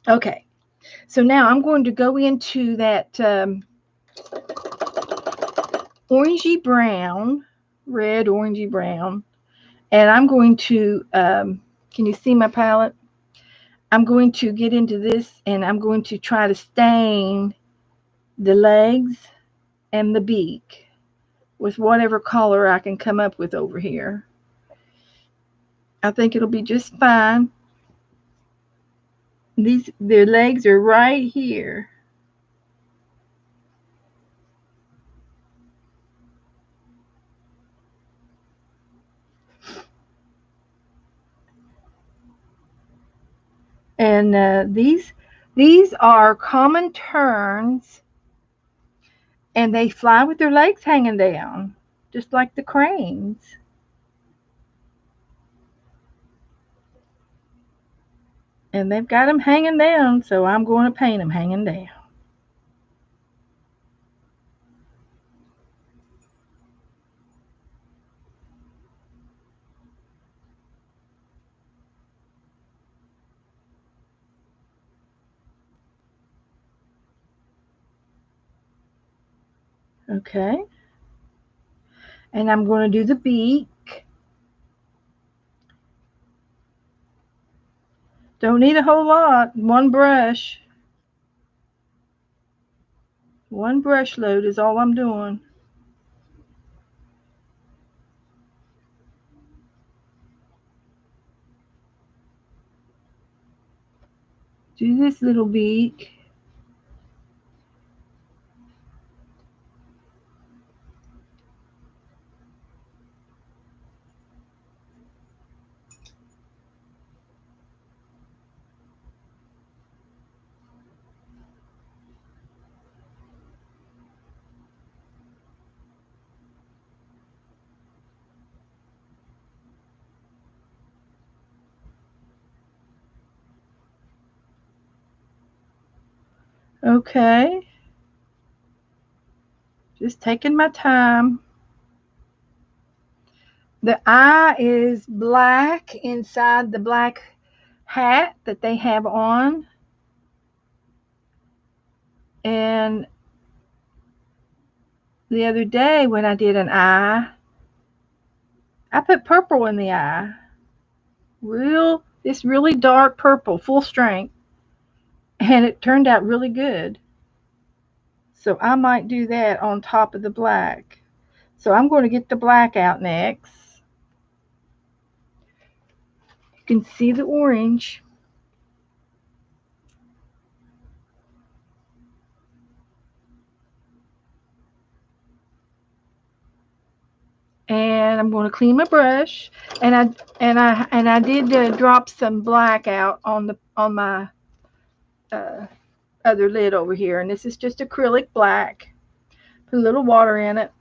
Okay. So now I'm going to go into that orangey brown, red orangey brown, and I'm going to, can you see my palette? I'm going to get into this, and I'm going to try to stain the legs and the beak with whatever color I can come up with over here. I think it'll be just fine. Their legs are right here. And these are common terns, and they fly with their legs hanging down, just like the cranes. And they've got them hanging down, so I'm going to paint them hanging down. Okay. And I'm going to do the beak. Don't need a whole lot. One brush. One brush load is all I'm doing. Do this little beak. Okay. Just taking my time. The eye is black inside the black hat that they have on. And the other day when I did an eye, I put purple in the eye. This really dark purple, full strength. And it turned out really good. So I might do that on top of the black. So I'm going to get the black out next. You can see the orange. And I'm going to clean my brush. And I did drop some black out on my uh, other lid over here. And this is just acrylic black. Put a little water in it.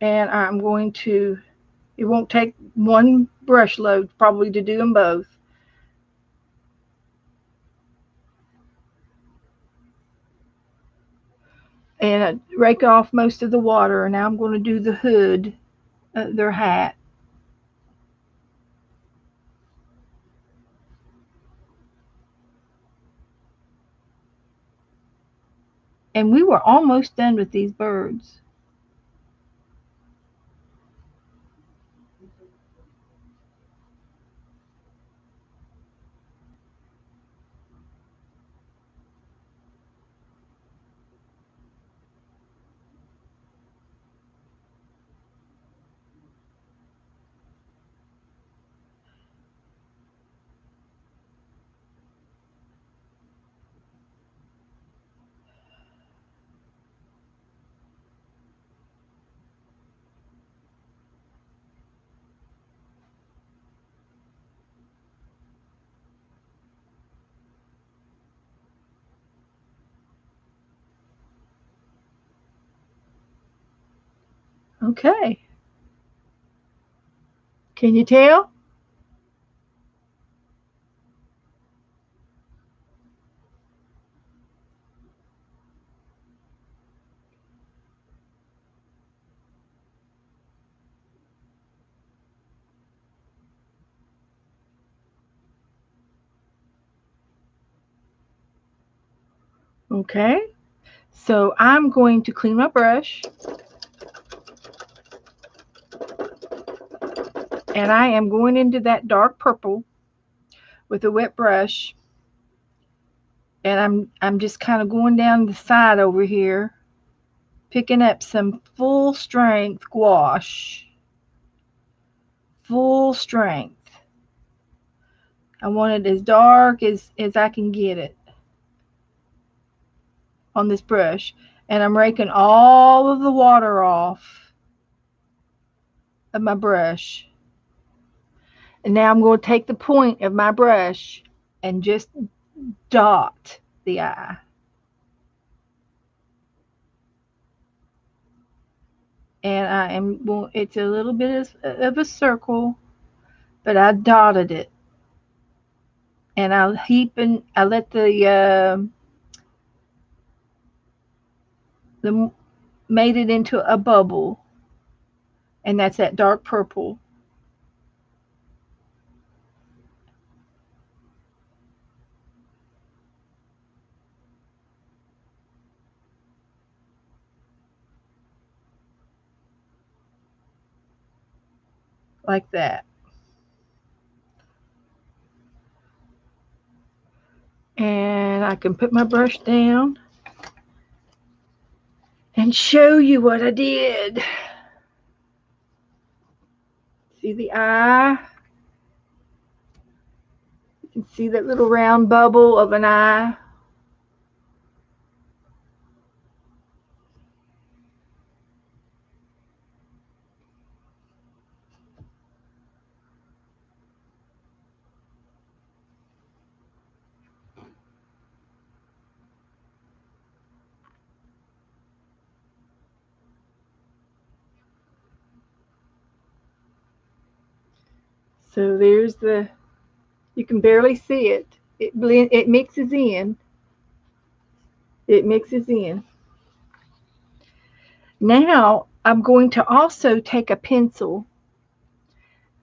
And I'm going to. It won't take one brush load probably to do them both. And I rake off most of the water. And now I'm going to do the hood, their hat. And we were almost done with these birds. Okay. Can you tell? Okay. So I'm going to clean my brush. And I am going into that dark purple with a wet brush. And I'm just kind of going down the side over here, picking up some full strength gouache. Full strength. I want it as dark as I can get it on this brush. And I'm raking all of the water off of my brush. And now I'm going to take the point of my brush and just dot the eye. And it's a little bit of a circle, but I dotted it. And I let the made it into a bubble. And that's that dark purple. Like that. And I can put my brush down and show you what I did. See the eye? You can see that little round bubble of an eye. So there's you can barely see it. It mixes in. It mixes in. Now I'm going to also take a pencil.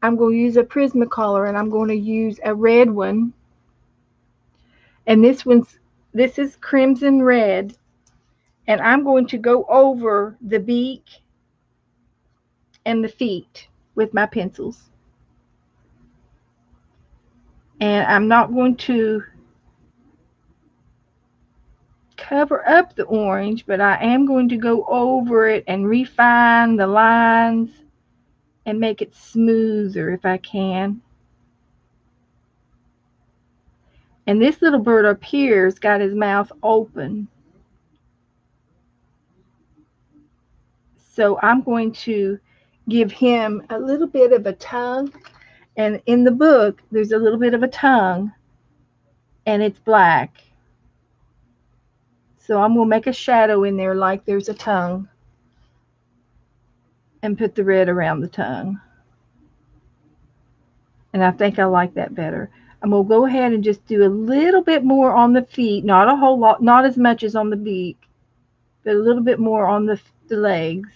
I'm going to use a Prismacolor, and I'm going to use a red one. And this is crimson red. And I'm going to go over the beak and the feet with my pencils. And I'm not going to cover up the orange, but I am going to go over it and refine the lines and make it smoother if I can. And this little bird up here has got his mouth open. So I'm going to give him a little bit of a tongue. And in the book, there's a little bit of a tongue, and it's black. So I'm going to make a shadow in there like there's a tongue and put the red around the tongue. And I think I like that better. I'm going to go ahead and just do a little bit more on the feet. Not a whole lot, not as much as on the beak, but a little bit more on the legs.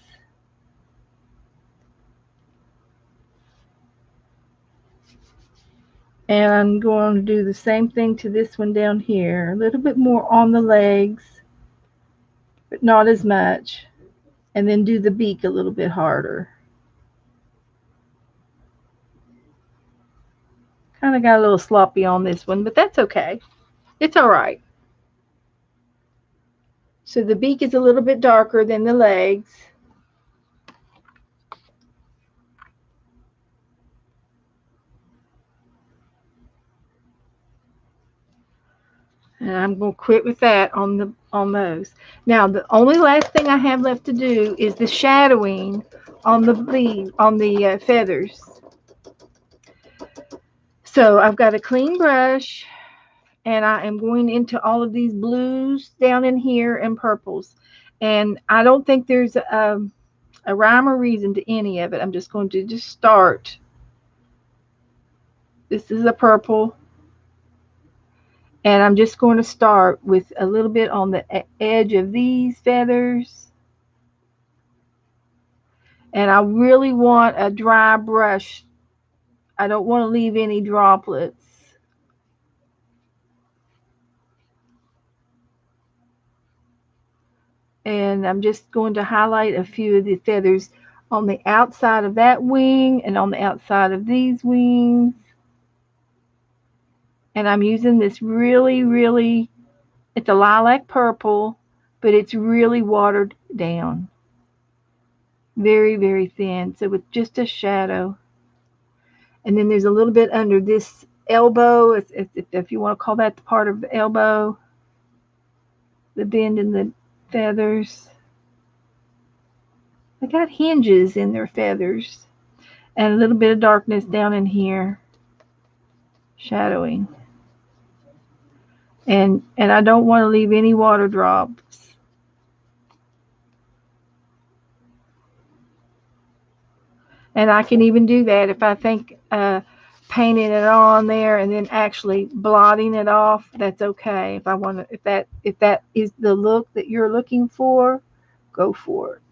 And I'm going to do the same thing to this one down here. A little bit more on the legs, but not as much. And then do the beak a little bit harder. Kind of got a little sloppy on this one, but that's okay. It's all right. So the beak is a little bit darker than the legs. And I'm going to quit with that on those. Now the only last thing I have left to do is the shadowing on the feathers. So I've got a clean brush, and I am going into all of these blues down in here and purples. And I don't think there's a rhyme or reason to any of it. I'm just going to just start. This is a purple. And I'm just going to start with a little bit on the edge of these feathers. And I really want a dry brush. I don't want to leave any droplets. And I'm just going to highlight a few of the feathers on the outside of that wing and on the outside of these wings. And I'm using this really, it's a lilac purple, but it's really watered down. Very, very thin. So with just a shadow. And then there's a little bit under this elbow, if you want to call that the part of the elbow, the bend in the feathers. They got hinges in their feathers. And a little bit of darkness down in here, shadowing. And I don't want to leave any water drops. And I can even do that if I think painting it on there and then actually blotting it off, that's okay. If I want to, if that is the look that you're looking for, go for it.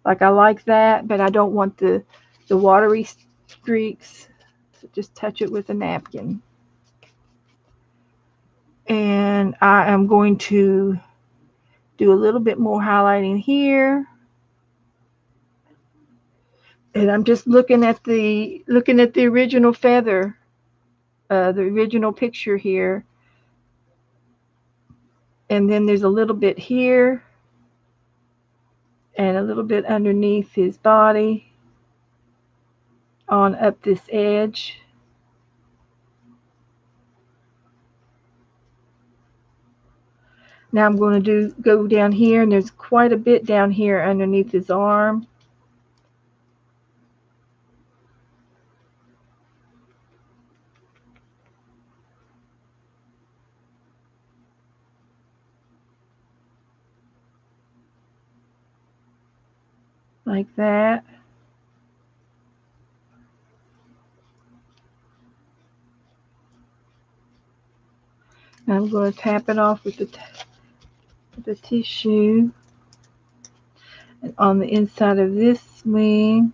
Like I like that, but I don't want the watery streaks. So just touch it with a napkin. And I am going to do a little bit more highlighting here. And I'm just looking at the original feather, the original picture here. And then there's a little bit here and a little bit underneath his body on up this edge. Now I'm going to go down here, and there's quite a bit down here underneath his arm. Like that. And I'm going to tap it off with the tissue. And on the inside of this wing,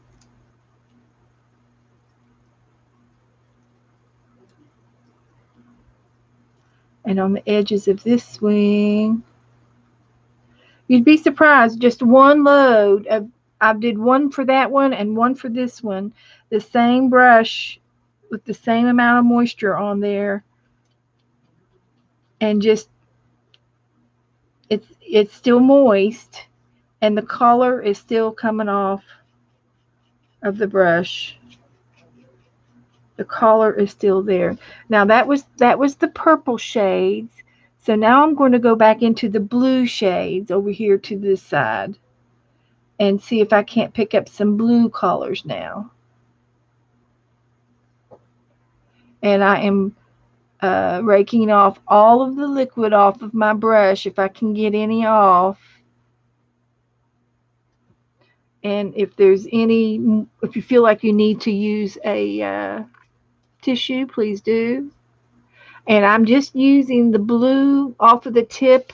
And on the edges of this swing, you'd be surprised, just one load of, I did one for that one and one for this one, the same brush with the same amount of moisture on there, and just it's still moist and the color is still coming off of the brush. The color is still there. Now that was the purple shades. So now I'm going to go back into the blue shades over here to this side and see if I can't pick up some blue colors now. And I am raking off all of the liquid off of my brush if I can get any off. And if there's any, if you feel like you need to use a tissue, please do. And I'm just using the blue off of the tip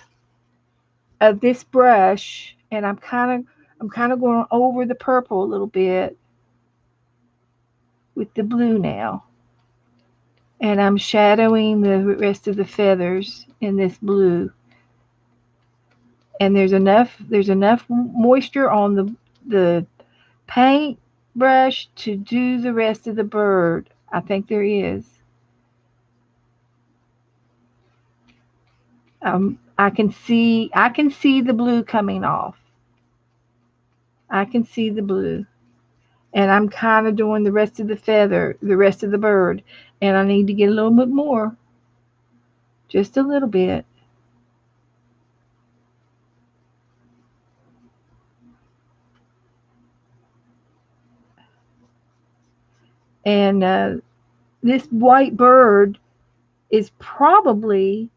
of this brush, and I'm kind of going over the purple a little bit with the blue now. And I'm shadowing the rest of the feathers in this blue. And there's enough moisture on the paint brush to do the rest of the bird. I think there is. I can see the blue coming off. I can see the blue. And I'm kind of doing the rest of the feather, the rest of the bird. And I need to get a little bit more. Just a little bit. And this white bird is probably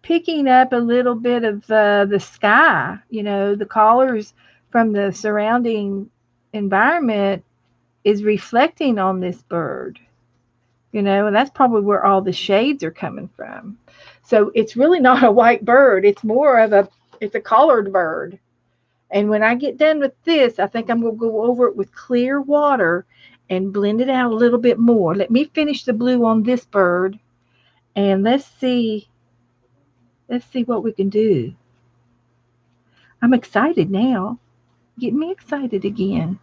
picking up a little bit of the sky, the colors from the surrounding environment is reflecting on this bird, and that's probably where all the shades are coming from. So it's really not a white bird. It's more of it's a colored bird. And when I get done with this, I think I'm going to go over it with clear water and blend it out a little bit more. Let me finish the blue on this bird, and let's see what we can do. I'm excited now. Get me excited again.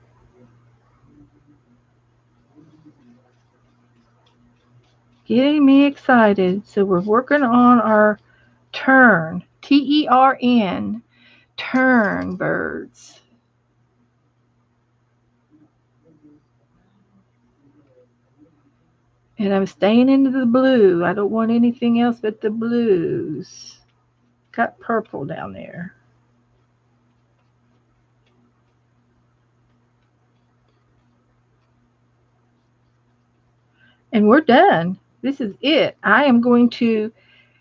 Getting me excited. So we're working on our tern, Tern, tern birds. And I'm staying into the blue. I don't want anything else but the blues. Got purple down there. And we're done. This is it. I am going to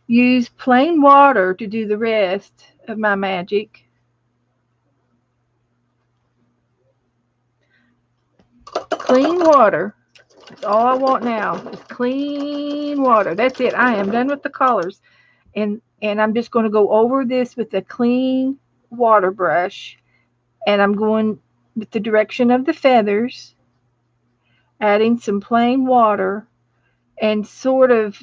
use plain water to do the rest of my magic. Clean water. That's all I want now is clean water. That's it. I am done with the colors. And I'm just going to go over this with a clean water brush. And I'm going with the direction of the feathers, adding some plain water and sort of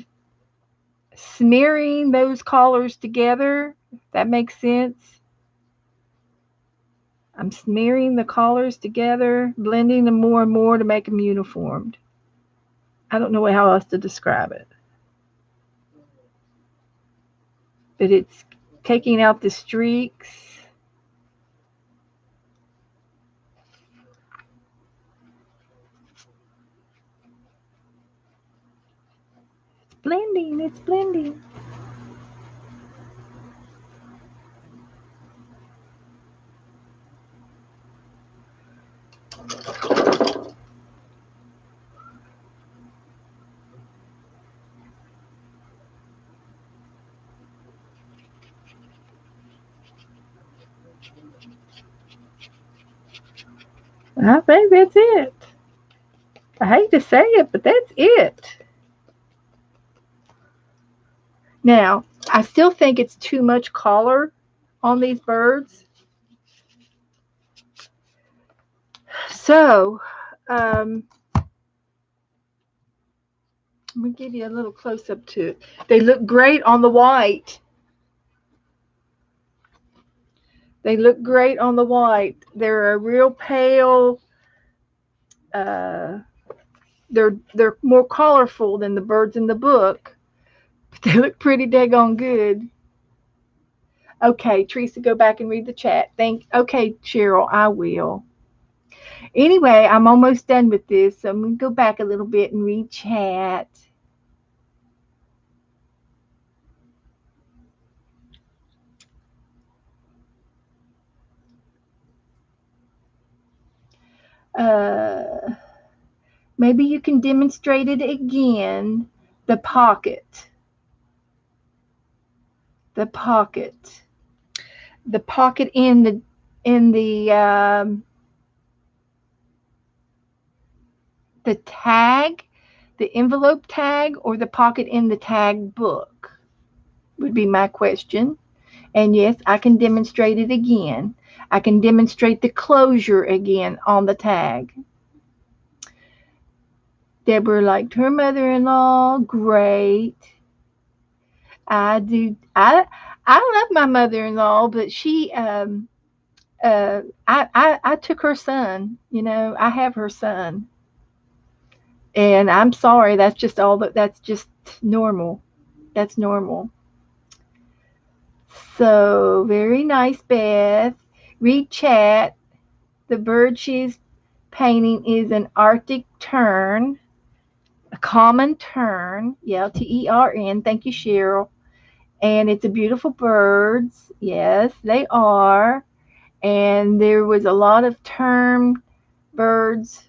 smearing those colors together, if that makes sense. I'm smearing the colors together, blending them more and more to make them uniformed. I don't know how else to describe it. But it's taking out the streaks. It's blending. I think that's it. I hate to say it, but that's it. Now, I still think it's too much color on these birds. So, Let me give you a little close up to it. They look great on the white. They look great on the white. They're a real pale. Uh, they're more colorful than the birds in the book, but they look pretty daggone good. Okay, Teresa, go back and read the chat. Okay, Cheryl, I will. Anyway, I'm almost done with this, so I'm gonna go back a little bit and read chat. Uh, Maybe you can demonstrate it again. The pocket. The pocket. The pocket in the tag, the envelope tag, or the pocket in the tag book would be my question. And yes, I can demonstrate it again. I can demonstrate the closure again on the tag. Deborah liked her mother-in-law. Great. I do. I love my mother-in-law, but she I took her son. You know, I have her son, and I'm sorry. That's just all that. That's just normal. That's normal. So very nice, Beth. Read chat. The bird she's painting is an Arctic tern, a common tern. Yeah, Tern. Thank you, Cheryl. And it's a beautiful birds. Yes, they are. And there was a lot of tern birds.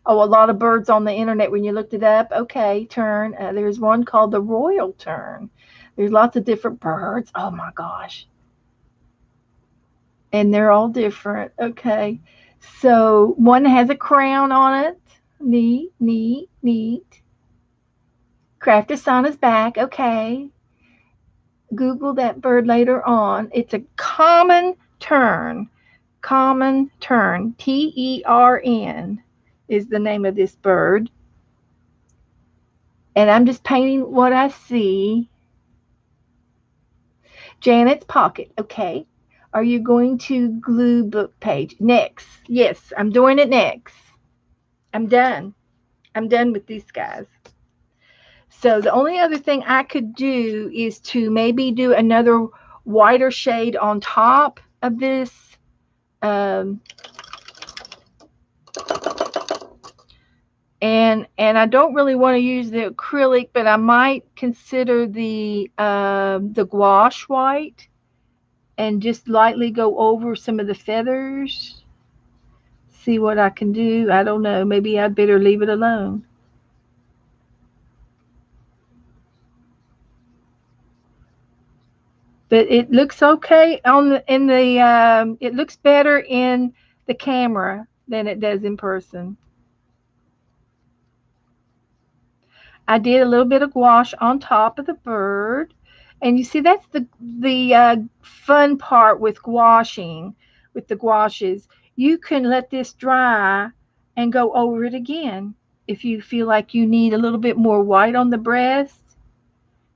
Oh, a lot of birds on the internet when you looked it up. Okay, tern. There's one called the royal tern. There's lots of different birds. Oh my gosh. And they're all different. Okay. So one has a crown on it. Neat, neat, neat. Craft on his back. Okay. Google that bird later on. It's a common tern. Common tern. Tern is the name of this bird. And I'm just painting what I see. Janet's pocket. Okay. Are you going to glue book page? Next. Yes, I'm doing it next. I'm done. I'm done with these guys. So the only other thing I could do is to maybe do another whiter shade on top of this. And I don't really want to use the acrylic, but I might consider the gouache white and just lightly go over some of the feathers. See what I can do. I don't know. Maybe I'd better leave it alone. But it looks okay it looks better in the camera than it does in person. I did a little bit of gouache on top of the bird, and you see that's the fun part with gouaching, with the gouaches. You can let this dry and go over it again if you feel like you need a little bit more white on the breast.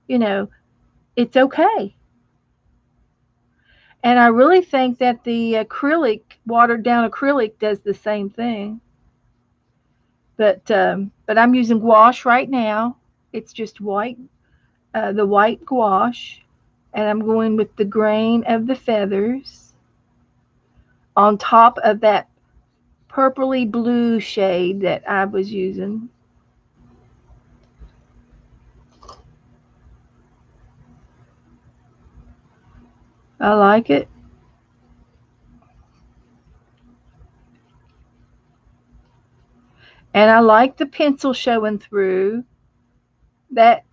You know, it's okay. And I really think that the acrylic, watered down acrylic, does the same thing. But I'm using gouache right now. It's just white, the white gouache, and I'm going with the grain of the feathers on top of that purpley blue shade that I was using. I like it. And I like the pencil showing through. That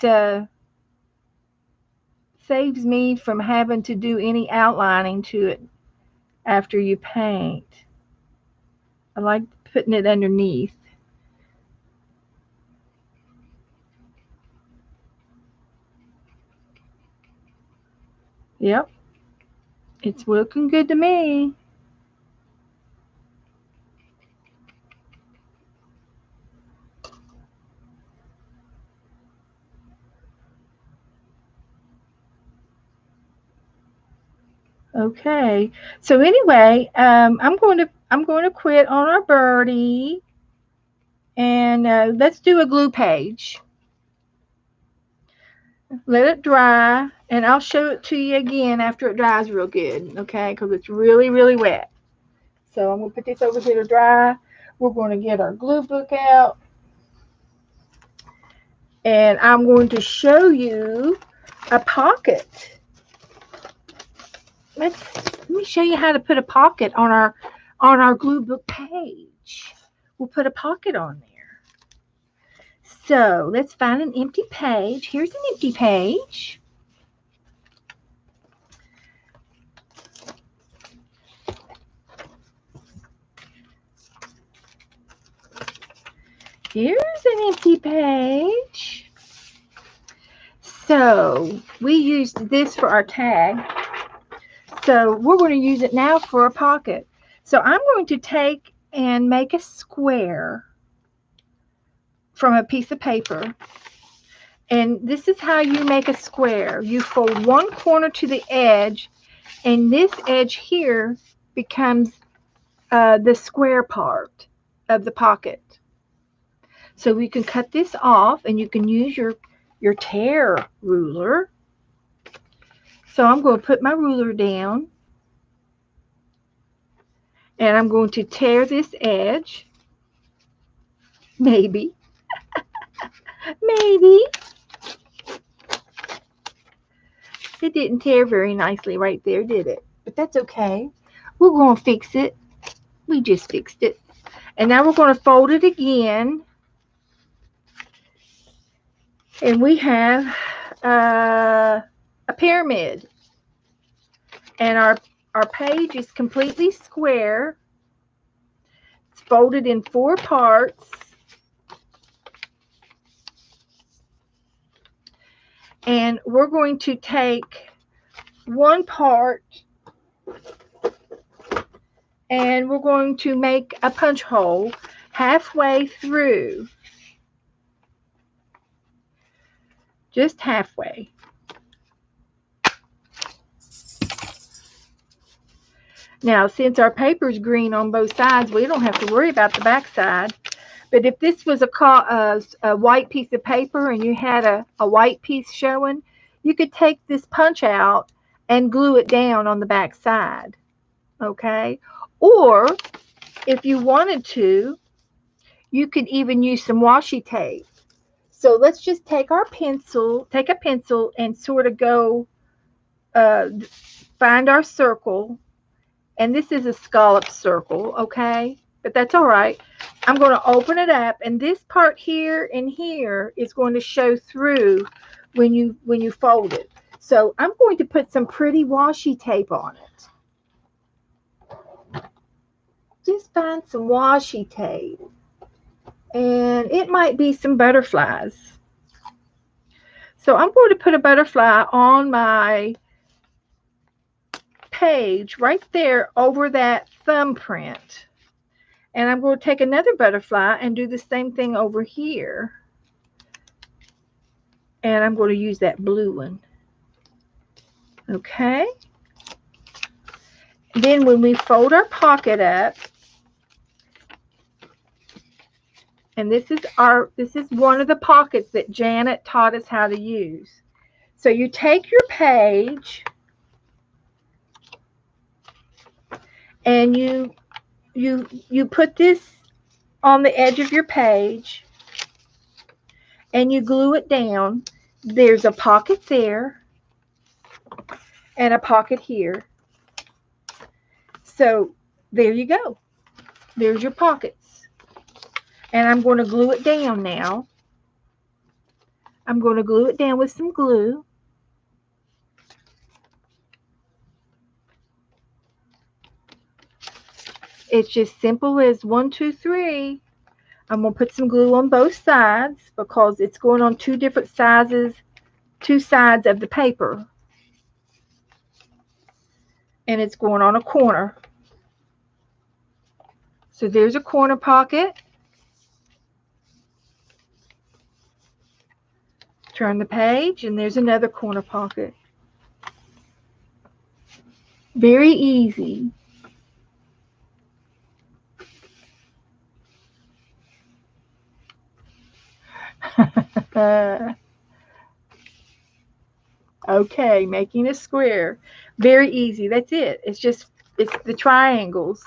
saves me from having to do any outlining to it after you paint. I like putting it underneath. Yep. It's looking good to me. Okay. So anyway, I'm going to quit on our birdie, and let's do a glue page. Let it dry, and I'll show it to you again after it dries real good. Okay, because it's really really wet. So I'm going to put this over here to dry. We're going to get our glue book out, and I'm going to show you a pocket. Let me show you how to put a pocket on our glue book page. We'll put a pocket on there. So let's find an empty page. Here's an empty page. Here's an empty page. So we used this for our tag. So we're going to use it now for a pocket. So I'm going to take and make a square from a piece of paper. And this is how you make a square. You fold one corner to the edge, and this edge here becomes the square part of the pocket. So we can cut this off, and you can use your tear ruler. So I'm going to put my ruler down, and I'm going to tear this edge. Maybe. Maybe. It didn't tear very nicely right there, did it? But that's okay. We're going to fix it. We just fixed it. And now we're going to fold it again. And we have a pyramid. And our page is completely square. It's folded in 4 parts. And we're going to take one part, and we're going to make a punch hole halfway through. Just halfway. Now, since our paper is green on both sides, we don't have to worry about the back side. But if this was a white piece of paper and you had a white piece showing, you could take this punch out and glue it down on the back side. Okay? Or if you wanted to, you could even use some washi tape. So let's just take a pencil and sort of go find our circle. And this is a scallop circle, okay? But that's all right. I'm going to open it up, and this part here and here is going to show through when you fold it. So I'm going to put some pretty washi tape on it. Just find some washi tape. And it might be some butterflies. So I'm going to put a butterfly on my page right there over that thumbprint. And I'm going to take another butterfly and do the same thing over here. And I'm going to use that blue one. Okay. Then when we fold our pocket up, and this is one of the pockets that Janet taught us how to use. So you take your page and you put this on the edge of your page and you glue it down. There's a pocket there and a pocket here. So there you go. There's your pockets. And I'm going to glue it down now. I'm going to glue it down with some glue. It's just simple as 1, 2, 3. I'm going to put some glue on both sides because it's going on 2 different sizes, 2 sides of the paper. And it's going on a corner. So there's a corner pocket. Turn the page and there's another corner pocket. Very easy. Okay, making a square. Very easy. That's it. It's the triangles.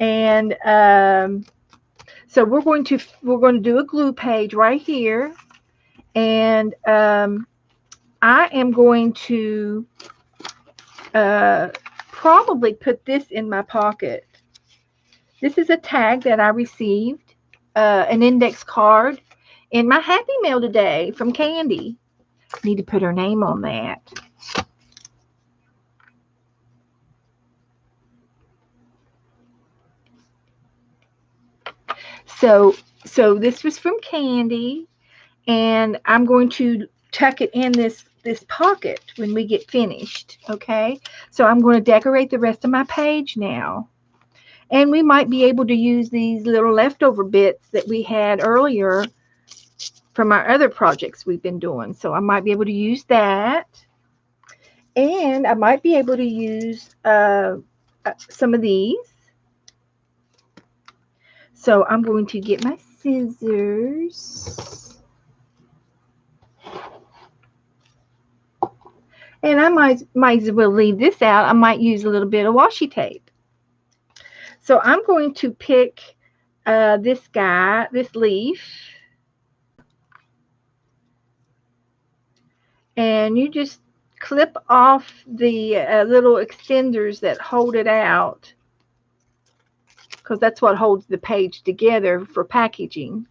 And so we're going to do a glue page right here. And I am going to probably put this in my pocket. This is a tag that I received, an index card in my Happy Mail today from Candy. Need to put her name on that. So this was from Candy, and I'm going to tuck it in this pocket when we get finished. Okay, so I'm going to decorate the rest of my page now, and we might be able to use these little leftover bits that we had earlier from our other projects we've been doing. So I might be able to use that, and I might be able to use some of these. So I'm going to get my scissors. And I might as well leave this out. I might use a little bit of washi tape. So I'm going to pick this leaf. And you just clip off the little extenders that hold it out, because that's what holds the page together for packaging.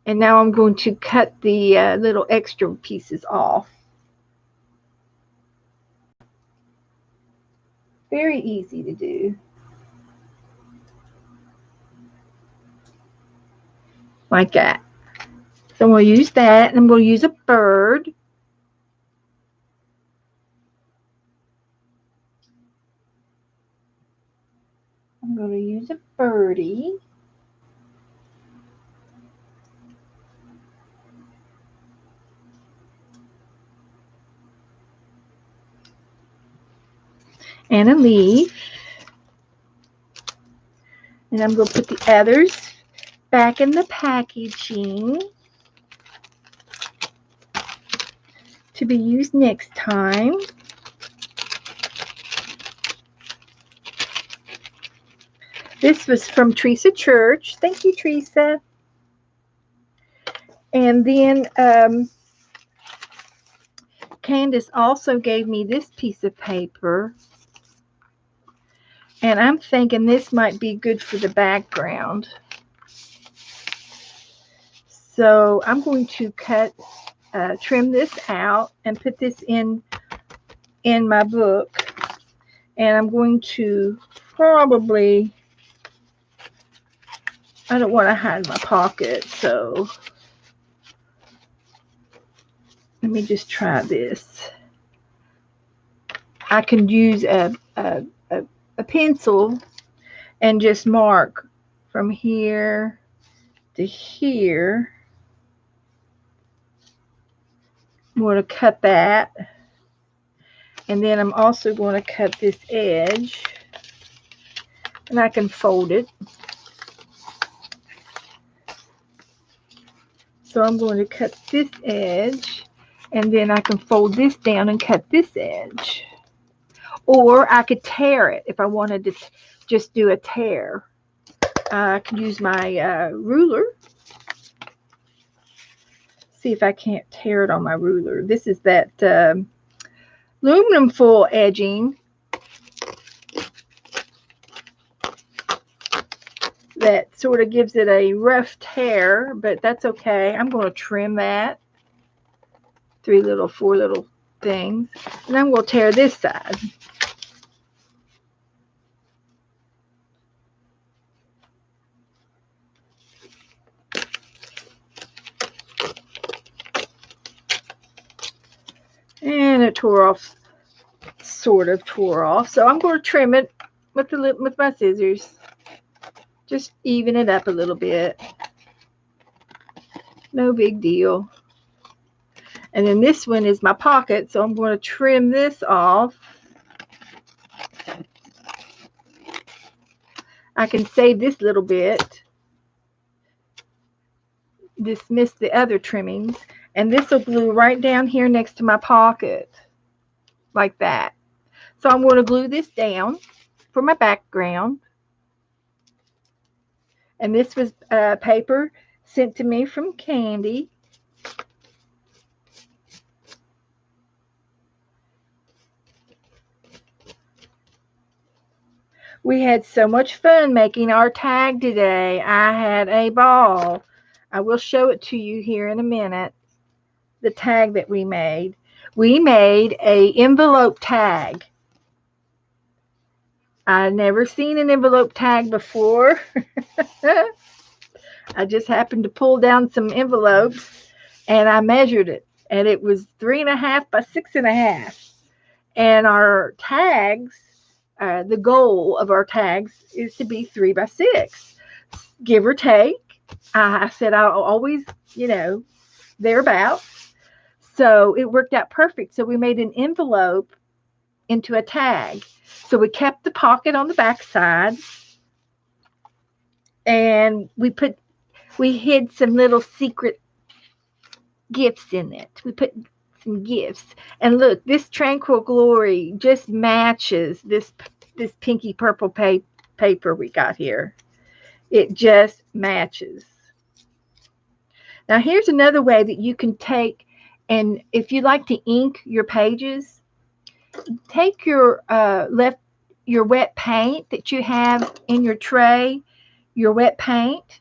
And now I'm going to cut the little extra pieces off. Very easy to do. Like that. So I'm going to use that, and I'm going to use a bird. I'm going to use a birdie. And a leaf. And I'm going to put the others back in the packaging to be used next time. This was from Teresa Church. Thank you, Teresa. And then Candace also gave me this piece of paper. And I'm thinking this might be good for the background. So I'm going to trim this out and put this in my book. And I'm going to probably, I don't want to hide my pocket, so let me just try this. I can use a pencil and just mark from here to here. I'm going to cut that. And then I'm also going to cut this edge. And I can fold it. So I'm going to cut this edge. And then I can fold this down and cut this edge. Or I could tear it if I wanted to just do a tear. I could use my ruler. See if I can't tear it on my ruler. This is that aluminum foil edging that sort of gives it a rough tear, but that's okay. I'm going to trim that. 4 little things. And I'm going to tear this side. And it sort of tore off. So I'm going to trim it with my scissors. Just even it up a little bit. No big deal. And then this one is my pocket, so I'm going to trim this off. I can save this little bit, dismiss the other trimmings, and this will glue right down here next to my pocket, like that. So I'm going to glue this down for my background. And this was paper sent to me from Candy. We had so much fun making our tag today. I had a ball. I will show it to you here in a minute, the tag that we made. We made a envelope tag. I'd never seen an envelope tag before. I just happened to pull down some envelopes and I measured it, and it was 3.5 by 6.5. And our tags, the goal of our tags is to be 3 by 6, give or take. I said I'll always, thereabouts. So it worked out perfect. So we made an envelope into a tag. So we kept the pocket on the back side, and we hid some little secret gifts in it. We put some gifts. And look, this Tranquil Glory just matches this pinky purple paper we got here. It just matches. Now here's another way that you can take, and if you like to ink your pages, take your wet paint that you have in your tray, your wet paint,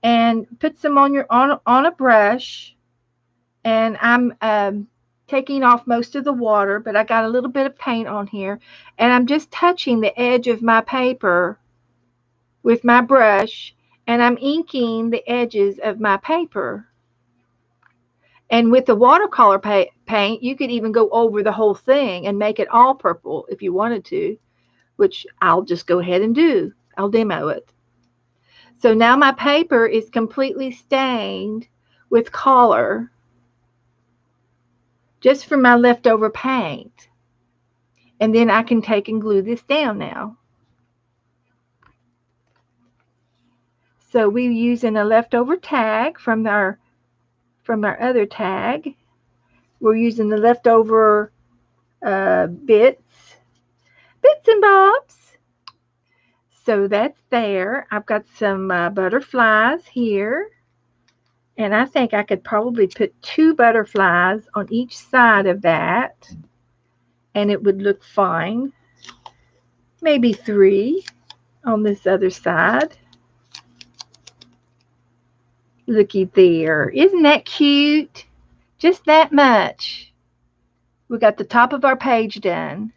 and put some on a brush. And I'm taking off most of the water, but I got a little bit of paint on here, and I'm just touching the edge of my paper with my brush, and I'm inking the edges of my paper. And with the watercolor paint, you could even go over the whole thing and make it all purple if you wanted to, which I'll just go ahead and do. I'll demo it. So now my paper is completely stained with color, just from my leftover paint. And then I can take and glue this down now. So we're using a leftover tag from our other tag. We're using the leftover bits and bobs. So that's there. I've got some butterflies here. And I think I could probably put 2 butterflies on each side of that, and it would look fine. Maybe 3 on this other side. Looky there. Isn't that cute? Just that much. We got the top of our page done.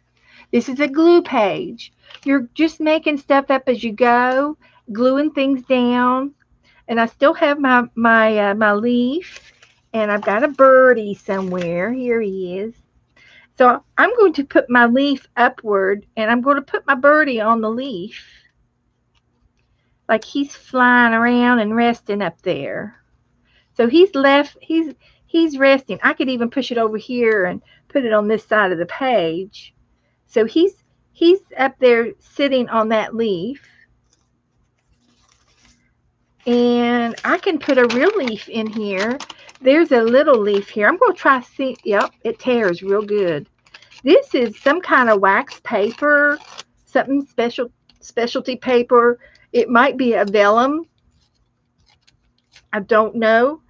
This is a glue page. You're just making stuff up as you go, gluing things down. And I still have my leaf, and I've got a birdie somewhere. Here he is. So I'm going to put my leaf upward, and I'm going to put my birdie on the leaf, like he's flying around and resting up there. So he's resting. I could even push it over here and put it on this side of the page. So he's up there sitting on that leaf. And I can put a real leaf in here. There's a little leaf here. I'm going to try to see. Yep, it tears real good. This is some kind of wax paper, something specialty paper. It might be a vellum. I don't know.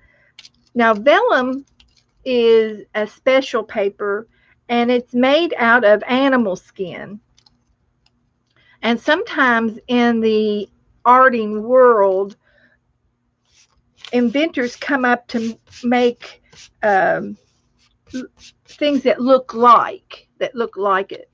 Now, vellum is a special paper, and it's made out of animal skin. And sometimes in the arting world, inventors come up to make things that look like it.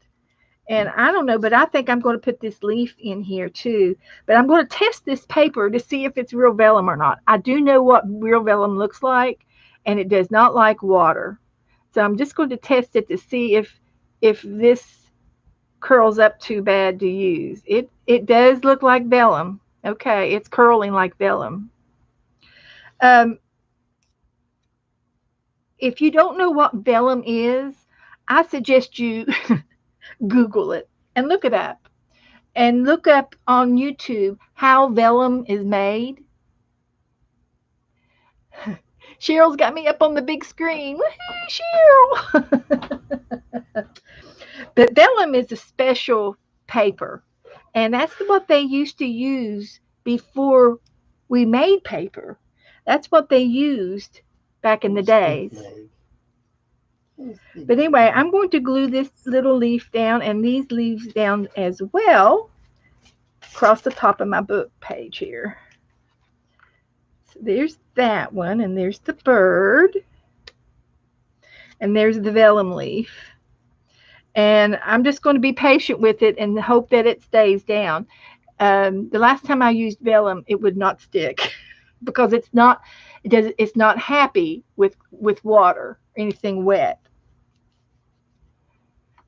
And I don't know, but I think I'm going to put this leaf in here too. But I'm going to test this paper to see if it's real vellum or not. I do know what real vellum looks like, and it does not like water. So I'm just going to test it to see if this curls up too bad to use. It does look like vellum. Okay, it's curling like vellum. If you don't know what vellum is, I suggest you Google it and look it up. and look up on YouTube how vellum is made. Cheryl's got me up on the big screen. Woohoo, Cheryl! But vellum is a special paper, and that's what they used to use before we made paper. That's what they used back in the days. But anyway, I'm going to glue this little leaf down and these leaves down as well across the top of my book page here. So there's that one, and there's the bird, and there's the vellum leaf. And I'm just going to be patient with it and hope that it stays down. The last time I used vellum, it would not stick because it's not happy with water, anything wet.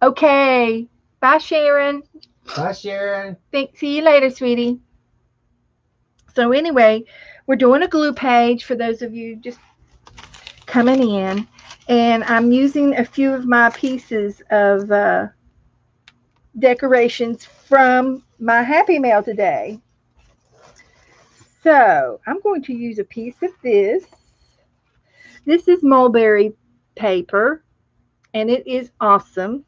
Okay, bye, Sharon. Bye, Sharon. See you later, sweetie. So anyway, we're doing a glue page for those of you just coming in, and I'm using a few of my pieces of decorations from my Happy Mail today. So I'm going to use a piece of this. This is mulberry paper, and it is awesome.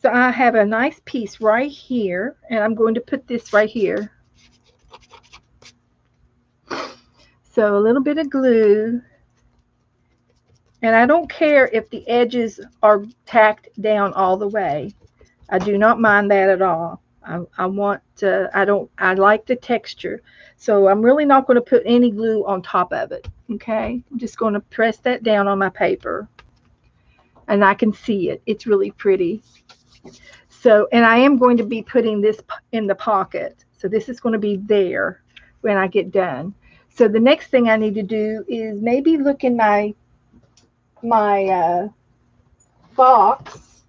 So I have a nice piece right here, and I'm going to put this right here. So a little bit of glue. And I don't care if the edges are tacked down all the way. I do not mind that at all. I like the texture. So I'm really not going to put any glue on top of it. Okay. I'm just going to press that down on my paper. And I can see it. It's really pretty. So, and I am going to be putting this in the pocket. So this is going to be there when I get done. So the next thing I need to do is maybe look in my box.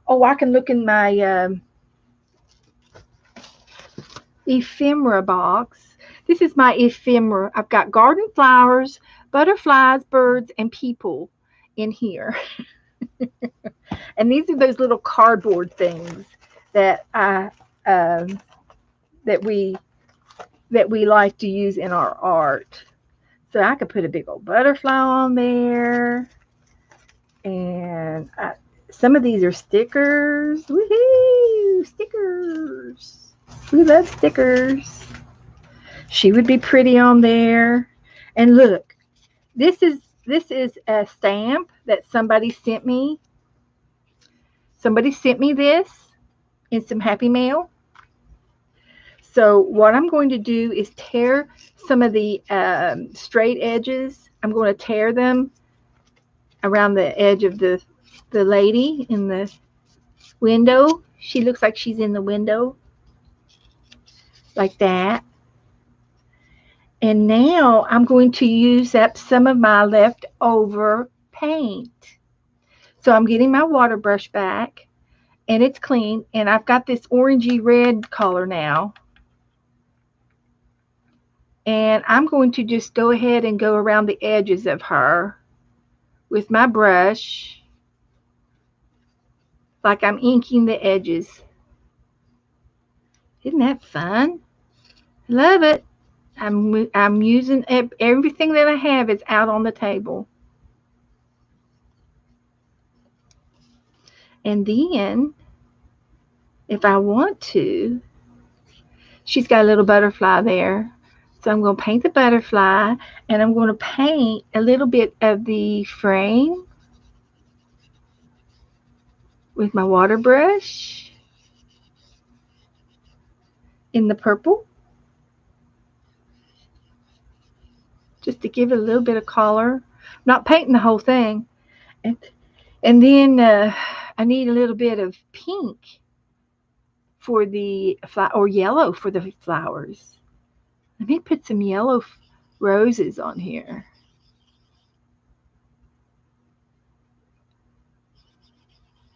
Oh, I can look in my ephemera box. This is my ephemera. I've got garden flowers, butterflies, birds, and people in here. And these are those little cardboard things that that we like to use in our art. So I could put a big old butterfly on there. And some of these are stickers. Woohoo! Stickers. We love stickers. She would be pretty on there. And look, this is a stamp that somebody sent me. Somebody sent me this in some Happy Mail. So what I'm going to do is tear some of the straight edges. I'm going to tear them around the edge of the lady in the window. She looks like she's in the window. Like that. And now I'm going to use up some of my leftover paint. So I'm getting my water brush back, and it's clean, and I've got this orangey red color now. And I'm going to just go ahead and go around the edges of her with my brush, like I'm inking the edges. Isn't that fun? Love it. I'm using everything that I have is out on the table. And then, if I want to, she's got a little butterfly there. So I'm going to paint the butterfly, and I'm going to paint a little bit of the frame with my water brush in the purple, just to give it a little bit of color. I'm not painting the whole thing. And then I need a little bit of pink for the or yellow for the flowers. Let me put some yellow roses on here.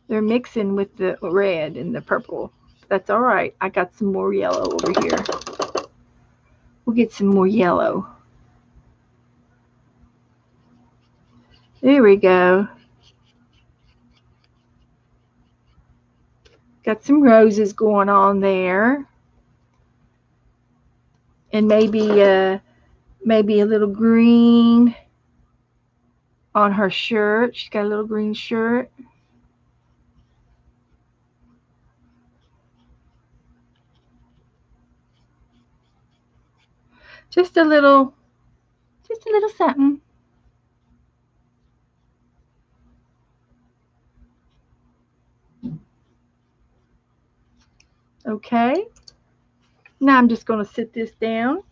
They're mixing with the red and the purple. That's all right. I got some more yellow over here. We'll get some more yellow. There we go. Got some roses going on there. And maybe a little green on her shirt. She's got a little green shirt. Just a little something. Okay. Now I'm just going to sit this down,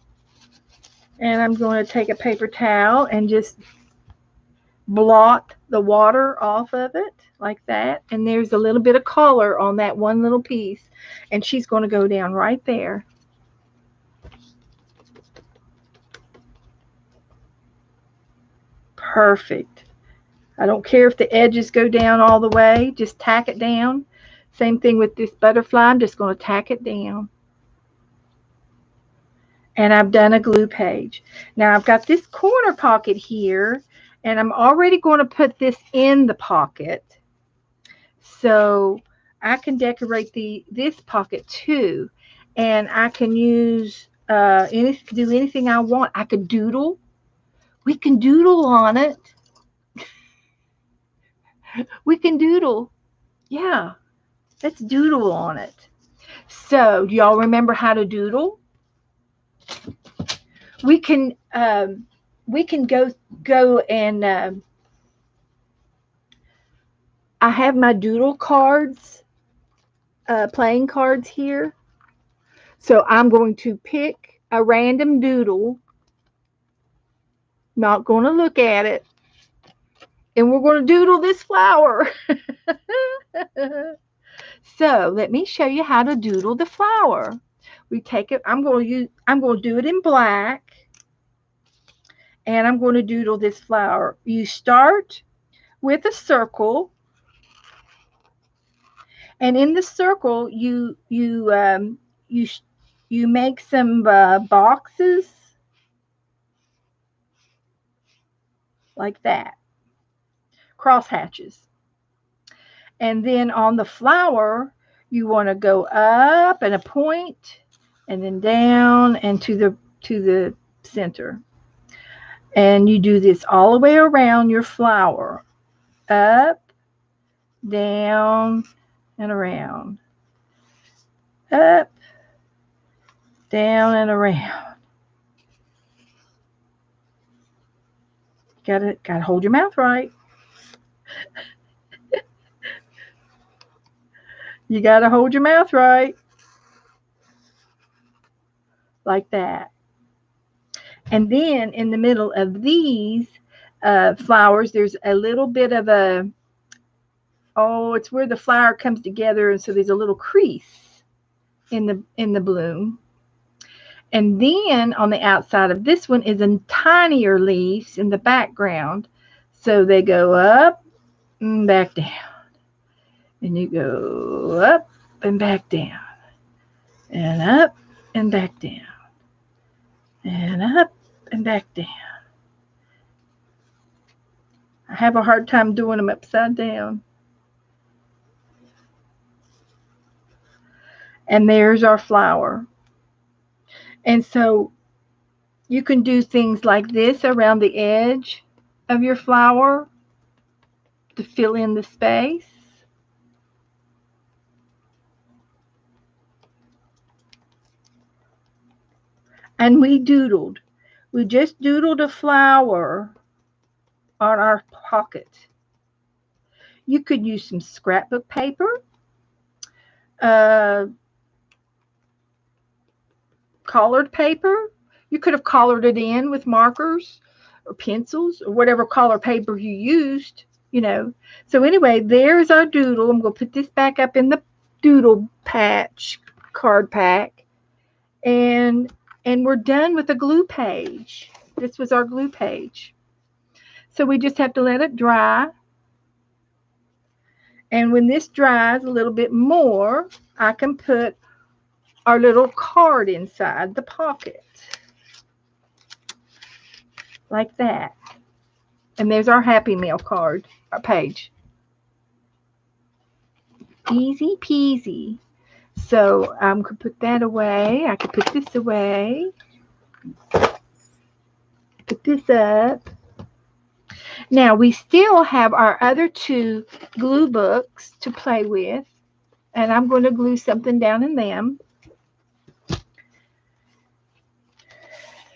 and I'm going to take a paper towel and just blot the water off of it like that. And there's a little bit of color on that one little piece, and she's going to go down right there. Perfect. I don't care if the edges go down all the way, just tack it down. Same thing with this butterfly. I'm just going to tack it down. And I've done a glue page. Now I've got this corner pocket here, and I'm already going to put this in the pocket. So I can decorate this pocket too. And I can use do anything I want. I could doodle. We can doodle on it. We can doodle. Yeah, let's doodle on it. So, do y'all remember how to doodle? We can go and I have my doodle cards, playing cards here. So I'm going to pick a random doodle. Not going to look at it. And we're going to doodle this flower. So let me show you how to doodle the flower. We take it, I'm going to do it in black. And I'm going to doodle this flower. You start with a circle. And in the circle, you make some boxes like that, cross hatches. And then on the flower, you want to go up and a point, and then down and to the center. And you do this all the way around your flower, up, down, and around, up, down, and around. Gotta hold your mouth right. You gotta hold your mouth right. Like that. And then in the middle of these flowers, there's a little bit of it's where the flower comes together, and so there's a little crease in the bloom. And then on the outside of this one is a tinier leaves in the background. So they go up and back down. And you go up and back down. And up and back down. And up and back down. I have a hard time doing them upside down. And there's our flower. And so you can do things like this around the edge of your flower to fill in the space. And we just doodled a flower on our pocket. You could use some scrapbook paper, colored paper. You could have colored it in with markers or pencils or whatever color paper you used, So anyway, there's our doodle. I'm going to put this back up in the doodle patch card pack. And we're done with the glue page. This was our glue page. So we just have to let it dry. And when this dries a little bit more, I can put our little card inside the pocket. Like that. And there's our Happy Meal card, our page. Easy peasy. So I'm going to put that away. I could put this away. Put this up. Now we still have our other two glue books to play with. And I'm going to glue something down in them.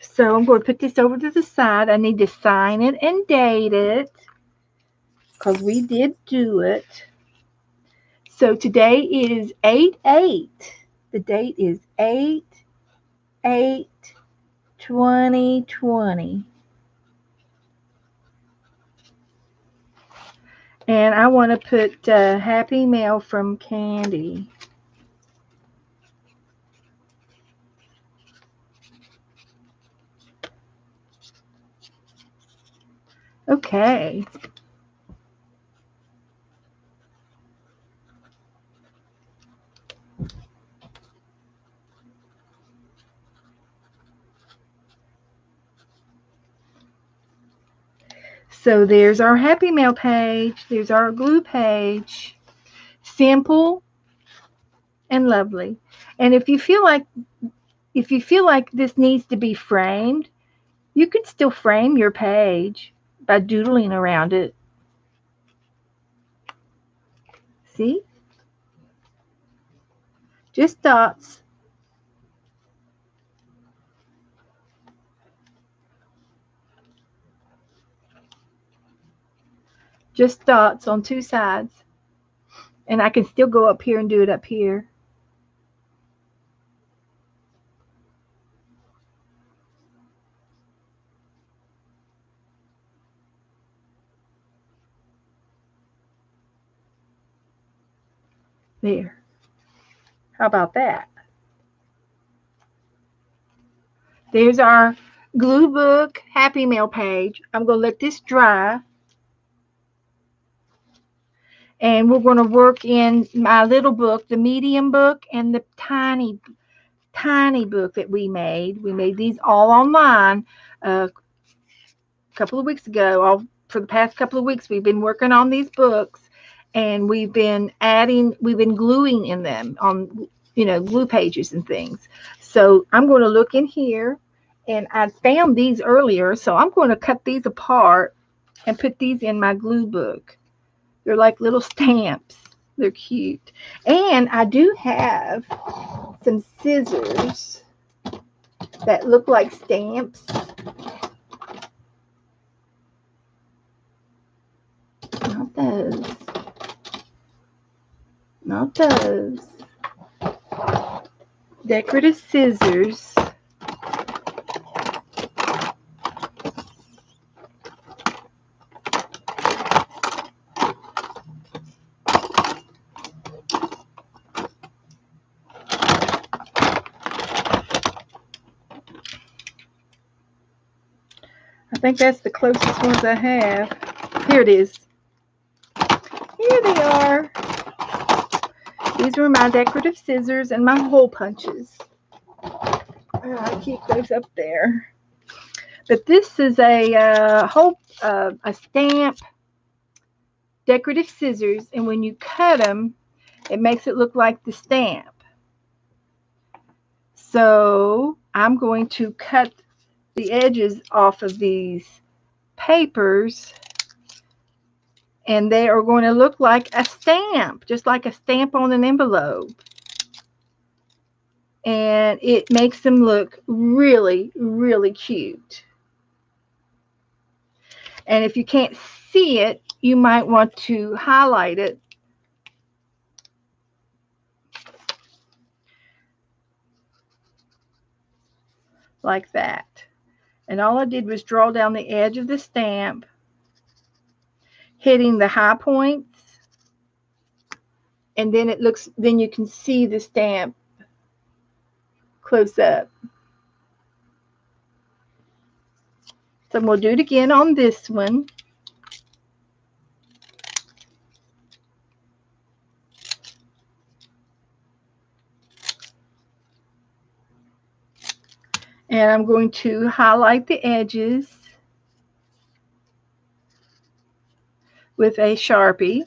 So I'm going to put this over to the side. I need to sign it and date it because we did do it. So today is 8/8. The date is 8/8/2020. And I want to put Happy Mail from Candy. Okay. So there's our Happy Mail page. There's our glue page. Simple and lovely. And if you feel like this needs to be framed, you can still frame your page by doodling around it. See? Just dots. Just dots on two sides. And I can still go up here and do it up here. There. How about that? There's our glue book Happy Mail page. I'm going to let this dry. And we're going to work in my little book, the medium book, and the tiny book that we made. We made these all online a couple of weeks ago. For the past couple of weeks, we've been working on these books, and we've been gluing in them on, glue pages and things. So I'm going to look in here, and I found these earlier, so I'm going to cut these apart and put these in my glue book. They're like little stamps. They're cute. And I do have some scissors that look like stamps. Not those. Not those. Decorative scissors. I think that's the closest ones I have. Here it is. Here they are. These were my decorative scissors and my hole punches. I keep those up there. But this is a stamp decorative scissors, and when you cut them, it makes it look like the stamp. So I'm going to cut the edges off of these papers, and they are going to look like a stamp, just like a stamp on an envelope. And it makes them look really, really cute. And if you can't see it, you might want to highlight it. Like that. And all I did was draw down the edge of the stamp, hitting the high points, and then then you can see the stamp close up. So we'll do it again on this one. And I'm going to highlight the edges with a Sharpie.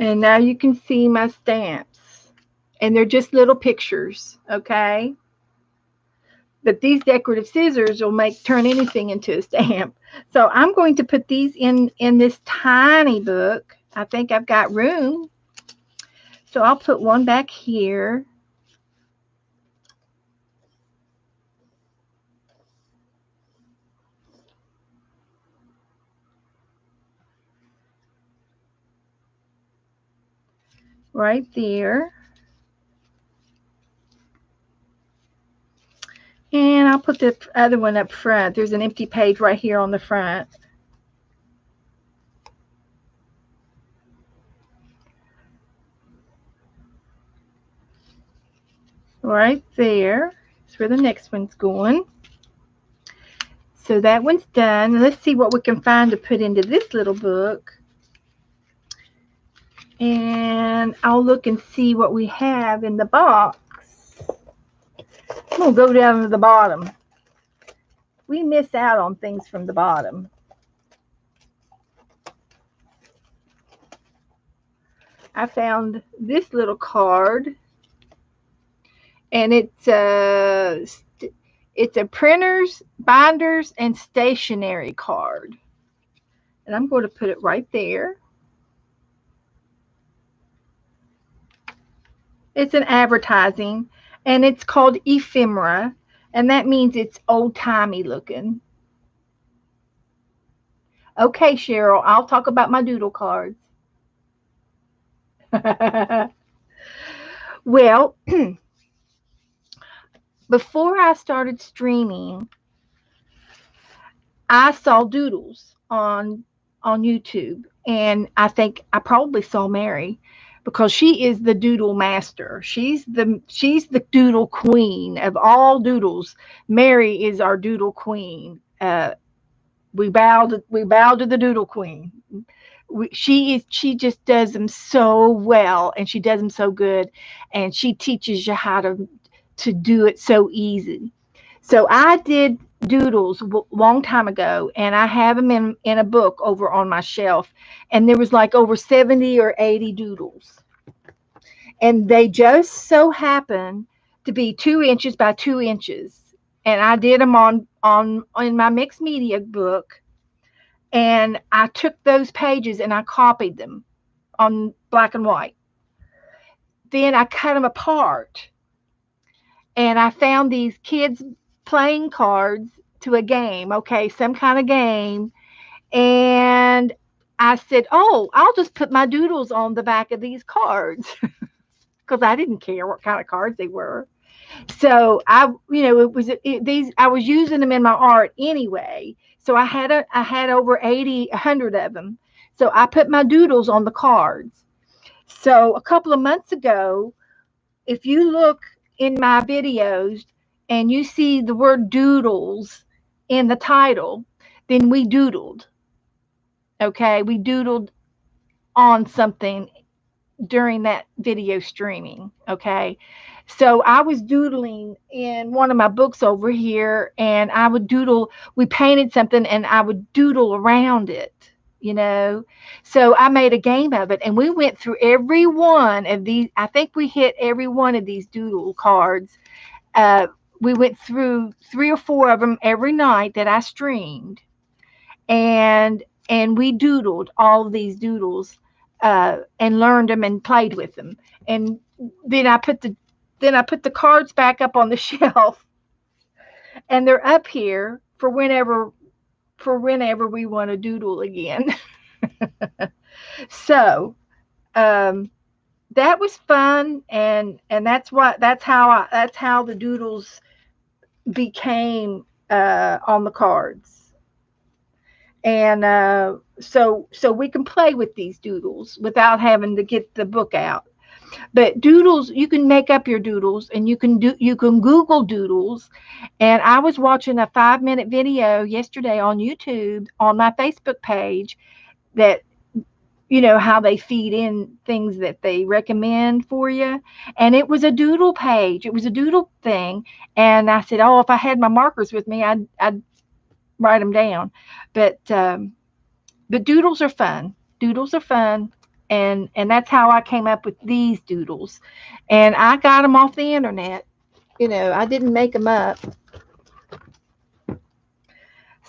And now you can see my stamps. And they're just little pictures, okay? But these decorative scissors will turn anything into a stamp. So I'm going to put these in this tiny book. I think I've got room. So I'll put one back here. Right there. And I'll put the other one up front. There's an empty page right here on the front. Right there. That's where the next one's going. So that one's done. Let's see what we can find to put into this little book. And I'll look and see what we have in the box. I'm going to go down to the bottom. We miss out on things from the bottom. I found this little card. And it's a printers, binders, and stationery card. And I'm going to put it right there. It's an advertising, and it's called ephemera, and that means it's old-timey looking. Okay, Cheryl, I'll talk about my doodle cards. Well, before I started streaming, I saw doodles on YouTube, and I think I probably saw Mary, because she is the doodle master. She's the doodle queen of all doodles. Mary is our doodle queen. We bow to the doodle queen. She just does them so well, and she does them so good, and she teaches you how to do it so easy. So I did doodles a long time ago, and I have them in a book over on my shelf, and there was like over 70 or 80 doodles, and they just so happen to be 2 inches by 2 inches, and I did them in my mixed media book, and I took those pages and I copied them on black and white. Then I cut them apart, and I found these kids playing cards to a game, okay, some kind of game. And I said, oh, I'll just put my doodles on the back of these cards, because I didn't care what kind of cards they were. So I was using them in my art anyway. So I had over 100 of them. So I put my doodles on the cards. So a couple of months ago, if you look in my videos and you see the word doodles in the title, then we doodled. Okay, we doodled on something during that video streaming. Okay, so I was doodling in one of my books over here, and I would doodle. We painted something, and I would doodle around it. So I made a game of it, and we went through every one of these. I think we hit every one of these doodle cards. We went through 3 or 4 of them every night that I streamed, and we doodled all of these doodles, and learned them and played with them. And then I put the cards back up on the shelf, and they're up here for whenever we want to doodle again. So that was fun, and that's how the doodles became on the cards. And so we can play with these doodles without having to get the book out. But doodles, you can make up your doodles, and you can Google doodles. And I was watching a 5-minute video yesterday on YouTube on my Facebook page that how they feed in things that they recommend for you. And it was a doodle page. It was a doodle thing. And I said, oh, if I had my markers with me, I'd write them down. But doodles are fun. Doodles are fun. And that's how I came up with these doodles. And I got them off the internet. I didn't make them up.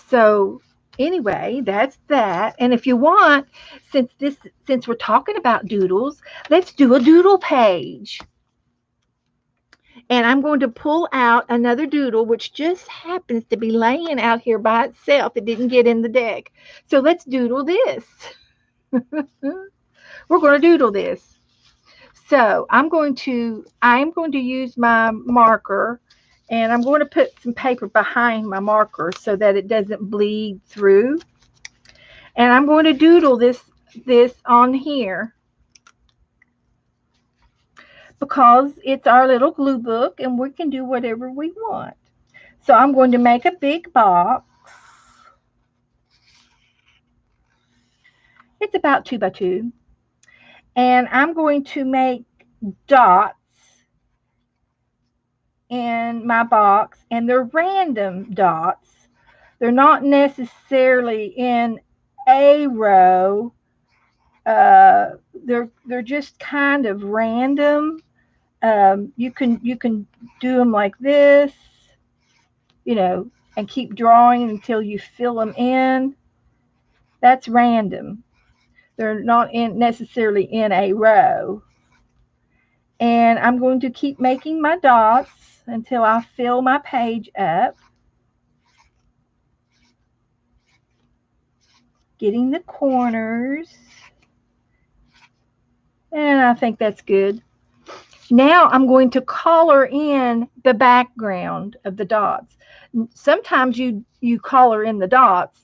So anyway, that's that. And if you want, since we're talking about doodles, let's do a doodle page. And I'm going to pull out another doodle, which just happens to be laying out here by itself. It didn't get in the deck. So let's doodle this. We're going to doodle this. So I'm going to use my marker, and I'm going to put some paper behind my marker so that it doesn't bleed through. And I'm going to doodle this on here, because it's our little glue book and we can do whatever we want. So I'm going to make a big box. It's about 2 by 2. And I'm going to make dots in my box, and they're random dots. They're not necessarily in a row. They're just kind of random. You can do them like this, and keep drawing until you fill them in. That's random. They're not necessarily in a row. And I'm going to keep making my dots until I fill my page up. Getting the corners. And I think that's good. Now I'm going to color in the background of the dots. Sometimes you color in the dots,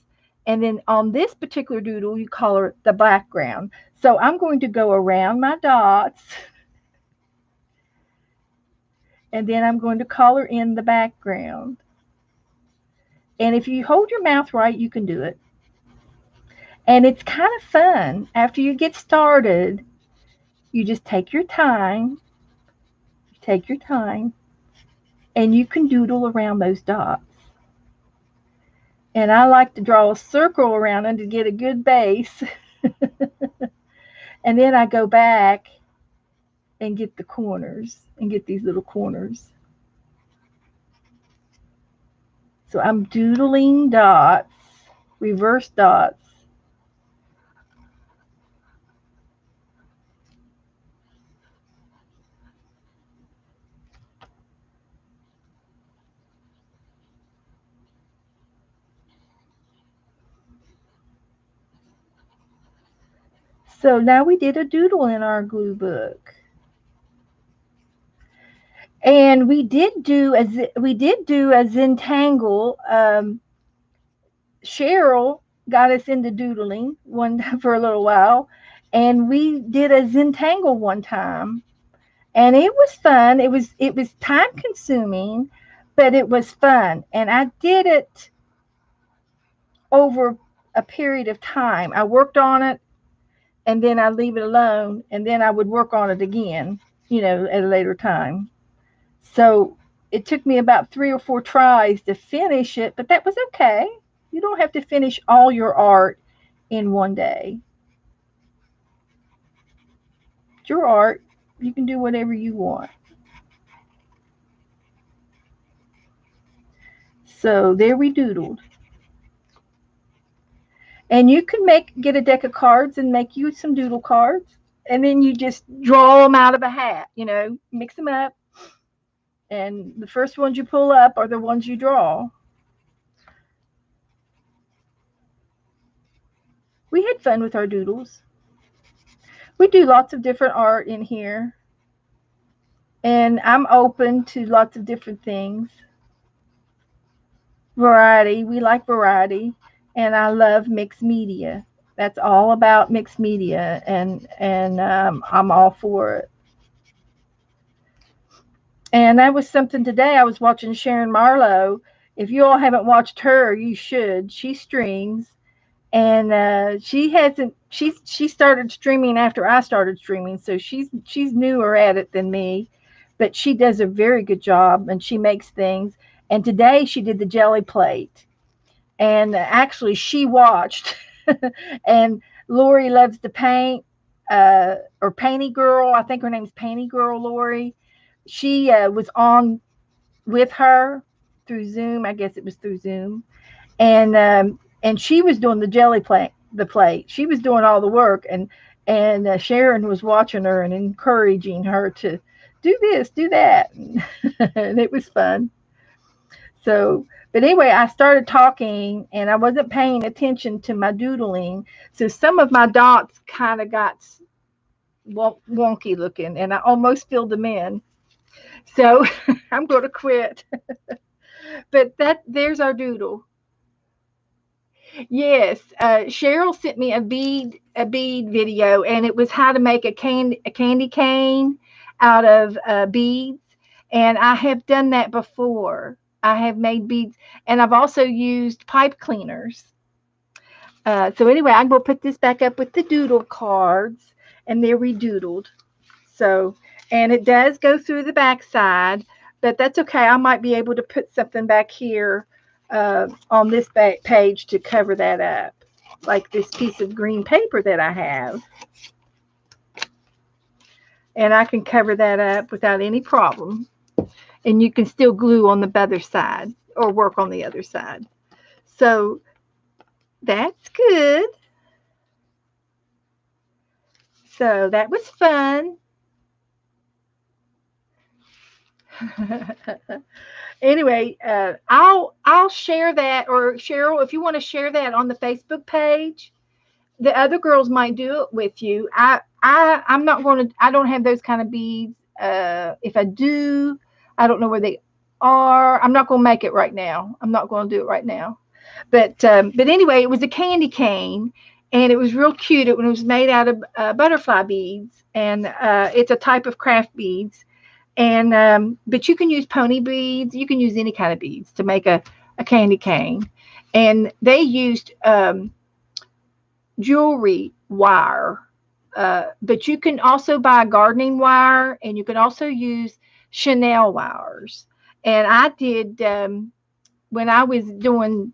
and then on this particular doodle you color the background. So I'm going to go around my dots, and then I'm going to color in the background. And if you hold your mouth right, you can do it. And it's kind of fun. After you get started, you just take your time. And you can doodle around those dots. And I like to draw a circle around them to get a good base. And then I go back and get the corners and get these little corners. So I'm doodling dots, reverse dots. So now we did a doodle in our glue book. And we did do a Zentangle. Cheryl got us into doodling for a little while, and we did a Zentangle one time, and it was fun. It was time consuming, but it was fun, and I did it over a period of time. I worked on it, and then I leave it alone, and then I would work on it again, at a later time. So it took me about 3 or 4 tries to finish it, but that was okay. You don't have to finish all your art in one day. It's your art. You can do whatever you want. So there we doodled. And you can get a deck of cards and make you some doodle cards. And then you just draw them out of a hat, mix them up. And the first ones you pull up are the ones you draw. We had fun with our doodles. We do lots of different art in here. And I'm open to lots of different things. Variety. We like variety. And I love mixed media. That's all about mixed media. And I'm all for it. And that was something today. I was watching Sharon Marlowe. If you all haven't watched her, you should. She strings. And she started streaming after I started streaming, so she's newer at it than me, but she does a very good job, and she makes things. And today she did the jelly plate, and actually she watched. And Lori loves to paint. or Painty Girl. I think her name's Painty Girl Lori. She was on with her through Zoom. I guess it was through Zoom, and she was doing the jelly plate. The plate. She was doing all the work, and Sharon was watching her and encouraging her to do this, do that, and it was fun. So, but anyway, I started talking and I wasn't paying attention to my doodling. So some of my dots kind of got wonky looking and I almost filled them in. So I'm going to quit. But there's our doodle. Yes, Cheryl sent me a bead video, and it was how to make a candy cane out of beads. And I have done that before. I have made beads, and I've also used pipe cleaners. So anyway, I'm going to put this back up with the doodle cards, and they're redoodled. So, and it does go through the back side, but that's okay. I might be able to put something back here on this back page to cover that up, like this piece of green paper that I have. And I can cover that up without any problem. And you can still glue on the other side or work on the other side. So that's good. So that was fun. Anyway, I'll share that, or Cheryl, if you want to share that on the Facebook page, the other girls might do it with you. I'm not going to. I don't have those kind of beads. If I do, I don't know where they are. I'm not going to make it right now. I'm not going to do it right now. But anyway, it was a candy cane, and it was real cute. It was made out of butterfly beads, and it's a type of craft beads. And but you can use pony beads. You can use any kind of beads to make a candy cane. And they used jewelry wire. But you can also buy gardening wire, and you can also use Chanel wires. And I did when I was doing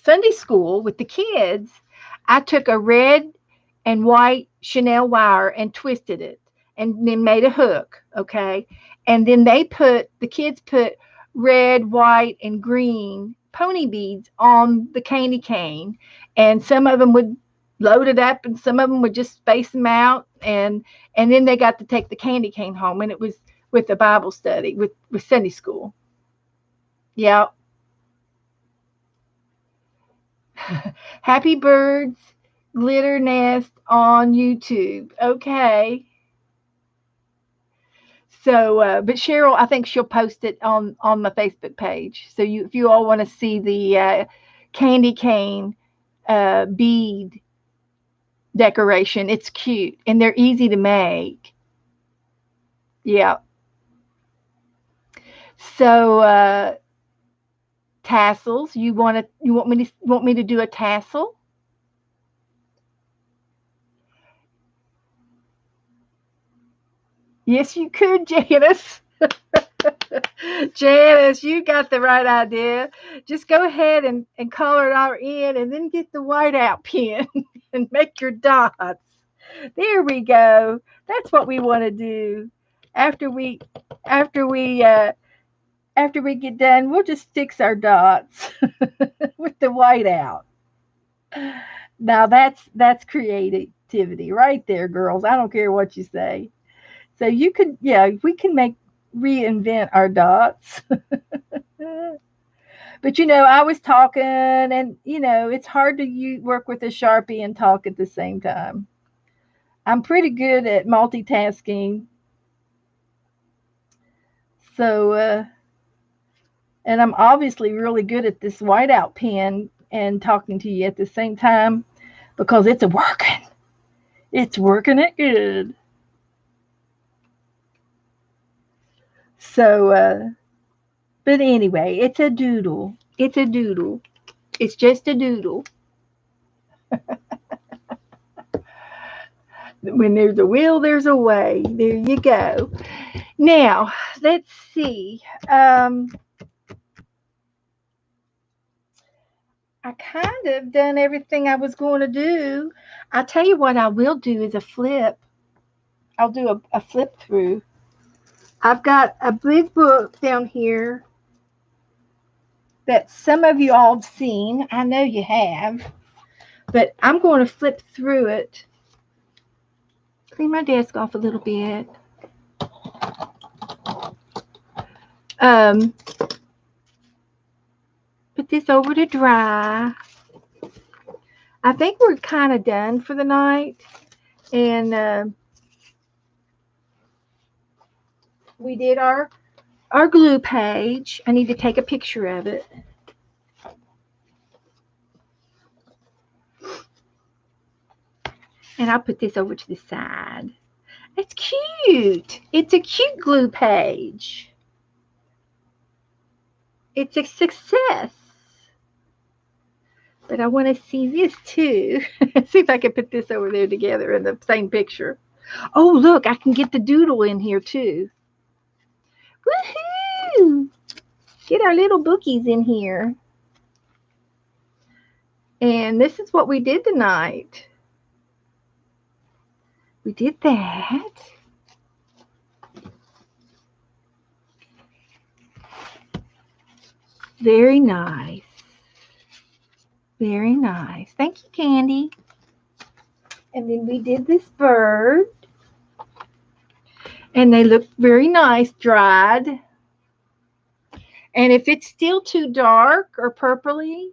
Sunday school with the kids. I took a red and white Chanel wire and twisted it, and then made a hook. Okay, and then the kids put red, white, and green pony beads on the candy cane, and some of them would load it up and some of them would just space them out, and then they got to take the candy cane home, and it was with a Bible study with Sunday school. Yeah. Happy Birds Glitter Nest on YouTube. Okay. So, but Cheryl, I think she'll post it on my Facebook page. So if you all want to see the candy cane bead decoration, it's cute and they're easy to make. Yeah. So tassels. You want me to do a tassel? Yes, you could, Janice. Janice, you got the right idea. Just go ahead and color it all in and then get the whiteout pen and make your dots. There we go. That's what we want to do. After we after we uh, after we get done, we'll just fix our dots with the whiteout. Now that's creativity right there, girls. I don't care what you say. So you could, yeah, we can reinvent our dots. But I was talking, and it's hard to work with a Sharpie and talk at the same time. I'm pretty good at multitasking. So, and I'm obviously really good at this whiteout pen and talking to you at the same time because it's working. It's working it good. So, but anyway, it's a doodle. It's a doodle. It's just a doodle. When there's a will, there's a way. There you go. Now, let's see. I kind of done everything I was going to do. I'll tell you what I will do is a flip. I'll do a flip through. I've got a big book down here that some of you all have seen. I know you have. But I'm going to flip through it. Clean my desk off a little bit. Um, put this over to dry. I think we're kind of done for the night. And we did our glue page. I need to take a picture of it. And I'll put this over to the side. It's cute. It's a cute glue page. It's a success. But I want to see this too. See if I can put this over there together in the same picture. Oh, look, I can get the doodle in here too. Woohoo! Get our little bookies in here. And this is what we did tonight. We did that. Very nice. Very nice. Thank you, Candy. And then we did this bird. And they look very nice dried. And if it's still too dark or purpley,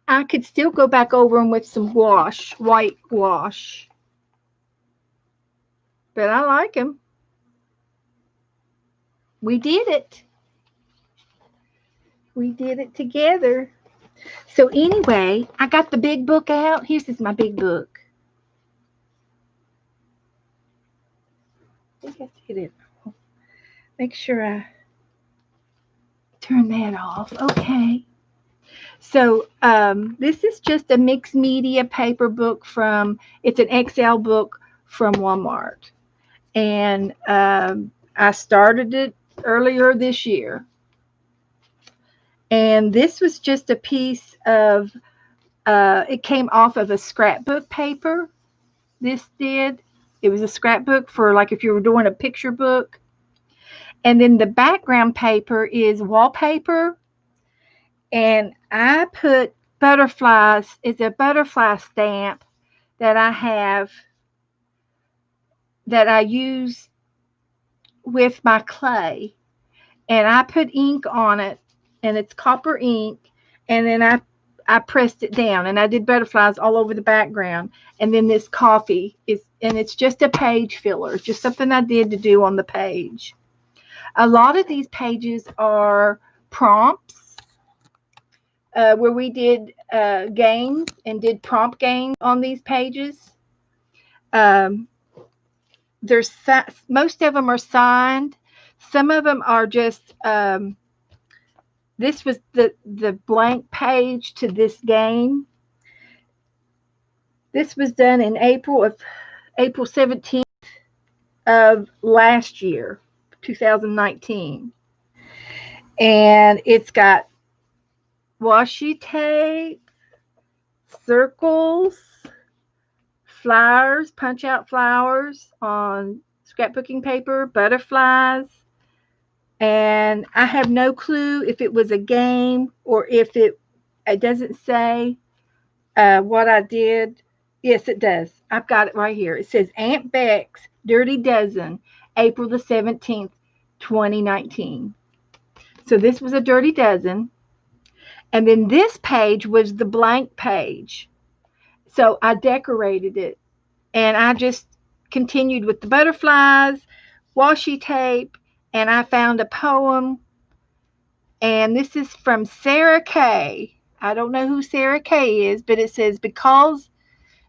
I could still go back over them with some wash, white wash. But I like them. We did it. We did it together. So anyway, I got the big book out. Here's my big book. I think I did it. Make sure I turn that off. Okay. So this is just a mixed media paper book it's an XL book from Walmart. And I started it earlier this year. And this was just a piece of, it came off of a scrapbook paper. This did. It was a scrapbook for like if you were doing a picture book. And then the background paper is wallpaper. And I put butterflies. It's a butterfly stamp that I have that I use with my clay. And I put ink on it, and it's copper ink. And then I pressed it down, and I did butterflies all over the background. And then this coffee and it's just a page filler. It's just something I did to do on the page. A lot of these pages are prompts where we did games and did prompt games on these pages. There's most of them are signed. Some of them are just. This was the blank page to this game. This was done in April 17th of last year, 2019. And it's got washi tape, circles, flowers, punch out flowers on scrapbooking paper, butterflies. And I have no clue if it was a game or if it doesn't say what I did. Yes, it does. I've got it right here. It says Aunt Beck's Dirty Dozen, April the 17th, 2019. So this was a Dirty Dozen. And then this page was the blank page. So I decorated it. And I just continued with the butterflies, washi tape, and I found a poem. And this is from Sarah Kay. I don't know who Sarah Kay is, but it says, because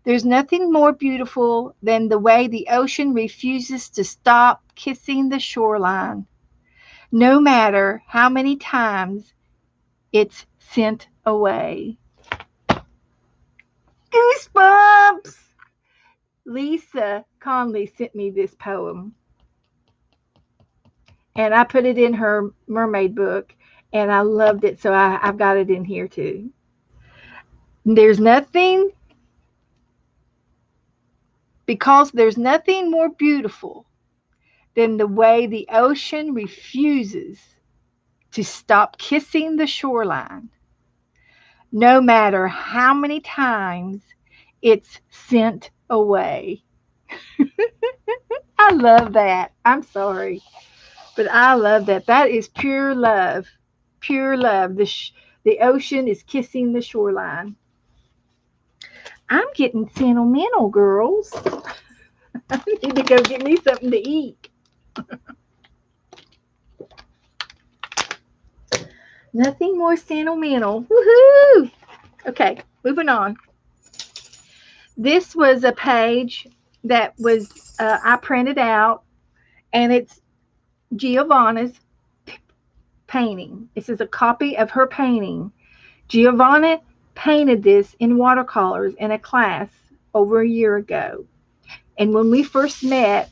there's nothing more beautiful than the way the ocean refuses to stop kissing the shoreline, no matter how many times it's sent away. Goosebumps! Lisa Conley sent me this poem. And I put it in her mermaid book, and I loved it, so I've got it in here too. There's nothing, because there's nothing more beautiful than the way the ocean refuses to stop kissing the shoreline, no matter how many times it's sent away. I love that. I'm sorry, but I love that. That is pure love. Pure love. The ocean is kissing the shoreline. I'm getting sentimental, girls. I need to go get me something to eat. Nothing more sentimental. Woohoo! Okay, moving on. This was a page that was I printed out, and it's Giovanna's painting. This is a copy of her painting. Giovanna painted this in watercolors in a class over a year ago. And when we first met,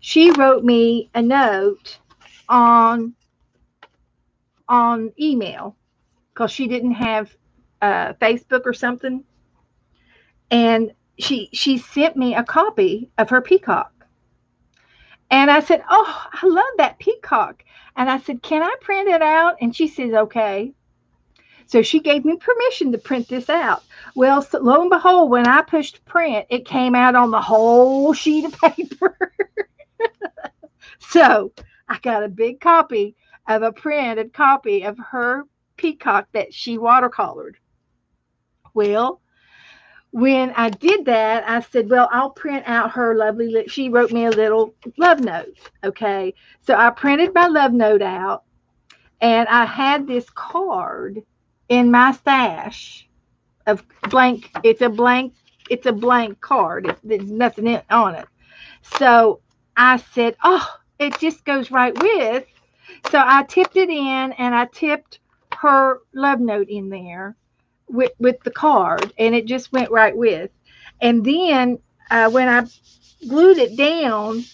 she wrote me a note on email because she didn't have Facebook or something, and she sent me a copy of her peacock. And I said, "Oh, I love that peacock." And I said, "Can I print it out?" And she says, "Okay." So she gave me permission to print this out. Well, so lo and behold, when I pushed print, it came out on the whole sheet of paper. So I got a big copy of a printed copy of her peacock that she watercolored. Well, when I did that, I said, "Well, I'll print out her lovely." She wrote me a little love note. Okay. So I printed my love note out, and I had this card in my stash of blank. It's a blank card. There's nothing on it. So I said, "Oh, it just goes right with." So I tipped it in, and I tipped her love note in there with the card, and it just went right with. And then when I glued it down,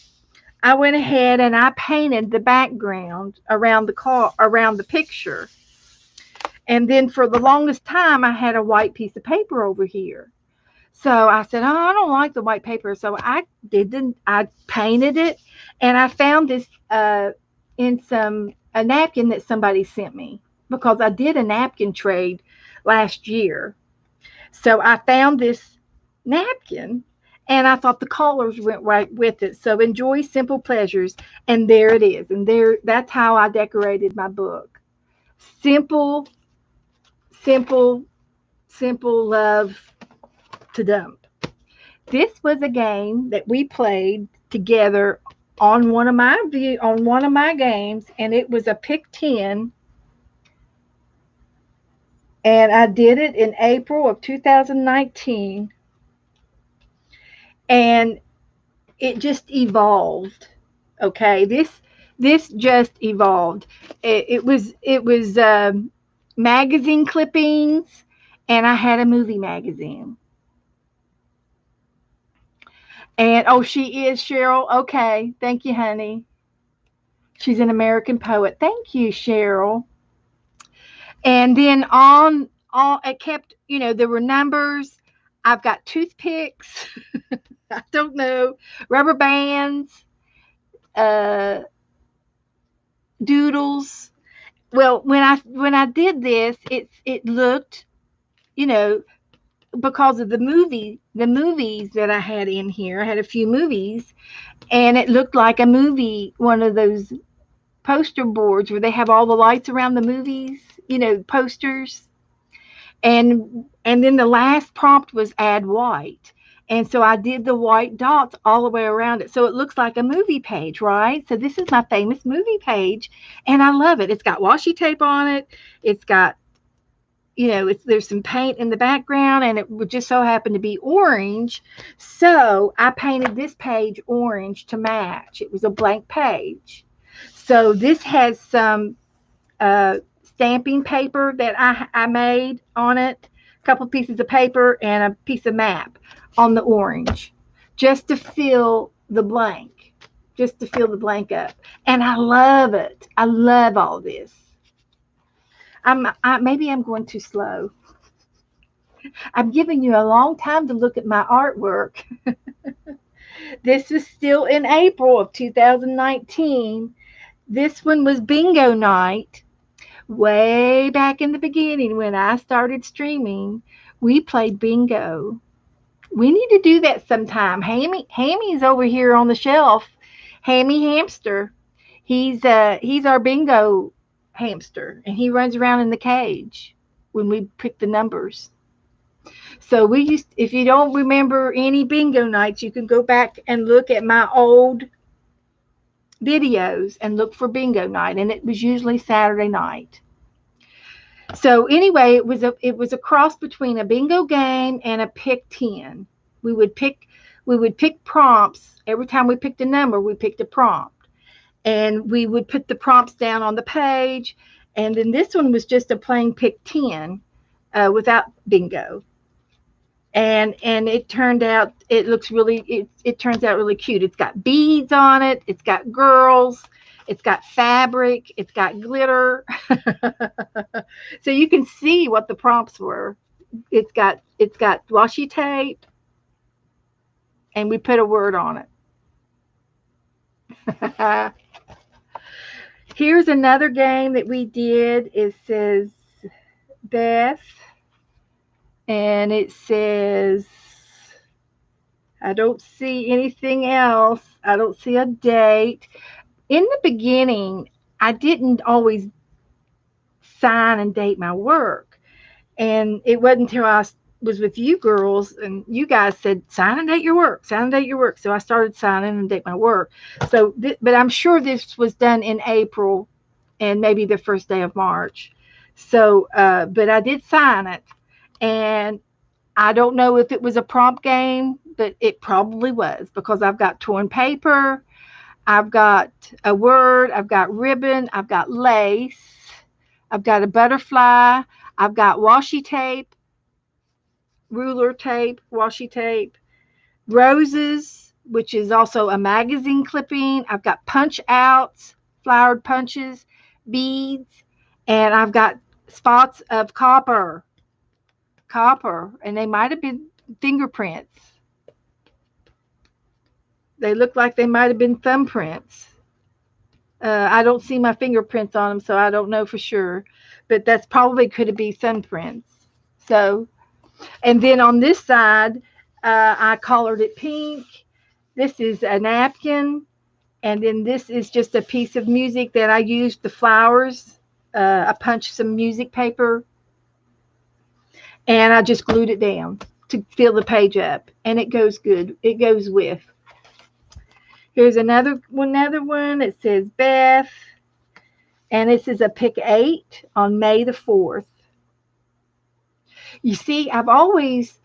I went ahead and I painted the background around the picture. And then for the longest time, I had a white piece of paper over here. So I said, "Oh, I don't like the white paper." So I didn't. I painted it, and I found this in a napkin that somebody sent me because I did a napkin trade last year. So I found this napkin, and I thought the colors went right with it. So enjoy simple pleasures, and there it is. And that's how I decorated my book. Simple, simple, simple love to dump. This was a game that we played together on one of my games, and it was a pick 10, and I did it in April of 2019, and it just evolved. Okay, this just evolved. It was magazine clippings, and I had a movie magazine. And oh, she is Cheryl. Okay, thank you, honey. She's an American poet. Thank you, Cheryl. And then on it kept, there were numbers. I've got toothpicks. I don't know, rubber bands, uh, doodles. Well, when I did this, it looked, you know, because of the movies that I had in here. I had a few movies, and it looked like a movie, one of those poster boards where they have all the lights around the movies, posters. And then the last prompt was add white. And so I did the white dots all the way around it. So it looks like a movie page, right? So this is my famous movie page, and I love it. It's got washi tape on it. It's got, there's some paint in the background, and it would just so happen to be orange. So I painted this page orange to match. It was a blank page. So this has some stamping paper that I made on it, a couple pieces of paper, and a piece of map on the orange, just to fill the blank, up. And I love it. I love all this. Maybe I'm going too slow. I'm giving you a long time to look at my artwork. This was still in April of 2019. This one was bingo night. Way back in the beginning when I started streaming, we played bingo. We need to do that sometime. Hammy's over here on the shelf. Hammy Hamster. He's our bingo hamster, and he runs around in the cage when we pick the numbers. So we used, if you don't remember any bingo nights, you can go back and look at my old videos and look for bingo night, and it was usually Saturday night. So anyway, it was a cross between a bingo game and a pick 10. We would pick prompts. Every time we picked a number, we picked a prompt. And we would put the prompts down on the page. And then this one was just a plain pick 10 without bingo. And it turned out, it turns out really cute. It's got beads on it. It's got girls. It's got fabric. It's got glitter. So you can see what the prompts were. It's got washi tape, and we put a word on it. Here's another game that we did. It says Beth, and it says, I don't see anything else. I don't see a date. In the beginning, I didn't always sign and date my work. And it wasn't until I was with you girls and you guys said, sign and date your work, sign and date your work. So I started signing and date my work. So, but I'm sure this was done in April and maybe the first day of March. So, but I did sign it. And I don't know if it was a prompt game, but it probably was, because I've got torn paper. I've got a word, I've got ribbon, I've got lace, I've got a butterfly, I've got washi tape, ruler tape, washi tape, roses, which is also a magazine clipping. I've got punch outs, flowered punches, beads, and I've got spots of copper, and they might have been fingerprints. They look like they might have been thumbprints. I don't see my fingerprints on them, so I don't know for sure. But that's probably could be thumbprints. So, and then on this side, I colored it pink. This is a napkin. And then this is just a piece of music that I used the flowers. I punched some music paper. And I just glued it down to fill the page up. And it goes good. It goes with. Here's another one. It says Beth, and this is a pick 8 on May the 4th. You see, I've always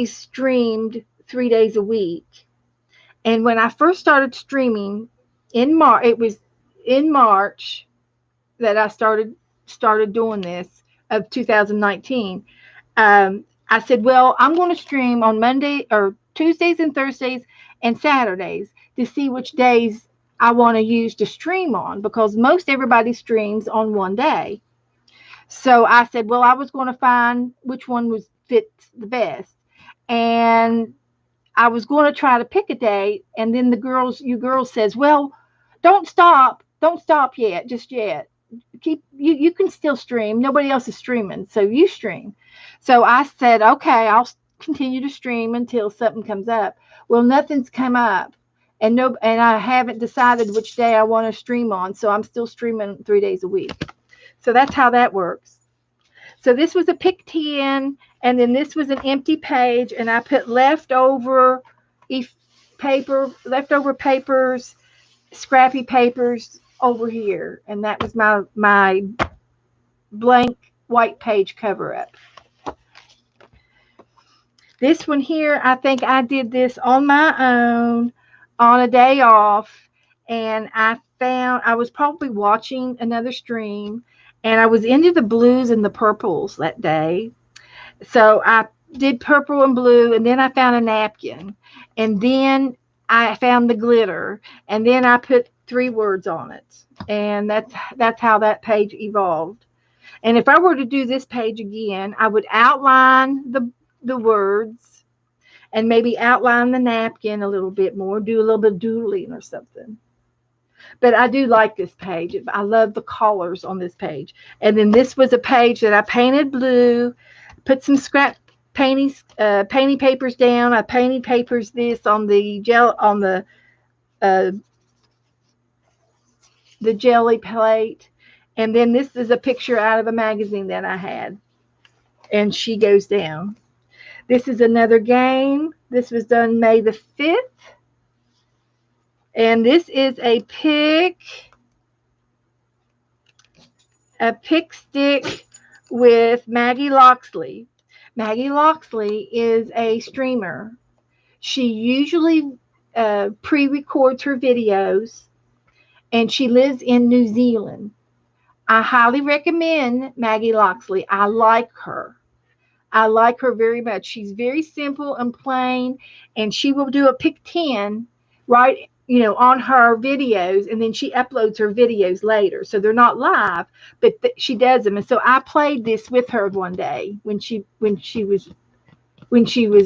streamed 3 days a week, and when I first started streaming in March, it was in March that I started doing this of 2019. I said, well, I'm going to stream on Monday or Tuesdays and Thursdays and Saturdays to see which days I want to use to stream on, because most everybody streams on one day. So I said, well, I was going to find which one fits the best. And I was going to try to pick a day. And then you girls says, well, don't stop yet, just yet. You can still stream. Nobody else is streaming, so you stream. So I said, okay, I'll continue to stream until something comes up. Well, nothing's come up. And I haven't decided which day I want to stream on, so I'm still streaming 3 days a week. So that's how that works. So this was a pick 10, and then this was an empty page, and I put leftover papers, scrappy papers over here, and that was my blank white page cover up. This one here, I think I did this on my own on a day off, and I was probably watching another stream, and I was into the blues and the purples that day. So I did purple and blue, and then I found a napkin, and then I found the glitter, and then I put 3 words on it, and that's how that page evolved. And if I were to do this page again, I would outline the words and maybe outline the napkin a little bit more, do a little bit of doodling or something. But I do like this page. I love the colors on this page. And then this was a page that I painted blue, put some scrap painting papers down. I painted papers this on the jelly plate. And then this is a picture out of a magazine that I had. And she goes down. This is another game. This was done May the 5th. And this is a pick stick with Maggie Loxley. Maggie Loxley is a streamer. She usually pre-records her videos, and she lives in New Zealand. I highly recommend Maggie Loxley. I like her. I like her very much. She's very simple and plain, and she will do a pick 10 right, on her videos, and then she uploads her videos later. So they're not live, but she does them. And so I played this with her one day when she was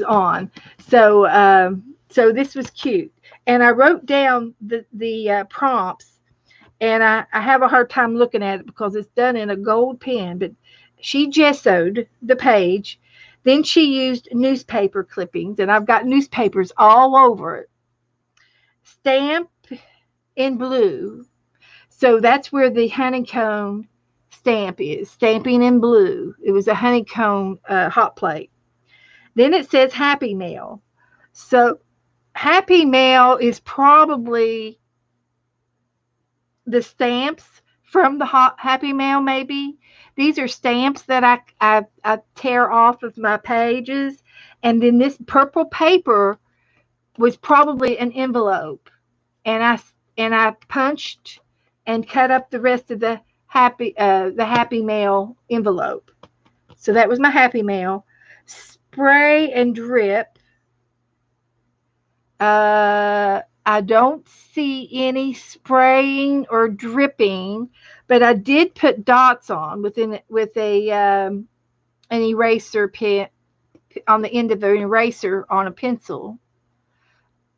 on. So this was cute, and I wrote down the prompts, and I have a hard time looking at it because it's done in a gold pen, but she gessoed the page. Then she used newspaper clippings, and I've got newspapers all over it. Stamp in blue. So that's where the honeycomb stamp is. Stamping in blue. It was a honeycomb hot plate. Then it says Happy Mail. So Happy Mail is probably the stamps from the Happy Mail, maybe. These are stamps that I tear off of my pages. And then this purple paper was probably an envelope. And I punched and cut up the rest of the Happy Mail envelope. So that was my Happy Mail. Spray and drip. I don't see any spraying or dripping, but I did put dots on with an eraser pen on the end of an eraser on a pencil.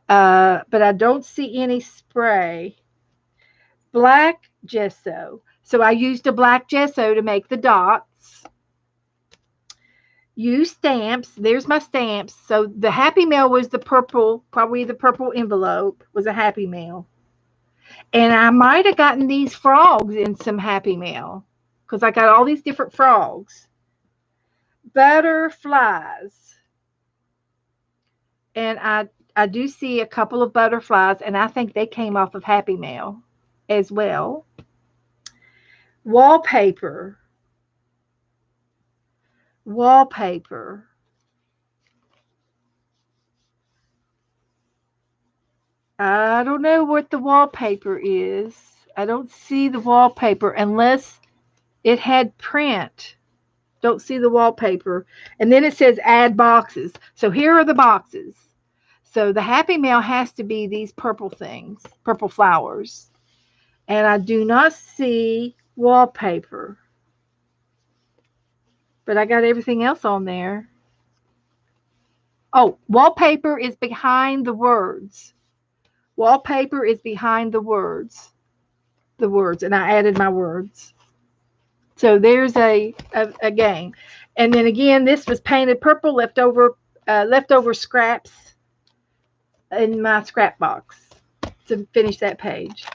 But I don't see any spray. Black gesso. So I used a black gesso to make the dots. Use stamps. There's my stamps. So the Happy Mail was the purple, probably the purple envelope was a Happy Mail. And I might have gotten these frogs in some Happy Mail because I got all these different frogs. Butterflies. And I do see a couple of butterflies, and I think they came off of Happy Mail as well. Wallpaper. I don't know what the wallpaper is. I don't see the wallpaper unless it had print. Don't see the wallpaper. And then it says add boxes. So here are the boxes. So the Happy Mail has to be these purple things, purple flowers. And I do not see wallpaper. But I got everything else on there. Oh, wallpaper is behind the words. Wallpaper is behind the words. And I added my words. So there's a game. And then again, this was painted purple, leftover scraps in my scrap box to finish that page.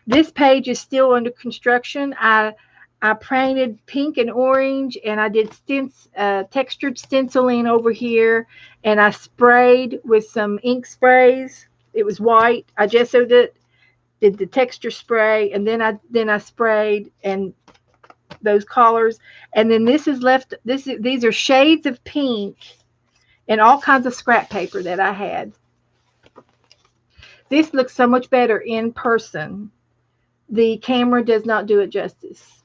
This page is still under construction. I painted pink and orange, and I did textured stenciling over here, and I sprayed with some ink sprays. It was white. I gessoed it, did the texture spray, and then I sprayed and those colors. And then these are shades of pink and all kinds of scrap paper that I had. This looks so much better in person. The camera does not do it justice.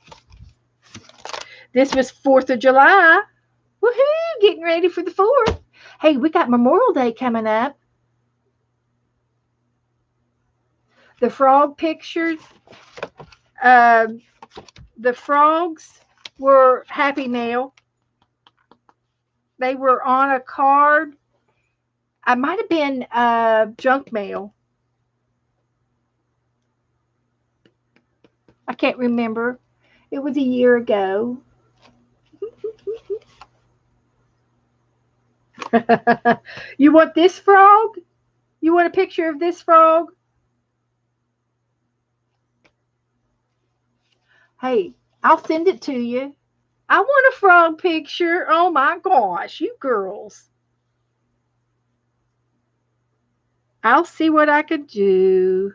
This was 4th of July. Woohoo! Getting ready for the 4th. Hey, we got Memorial Day coming up. The frog pictures. The frogs were Happy Mail. They were on a card. I might have been junk mail. I can't remember. It was a year ago. You want this frog? You want a picture of this frog? Hey, I'll send it to you. I want a frog picture. Oh my gosh, you girls. I'll see what I could do.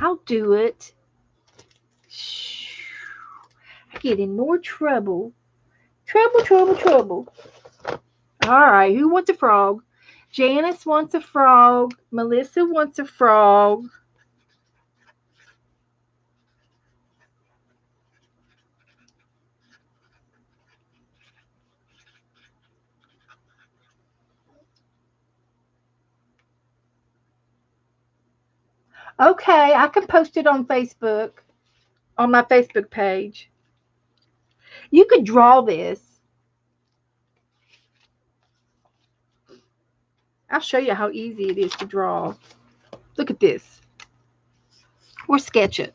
I'll do it. Shh. I get in more trouble. Trouble, trouble, trouble. All right, who wants a frog? Janice wants a frog. Melissa wants a frog. Okay, I can post it on Facebook, on my Facebook page. You could draw this. I'll show you how easy it is to draw. Look at this. Or sketch it.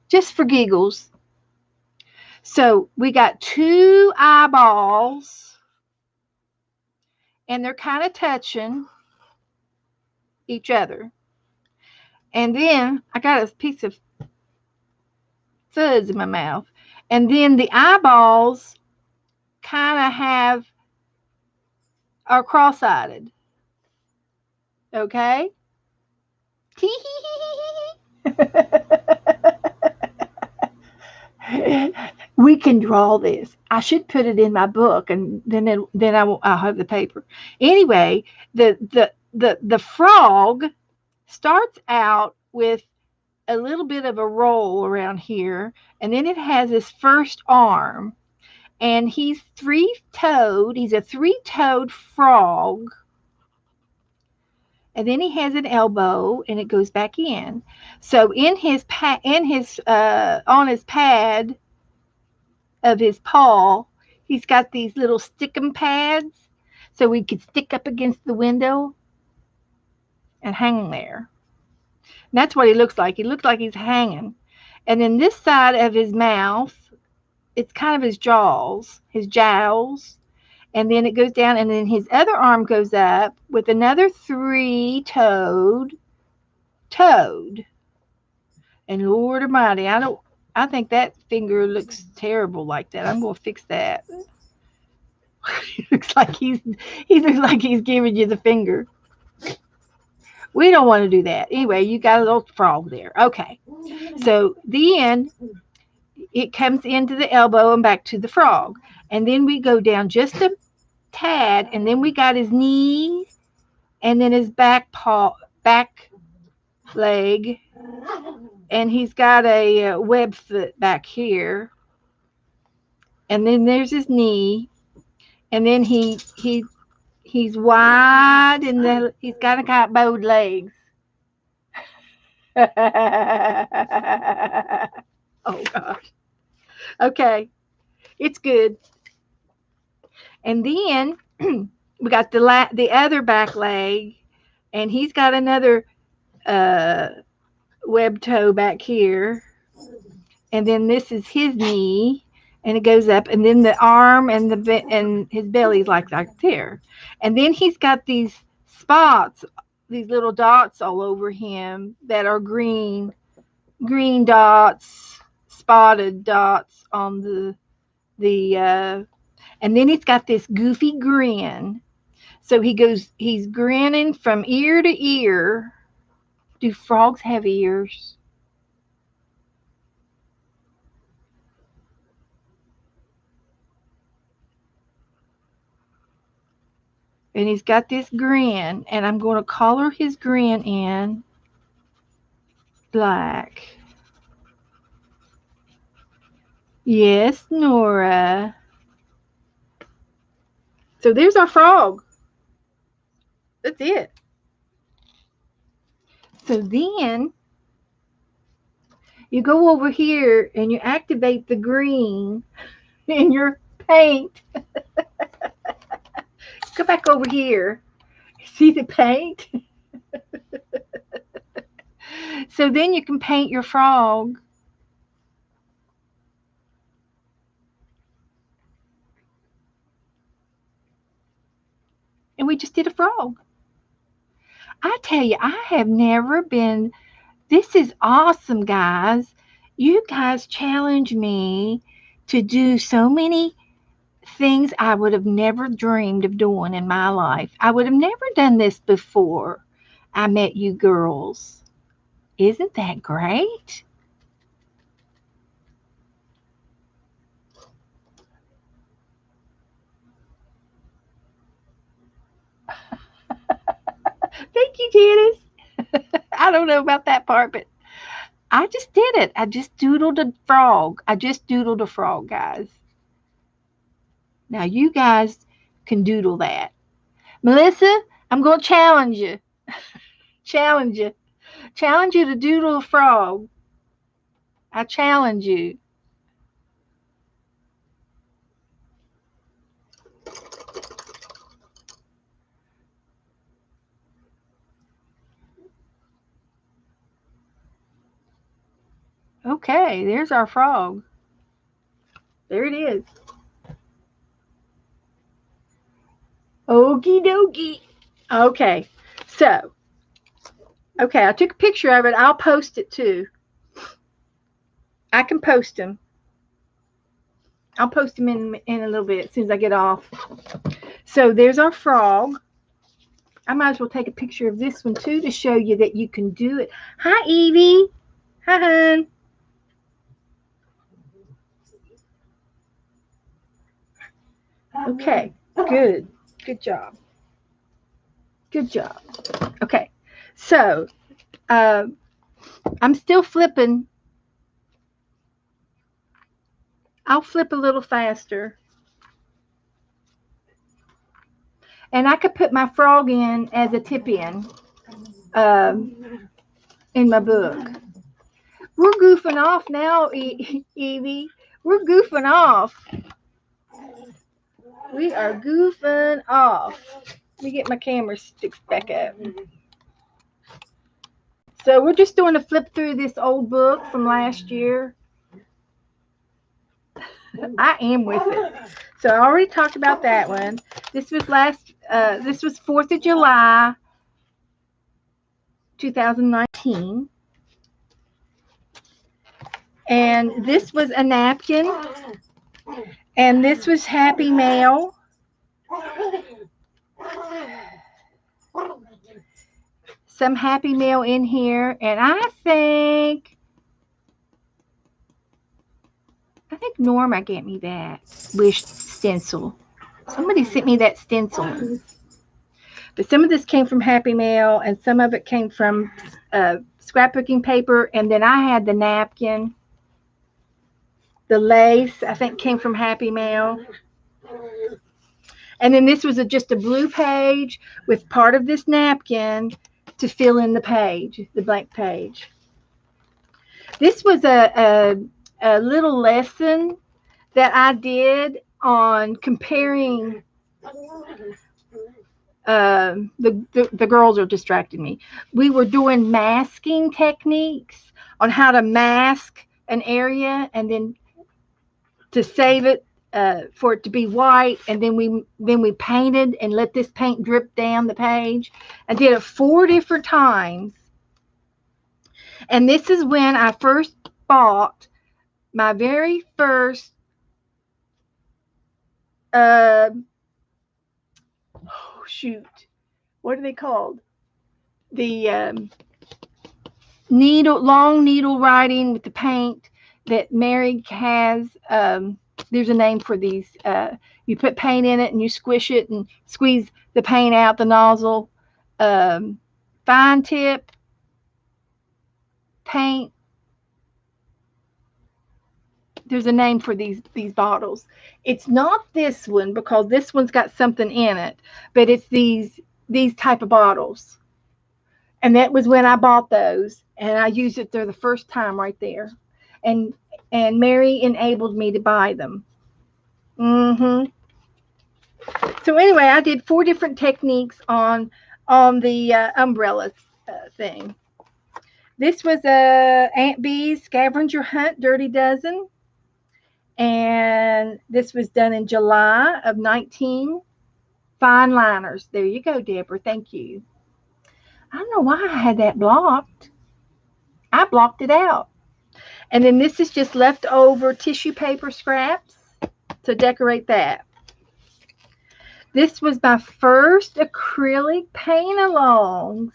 Just for giggles. So we got two eyeballs. And they're kind of touching each other. And then I got a piece of fuzz in my mouth. And then the eyeballs kind of are cross-eyed. Okay? We can draw this. I should put it in my book, and then I'll have the paper. Anyway, the frog starts out with a little bit of a roll around here, and then it has his first arm, and he's three-toed. He's a three-toed frog. And then he has an elbow, and it goes back in. So on his pad of his paw, he's got these little stickum pads, so we could stick up against the window and hang there. And that's what he looks like. He looks like he's hanging. And then this side of his mouth, it's kind of his jowls. And then it goes down, and then his other arm goes up with another three-toed toad. And Lord Almighty, I think that finger looks terrible like that. I'm gonna fix that. He looks like he's giving you the finger. We don't want to do that. Anyway, you got a little frog there. Okay. So then it comes into the elbow and back to the frog. And then we go down just a tad, and then we got his knee, and then his back leg, and he's got a web foot back here, and then there's his knee, and then he's wide, and he's got bowed legs. Oh gosh. Okay, it's good. And then we got the other back leg, and he's got another web toe back here, and then this is his knee, and it goes up, and then the arm and his belly's like there, and then he's got these spots, these little dots all over him that are green dots, spotted dots on the and then he's got this goofy grin. So he's grinning from ear to ear. Do frogs have ears? And he's got this grin, and I'm going to color his grin in black. Yes, Nora. So there's our frog. That's it. So then You go over here and you activate the green in your paint. Go back over here. See the paint? So then you can paint your frog. And we just did a frog. I tell you, I have never been. This is awesome, guys. You guys challenge me to do so many things I would have never dreamed of doing in my life. I would have never done this before I met you girls. Isn't that great? Thank you, Janice. I don't know about that part, but I just did it. I just doodled a frog. I just doodled a frog, guys. Now you guys can doodle that. Melissa, I'm going to challenge you. Challenge you. Challenge you to doodle a frog. I challenge you. Okay, there's our frog. There it is. Okie dokie. Okay, so, okay, I took a picture of it. I'll post it too. I can post them. I'll post them in a little bit as soon as I get off. So there's our frog. I might as well take a picture of this one too to show you that you can do it. Hi, Evie. Hi, hon. Okay, good. Good job. Good job. Okay, so I'm still flipping. I'll flip a little faster. And I could put my frog in as a tip-in in my book. We're goofing off now, Evie. We're goofing off. We are goofing off. Let me get my camera sticks back up. So we're just doing a flip through this old book from last year. I am with it. So I already talked about that one. This was 4th of July, 2019. And this was a napkin. And this was Happy Mail. Some Happy Mail in here. And I think Norma gave me that wish stencil. Somebody sent me that stencil. But some of this came from Happy Mail, and some of it came from scrapbooking paper. And then I had the napkin. The lace, I think, came from Happy Mail. And then this was just a blue page with part of this napkin to fill in the page, the blank page. This was a little lesson that I did on comparing. The girls are distracting me. We were doing masking techniques on how to mask an area and then to save it for it to be white, and then we painted and let this paint drip down the page. I did it 4 different times. And this is when I first bought my very first what are they called? The long needle writing with the paint that Mary has. There's a name for these. You put paint in it and you squish it and squeeze the paint out the nozzle. Fine tip paint. There's a name for these bottles. It's not this one because this one's got something in it, but it's these type of bottles. And that was when I bought those, and I used it there the first time right there. and Mary enabled me to buy them. So anyway, I did 4 different techniques on the umbrella thing. This was Aunt Bee's Scavenger Hunt Dirty Dozen, and this was done in July of 19. Fine liners. There you go, Deborah. Thank you. I don't know why I had that blocked. I blocked it out. And then this is just leftover tissue paper scraps to decorate that. This was my first acrylic paint-alongs.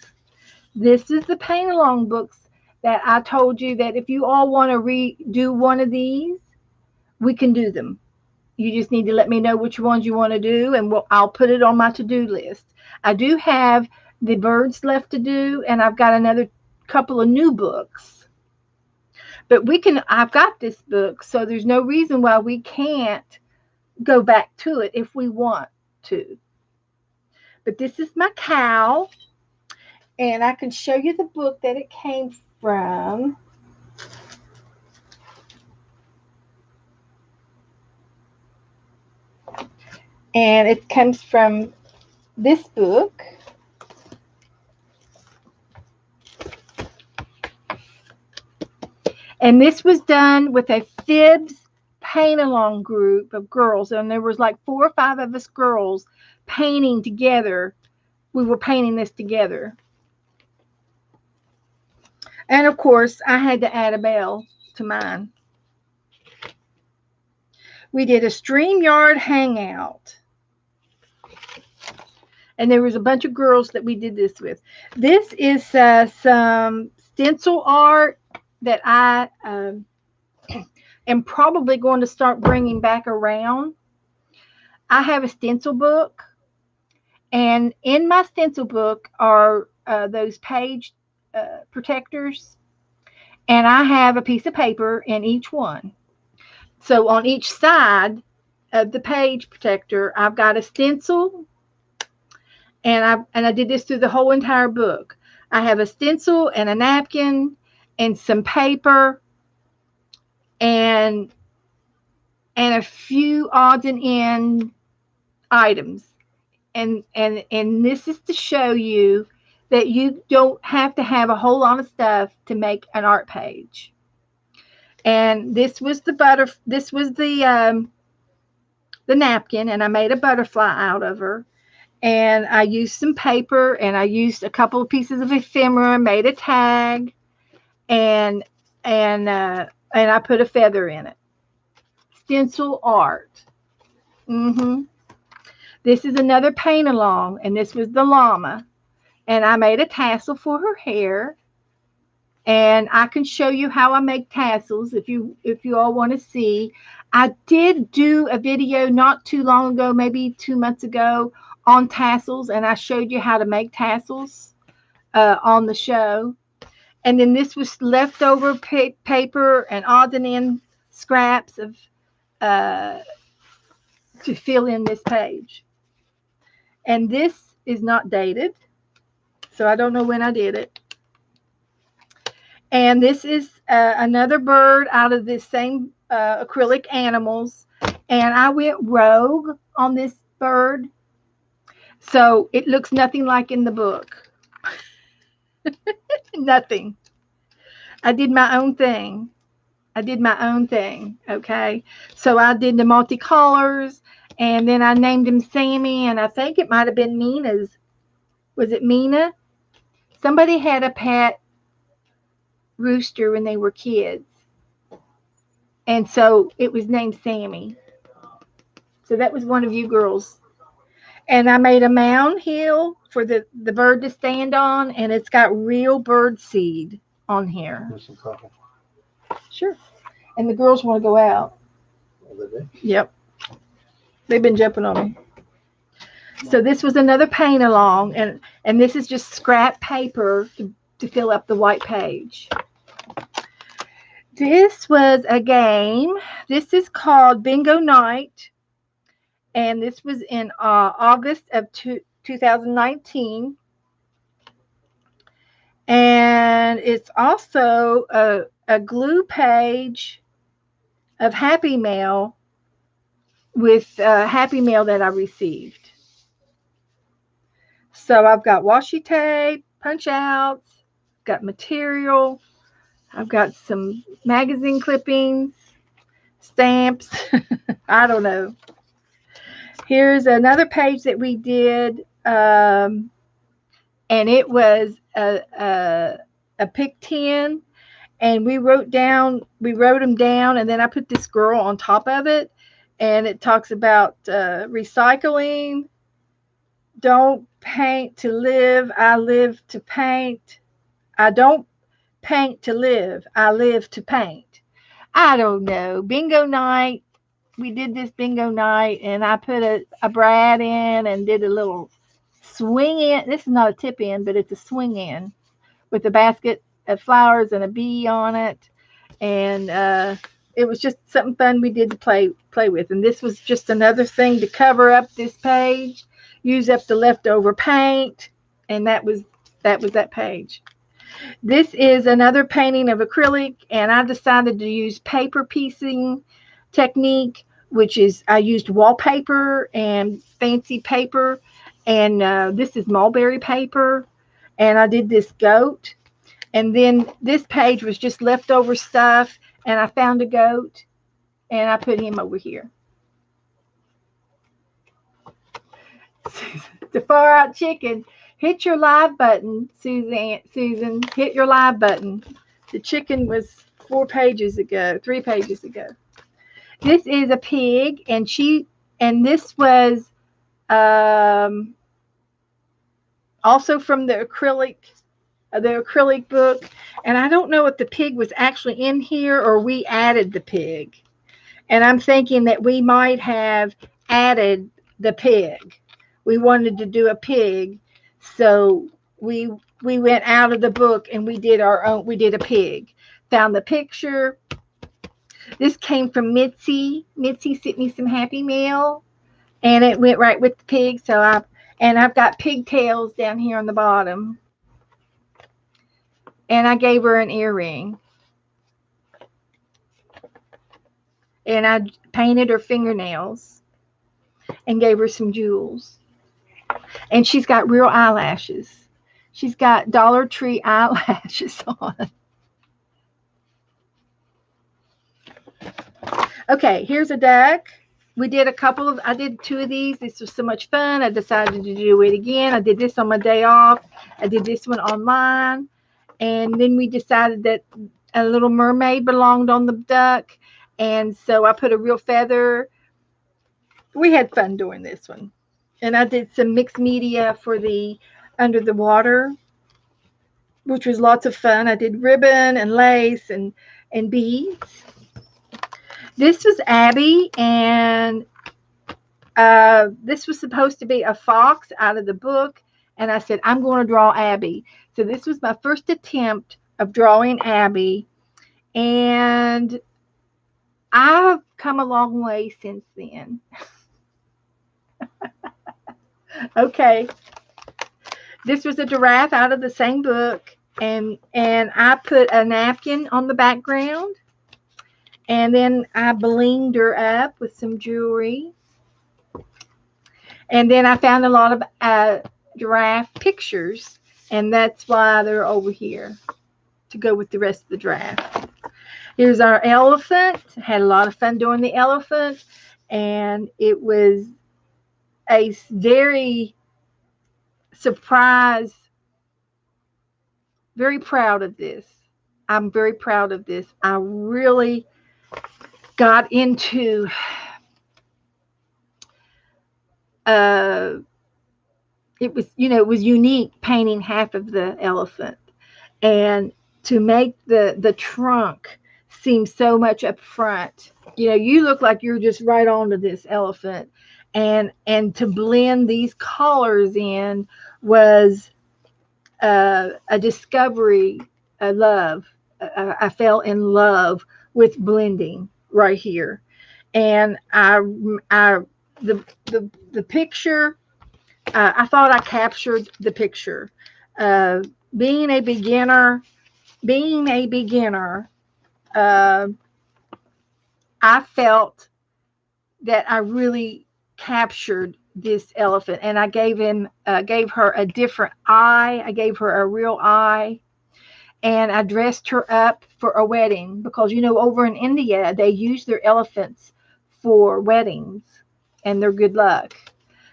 This is the paint-along books that I told you that if you all want to redo one of these, we can do them. You just need to let me know which ones you want to do, and I'll put it on my to-do list. I do have the birds left to do, and I've got another couple of new books. But I've got this book, so there's no reason why we can't go back to it if we want to. But this is my cow, and I can show you the book that it came from. And it comes from this book. And this was done with a Fibs paint-along group of girls. And there was like 4 or 5 of us girls painting together. We were painting this together. And of course, I had to add a bell to mine. We did a StreamYard hangout. And there was a bunch of girls that we did this with. This is some stencil art that I am probably going to start bringing back around. I have a stencil book. And in my stencil book are those page protectors. And I have a piece of paper in each one. So on each side of the page protector, I've got a stencil. And I did this through the whole entire book. I have a stencil and a napkin and some paper and a few odds and end items. And this is to show you that you don't have to have a whole lot of stuff to make an art page. And this was the napkin, and I made a butterfly out of her. And I used some paper, and I used a couple of pieces of ephemera, made a tag, and I put a feather in it. Stencil art. This is another paint along, and this was the llama. And I made a tassel for her hair. And I can show you how I make tassels if you all want to see. I did do a video not too long ago, maybe 2 months ago, on tassels, and I showed you how to make tassels on the show. And then this was leftover paper and odds and end scraps of to fill in this page. And this is not dated, so I don't know when I did it. And this is another bird out of this same acrylic animals, and I went rogue on this bird. So it looks nothing like in the book. Nothing. I did my own thing. Okay. So I did the multicolors, and then I named him Sammy, and I think it might have been Mina's. Was it Mina? Somebody had a pet rooster when they were kids. And so it was named Sammy. So that was one of you girls. And I made a mound hill for the bird to stand on, and it's got real bird seed on here. Sure. And the girls want to go out. Yep. They've been jumping on me. So this was another paint along, and this is just scrap paper to fill up the white page. This was a game. This is called Bingo Night. And this was in August of 2019. And And it's also a glue page of Happy Mail with Happy Mail that I received. So I've got washi tape, punch outs, got material, I've got some magazine clippings, stamps. I don't know. Here's another page that we did, and it was a pick 10, and we wrote them down, and then I put this girl on top of it, and it talks about recycling. Don't paint to live, I live to paint. I don't paint to live, I live to paint. I don't know. Bingo night. We did this bingo night, and I put a brad in and did a little swing in. This is not a tip in, but it's a swing in with a basket of flowers and a bee on it. And it was just something fun we did to play with. And this was just another thing to cover up this page, use up the leftover paint, and that was that page. This is another painting of acrylic, and I decided to use paper piecing technique, which is I used wallpaper and fancy paper, and this is mulberry paper, and I did this goat, and then this page was just leftover stuff, and I found a goat, and I put him over here. The far out chicken. Hit your live button, Susan. Hit your live button. The chicken was 3 pages ago. This is a pig, and this was also from the acrylic book. And I don't know if the pig was actually in here or we added the pig. And I'm thinking that we might have added the pig. We wanted to do a pig, so we went out of the book and we did our own. We did a pig. Found the picture. This came from Mitzi. Mitzi sent me some Happy Mail, and it went right with the pig. So I've got pigtails down here on the bottom, and I gave her an earring, and I painted her fingernails, and gave her some jewels. And she's got real eyelashes. She's got Dollar Tree eyelashes on. Okay, here's a duck. I did 2 of these. This was so much fun. I decided to do it again. I did this on my day off. I did this one online. And then we decided that a little mermaid belonged on the duck. And so I put a real feather. We had fun doing this one. And I did some mixed media for the under the water, which was lots of fun. I did ribbon and lace and beads. This was Abby, and this was supposed to be a fox out of the book. And I said, I'm going to draw Abby. So this was my first attempt of drawing Abby. And I've come a long way since then. Okay, this was a giraffe out of the same book, and I put a napkin on the background, and then I blinged her up with some jewelry, and then I found a lot of giraffe pictures, and that's why they're over here to go with the rest of the giraffe. Here's our elephant. Had a lot of fun doing the elephant, and it was a very surprise. Very proud of this. I'm very proud of this. I really got into it was unique painting half of the elephant, and to make the trunk seem so much up front. You look like you're just right onto this elephant. And to blend these colors in was a discovery, a love. I fell in love with blending right here, and the picture. I thought I captured the picture. Being a beginner, being a beginner, uh, I felt that I really captured this elephant, and I gave her a different eye. I gave her a real eye, and I dressed her up for a wedding because over in India they use their elephants for weddings and their good luck.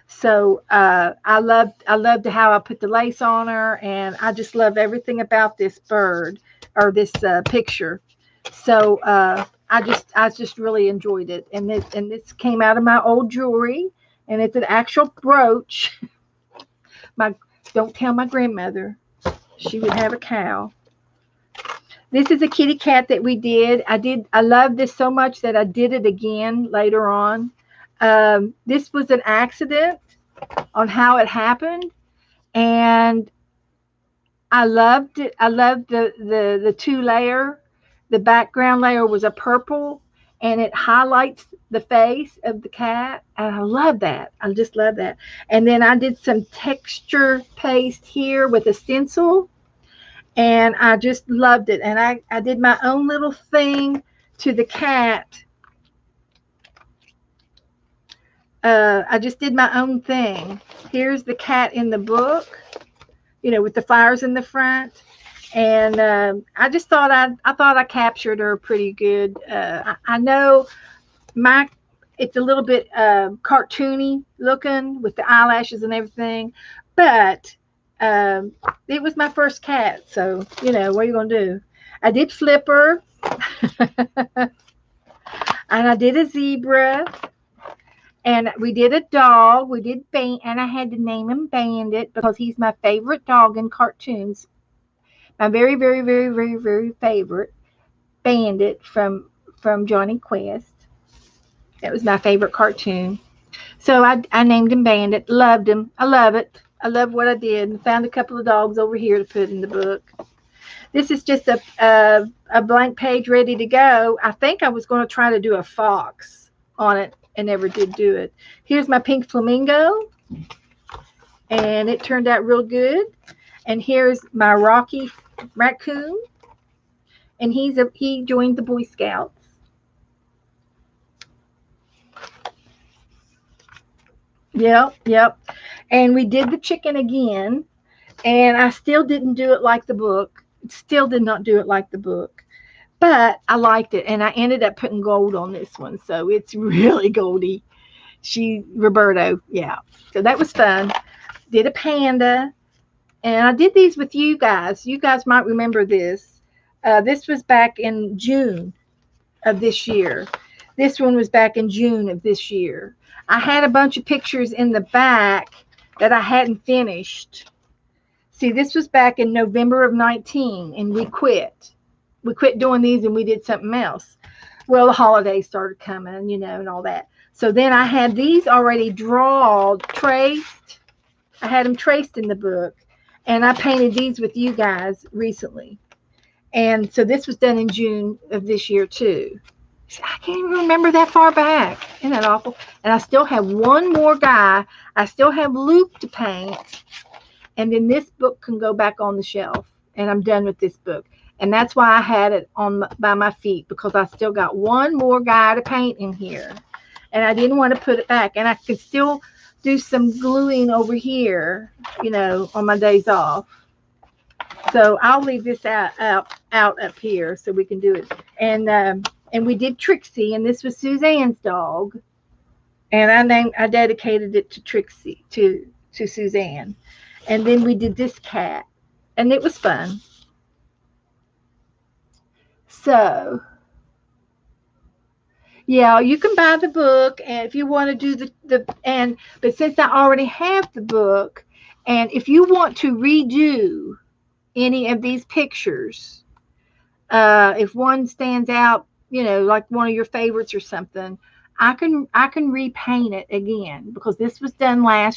So I loved how I put the lace on her, and I just love everything about this bird or this picture. So I just really enjoyed it, and this came out of my old jewelry, and it's an actual brooch. My Don't tell my grandmother; she would have a cow. This is a kitty cat that we did. I love this so much that I did it again later on. This was an accident on how it happened, and I loved it. I loved the two layer. The background layer was a purple, and it highlights the face of the cat, and I love that. I just love that. And then I did some texture paste here with a stencil, and I just loved it. And I did my own little thing to the cat. I just did my own thing. Here's the cat in the book, with the flowers in the front. And I just thought I captured her pretty good. I know my it's a little bit cartoony looking with the eyelashes and everything, but it was my first cat, so what are you gonna do? I did Flipper, and I did a zebra, and we did a dog. We did and I had to name him Bandit because he's my favorite dog in cartoons. My very, very, very, very, very favorite Bandit from Johnny Quest. That was my favorite cartoon. So I named him Bandit. Loved him. I love it. I love what I did, and found a couple of dogs over here to put in the book. This is just a blank page ready to go. I think I was going to try to do a fox on it and never did do it. Here's my pink flamingo, and it turned out real good. And here's my Rocky raccoon, and he joined the Boy Scouts. Yep. And we did the chicken again, and I still didn't do it like the book. Still did not do it like the book, but I liked it, and I ended up putting gold on this one, so it's really goldy. Roberto, yeah. So that was fun. Did a panda, and I did these with you guys. You guys might remember this. This was back in June of this year. This one was back in June of this year. I had a bunch of pictures in the back that I hadn't finished. See, this was back in November of 19, and we quit. We quit doing these, and we did something else. Well, the holidays started coming, and all that. So then I had these already traced. I had them traced in the book, and I painted these with you guys recently. And so this was done in June of this year, too. I can't even remember that far back. Isn't that awful? And I still have one more guy. I still have Luke to paint. And then this book can go back on the shelf. And I'm done with this book. And that's why I had it by my feet, because I still got one more guy to paint in here. And I didn't want to put it back. And I could still do some gluing over here, on my days off. So I'll leave this out up here so we can do it. And we did Trixie, and this was Suzanne's dog, and I dedicated it to Trixie, to Suzanne. And then we did this cat, and it was fun. So yeah, you can buy the book, and if you want to do but since I already have the book, and if you want to redo any of these pictures, if one stands out, like one of your favorites or something, I can repaint it again, because this was done I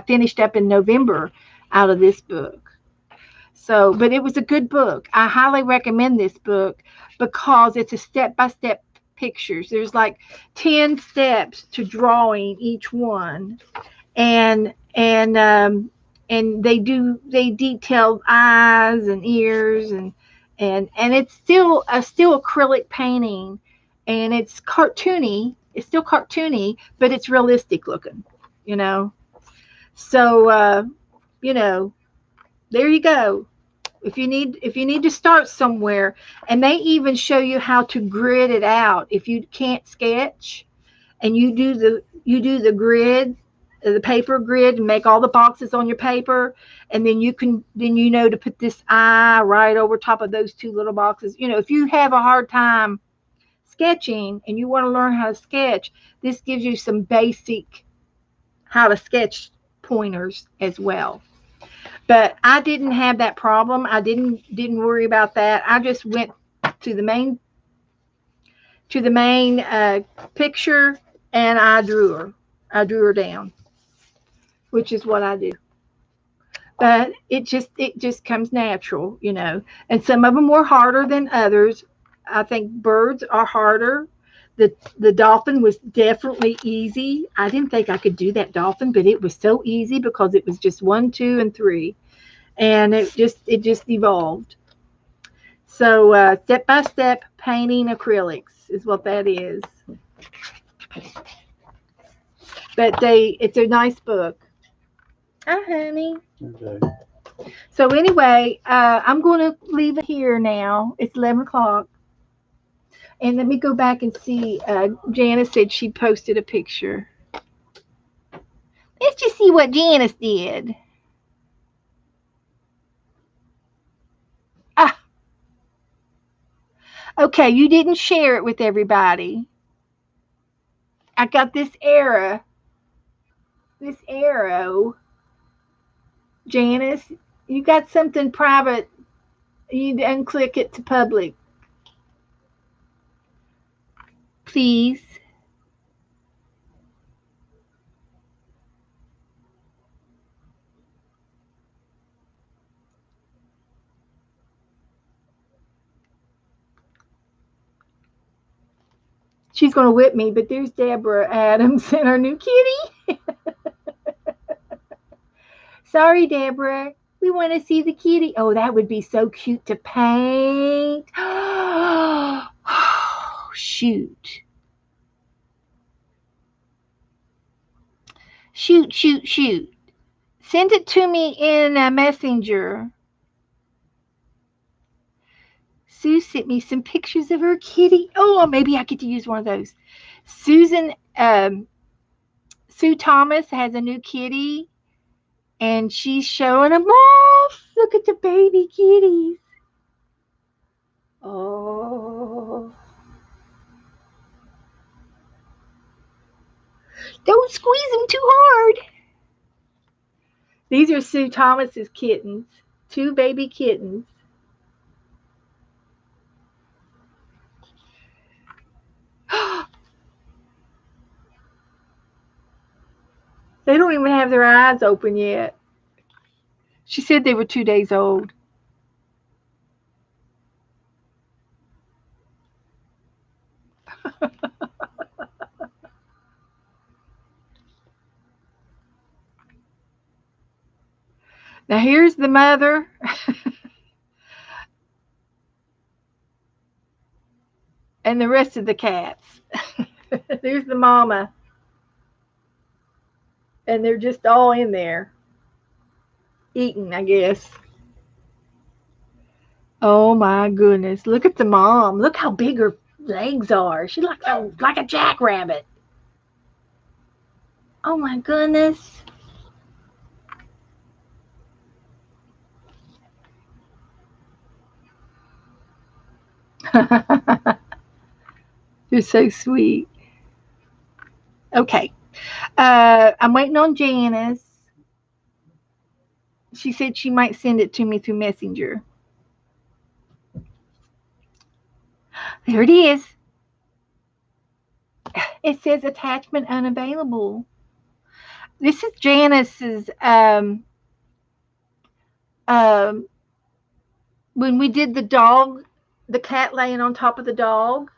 finished up in November out of this book. So, but it was a good book. I highly recommend this book because it's a step-by-step pictures. There's like 10 steps to drawing each one. And and they detail eyes and ears, and it's still acrylic painting, and it's cartoony. It's still cartoony, but it's realistic looking, you know. So you know, there you go. If you need to start somewhere, and they even show you how to grid it out if you can't sketch, and you do the grid, the paper grid, and make all the boxes on your paper, and then you know to put this eye right over top of those two little boxes. If you have a hard time sketching and you want to learn how to sketch, this gives you some basic how to sketch pointers as well. But I didn't have that problem. I didn't worry about that. I just went to the main picture, and I drew her. I drew her down, which is what I do. But it just comes natural. And some of them were harder than others. I think birds are harder. The dolphin was definitely easy. I didn't think I could do that dolphin, but it was so easy because it was just 1, 2, and 3, and it just evolved. So step by step painting acrylics is what that is. But it's a nice book. Hi, honey. Okay. So anyway, I'm going to leave it here now. It's 11 o'clock. And let me go back and see. Janice said she posted a picture. Let's just see what Janice did. Ah, okay, you didn't share it with everybody. I got this arrow. This arrow. Janice, you got something private. You unclick it to public. Please. She's going to whip me, but there's Deborah Adams and her new kitty. Sorry, Deborah. We want to see the kitty. Oh, that would be so cute to paint. Oh, shoot. Shoot, shoot, shoot. Send it to me in a messenger. Sue sent me some pictures of her kitty. Oh, maybe I get to use one of those. Sue Thomas has a new kitty, and she's showing them off. Look at the baby kitties. Oh. Don't squeeze them too hard. These are Sue Thomas's kittens. 2 baby kittens. They don't even have their eyes open yet. She said they were 2 days old. Now here's the mother. And the rest of the cats. There's the mama. And they're just all in there eating, I guess. Oh my goodness. Look at the mom. Look how big her legs are. She's like a jackrabbit. Oh my goodness. You're so sweet. Okay. I'm waiting on Janice. She said she might send it to me through Messenger. There it is. It says attachment unavailable. This is Janice's um when we did the cat laying on top of the dog.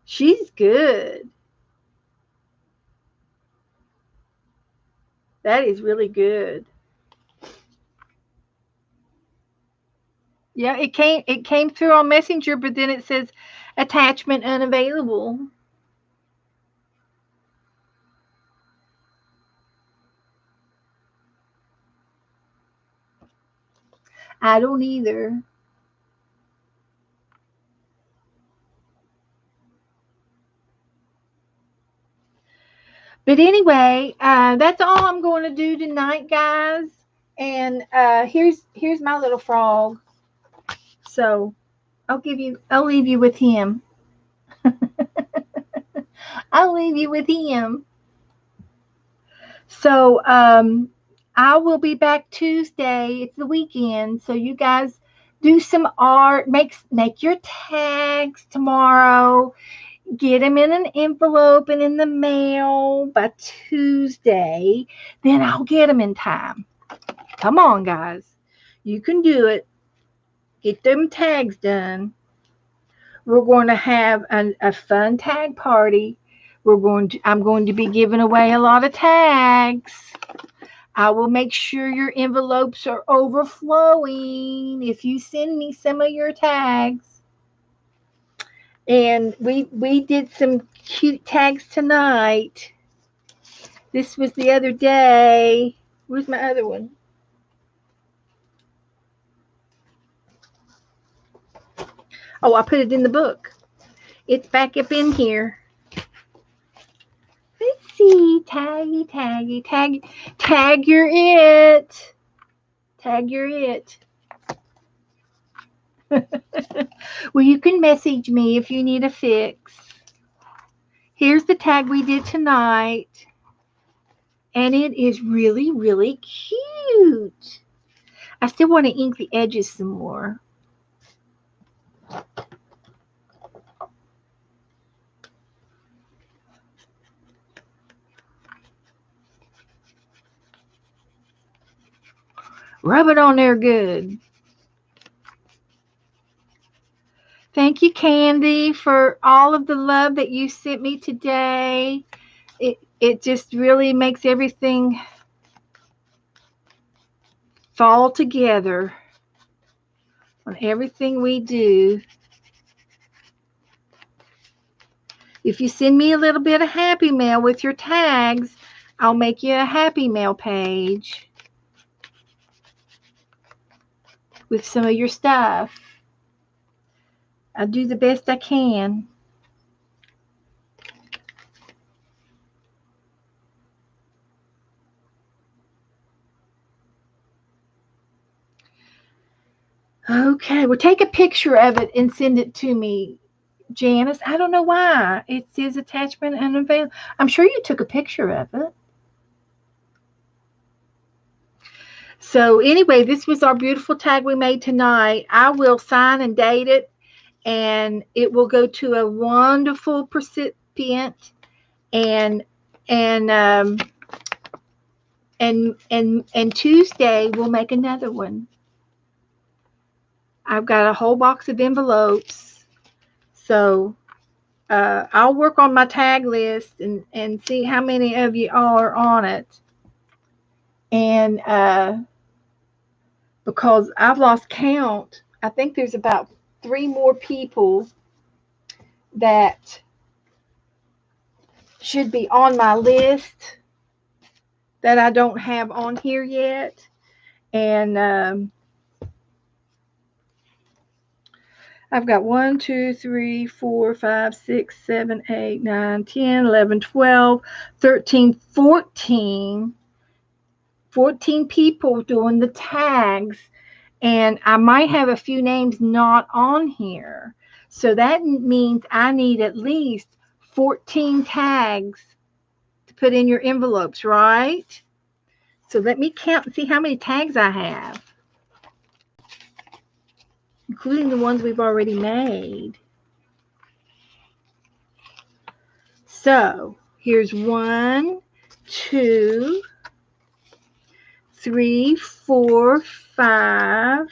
She's good. That is really good. Yeah, it came through on Messenger, but then it says attachment unavailable. I don't either. But anyway, that's all I'm going to do tonight, guys. And here's my little frog. So I'll leave you with him. I'll leave you with him. So I will be back Tuesday. It's the weekend, so you guys do some art. Make your tags tomorrow. Get them in an envelope and in the mail by Tuesday. Then I'll get them in time. Come on, guys. You can do it. Get them tags done. We're going to have a fun tag party. I'm going to be giving away a lot of tags. I will make sure your envelopes are overflowing if you send me some of your tags. And we did some cute tags tonight. This was the other day. Where's my other one? Oh, I put it in the book. It's back up in here. Let's see. Taggy, taggy, taggy. Tag your it. Tag your it. Well, you can message me if you need a fix. Here's the tag we did tonight. And it is really, really cute. I still want to ink the edges some more. Rub it on there good. Thank you, Candy, for all of the love that you sent me today. It just really makes everything fall together on everything we do. If you send me a little bit of Happy Mail with your tags, I'll make you a Happy Mail page with some of your stuff. I'll do the best I can. Okay, well, take a picture of it and send it to me, Janice. I don't know why. It says attachment unavailable. I'm sure you took a picture of it. So anyway, this was our beautiful tag we made tonight. I will sign and date it, and it will go to a wonderful recipient. And Tuesday we'll make another one. I've got a whole box of envelopes, so I'll work on my tag list and see how many of you are on it. And because I've lost count, I think there's about 3 more people that should be on my list that I don't have on here yet. And I've got 1, 2, 3, 4, 5, 6, 7, 8, 9, 10, 11, 12, 13, 14 people doing the tags. And I might have a few names not on here. So that means I need at least 14 tags to put in your envelopes, right? So let me count and see how many tags I have, including the ones we've already made. So here's 1, 2, 3, 4, 5,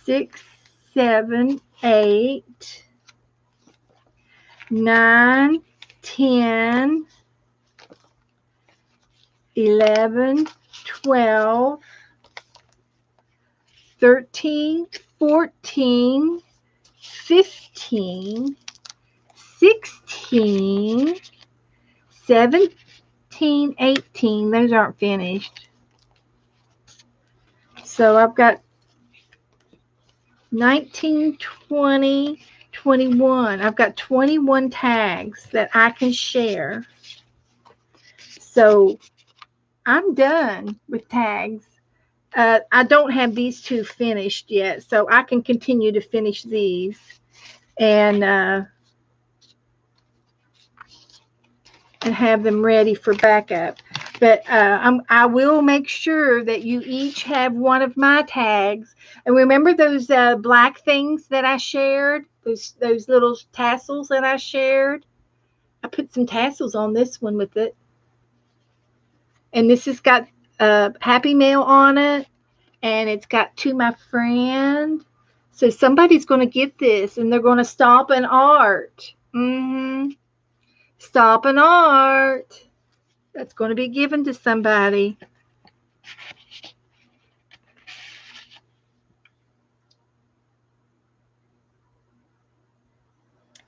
6, 7, 8, 9, 10, 11, 12, 13, 14, 15, 16, 17, 18. Those aren't finished. So I've got 19, 20, 21. I've got 21 tags that I can share. So I'm done with tags. I don't have these two finished yet, so I can continue to finish these. And have them ready for backup. But I will make sure that you each have one of my tags. And remember those black things that I shared? Those little tassels that I shared? I put some tassels on this one with it. And this has got Happy Mail on it. And it's got To My Friend. So somebody's going to get this and they're going to stop an art. Stop an art. That's going to be given to somebody.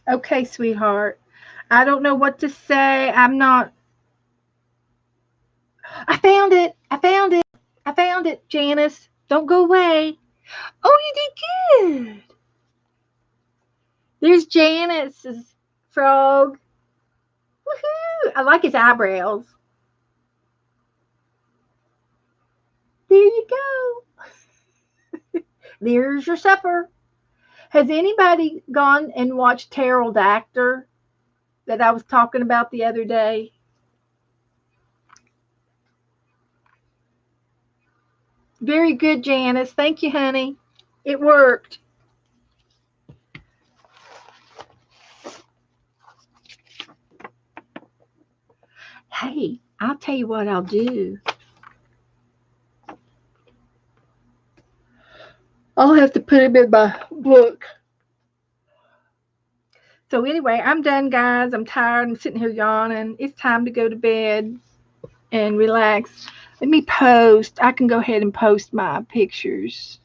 Okay, sweetheart. I don't know what to say. I found it. I found it. I found it, Janice. Don't go away. Oh, you did good. There's Janice's frog. Woohoo! I like his eyebrows. There you go. There's your supper. Has anybody gone and watched Pterodactyl that I was talking about the other day? Very good, Janice. Thank you, honey. It worked. Hey, I'll tell you what I'll do. I'll have to put him in my book. So anyway, I'm done, guys. I'm tired. I'm sitting here yawning. It's time to go to bed and relax. Let me post. I can go ahead and post my pictures.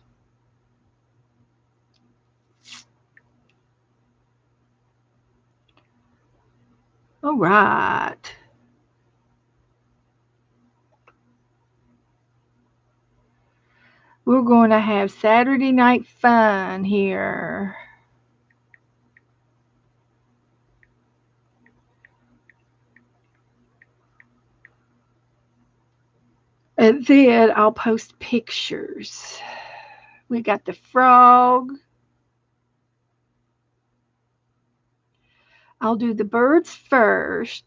All right. We're going to have Saturday night fun here. And then I'll post pictures. We got the frog. I'll do the birds first.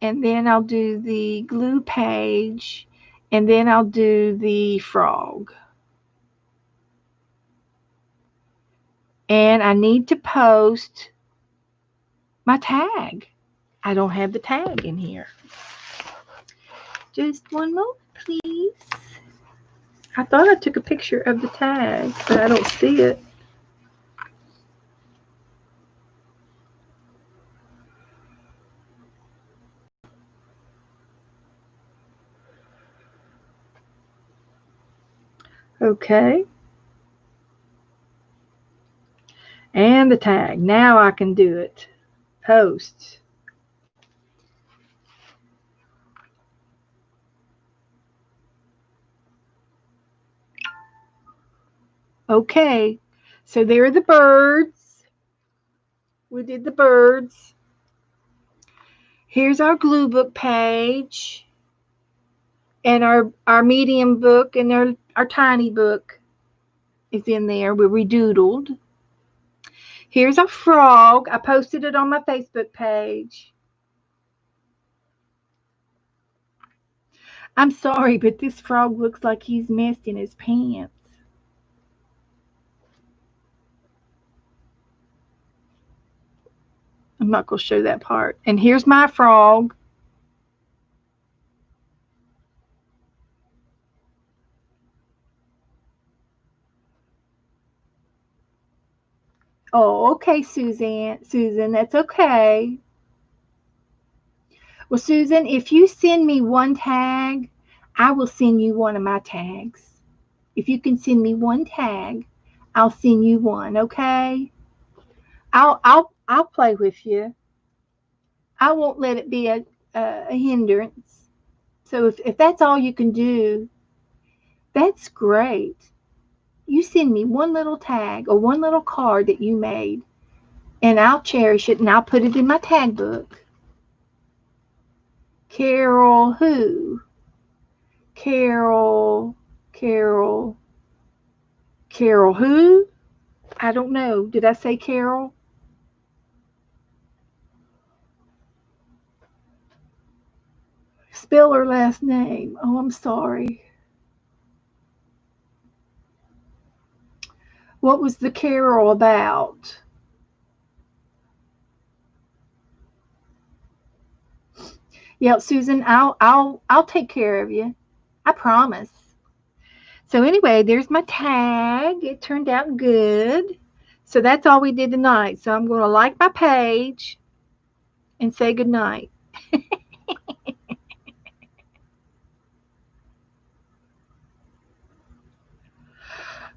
And then I'll do the glue page. And then I'll do the frog. And I need to post my tag. I don't have the tag in here. Just one moment, please. I thought I took a picture of the tag, but I don't see it. Okay. And the tag. Now I can do it. Post. Okay. So there are the birds. We did the birds. Here's our glue book page. And our medium book and our tiny book is in there. We redoodled. Here's our frog. I posted it on my Facebook page. I'm sorry, but this frog looks like he's messed in his pants. I'm not going to show that part. And here's my frog. Oh, okay, Susan, that's okay. Well, Susan, if you send me one tag, I will send you one of my tags. If you can send me one tag, I'll send you one, okay? I'll play with you. I won't let it be a hindrance. So if that's all you can do, that's great. You send me one little tag or one little card that you made, and I'll cherish it and I'll put it in my tag book. Carol who? Carol, Carol, Carol who? I don't know. Did I say Carol? Spell her last name. Oh, I'm sorry. What was the Carol about? Yeah, Susan, I'll take care of you. I promise. So anyway, there's my tag. It turned out good. So that's all we did tonight. So I'm going to like my page and say good night.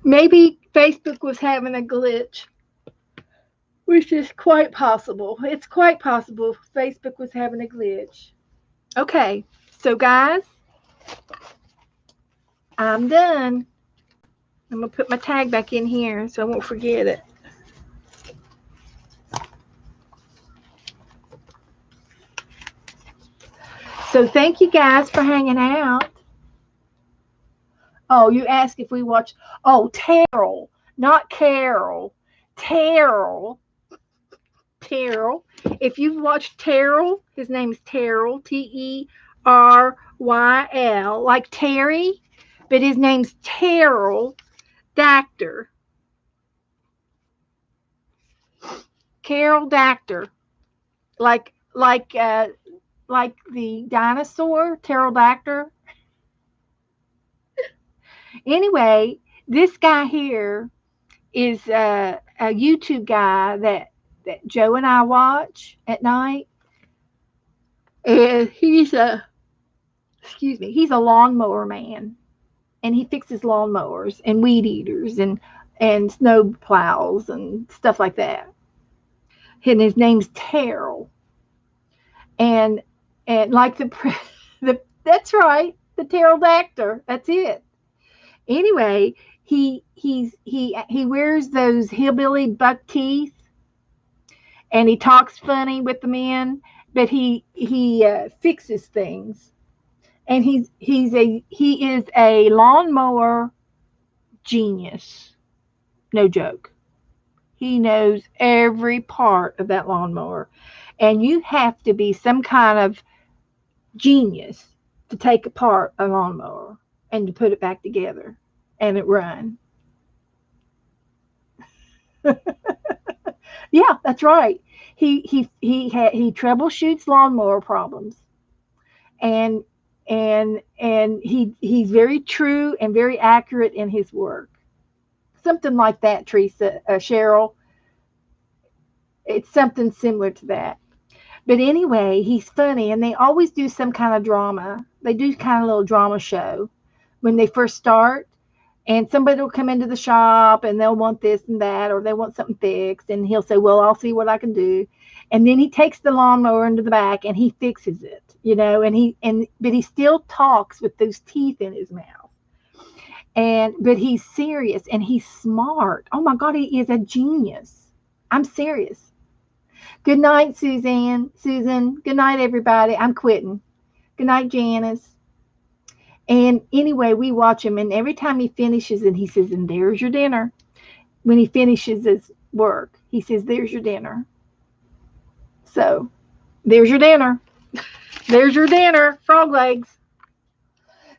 Maybe Facebook was having a glitch, which is quite possible. It's quite possible Facebook was having a glitch. Okay, so guys, I'm done. I'm going to put my tag back in here so I won't forget it. So thank you guys for hanging out. Oh, you asked if we watched. Oh, Terrell, not Carol. Terrell. Terrell. If you've watched Terrell, his name is Terrell, Terryl, like Terry, but his name's Terrell Dactor. Carol Dactor, like the dinosaur, pterodactyl. Anyway, this guy here is a YouTube guy that Joe and I watch at night, and he's a lawnmower man, and he fixes lawnmowers and weed eaters and snow plows and stuff like that. And his name's Terrell, and like the that's right, the pterodactyl. That's it. Anyway, he wears those hillbilly buck teeth, and he talks funny with the men, but he fixes things, and he is a lawnmower genius. No joke. He knows every part of that lawnmower, and you have to be some kind of genius to take apart a lawnmower and to put it back together and it run. Yeah, that's right. He troubleshoots lawnmower problems, and he's very true and very accurate in his work. Something like that, Teresa, Cheryl. It's something similar to that. But anyway, he's funny, and they always do some kind of drama. They do kind of a little drama show when they first start, and somebody will come into the shop and they'll want this and that, or they want something fixed, and he'll say, well, I'll see what I can do. And then he takes the lawnmower into the back and he fixes it, but he still talks with those teeth in his mouth. But he's serious and he's smart. Oh my God, he is a genius. I'm serious. Good night, Suzanne. Susan, good night, everybody. I'm quitting. Good night, Janice. And anyway, we watch him, and every time he finishes it, he says, and there's your dinner. When he finishes his work, he says, there's your dinner. So, there's your dinner. There's your dinner, frog legs.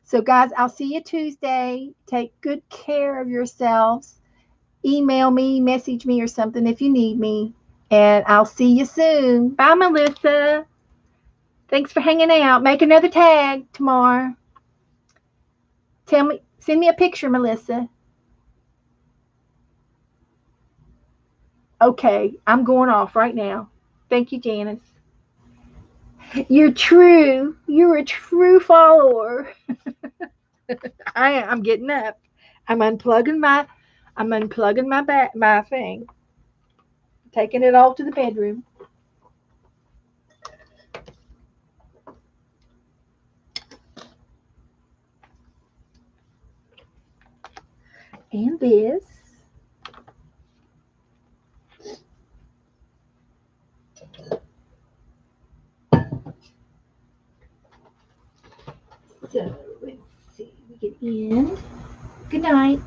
So, guys, I'll see you Tuesday. Take good care of yourselves. Email me, message me, or something if you need me. And I'll see you soon. Bye, Melissa. Thanks for hanging out. Make another tag tomorrow. Send me a picture, Melissa. Okay, I'm going off right now. Thank you, Janice. You're true. You're a true follower. I'm getting up. I'm unplugging my thing, taking it all to the bedroom. And this. So let's see. We can end. Good night.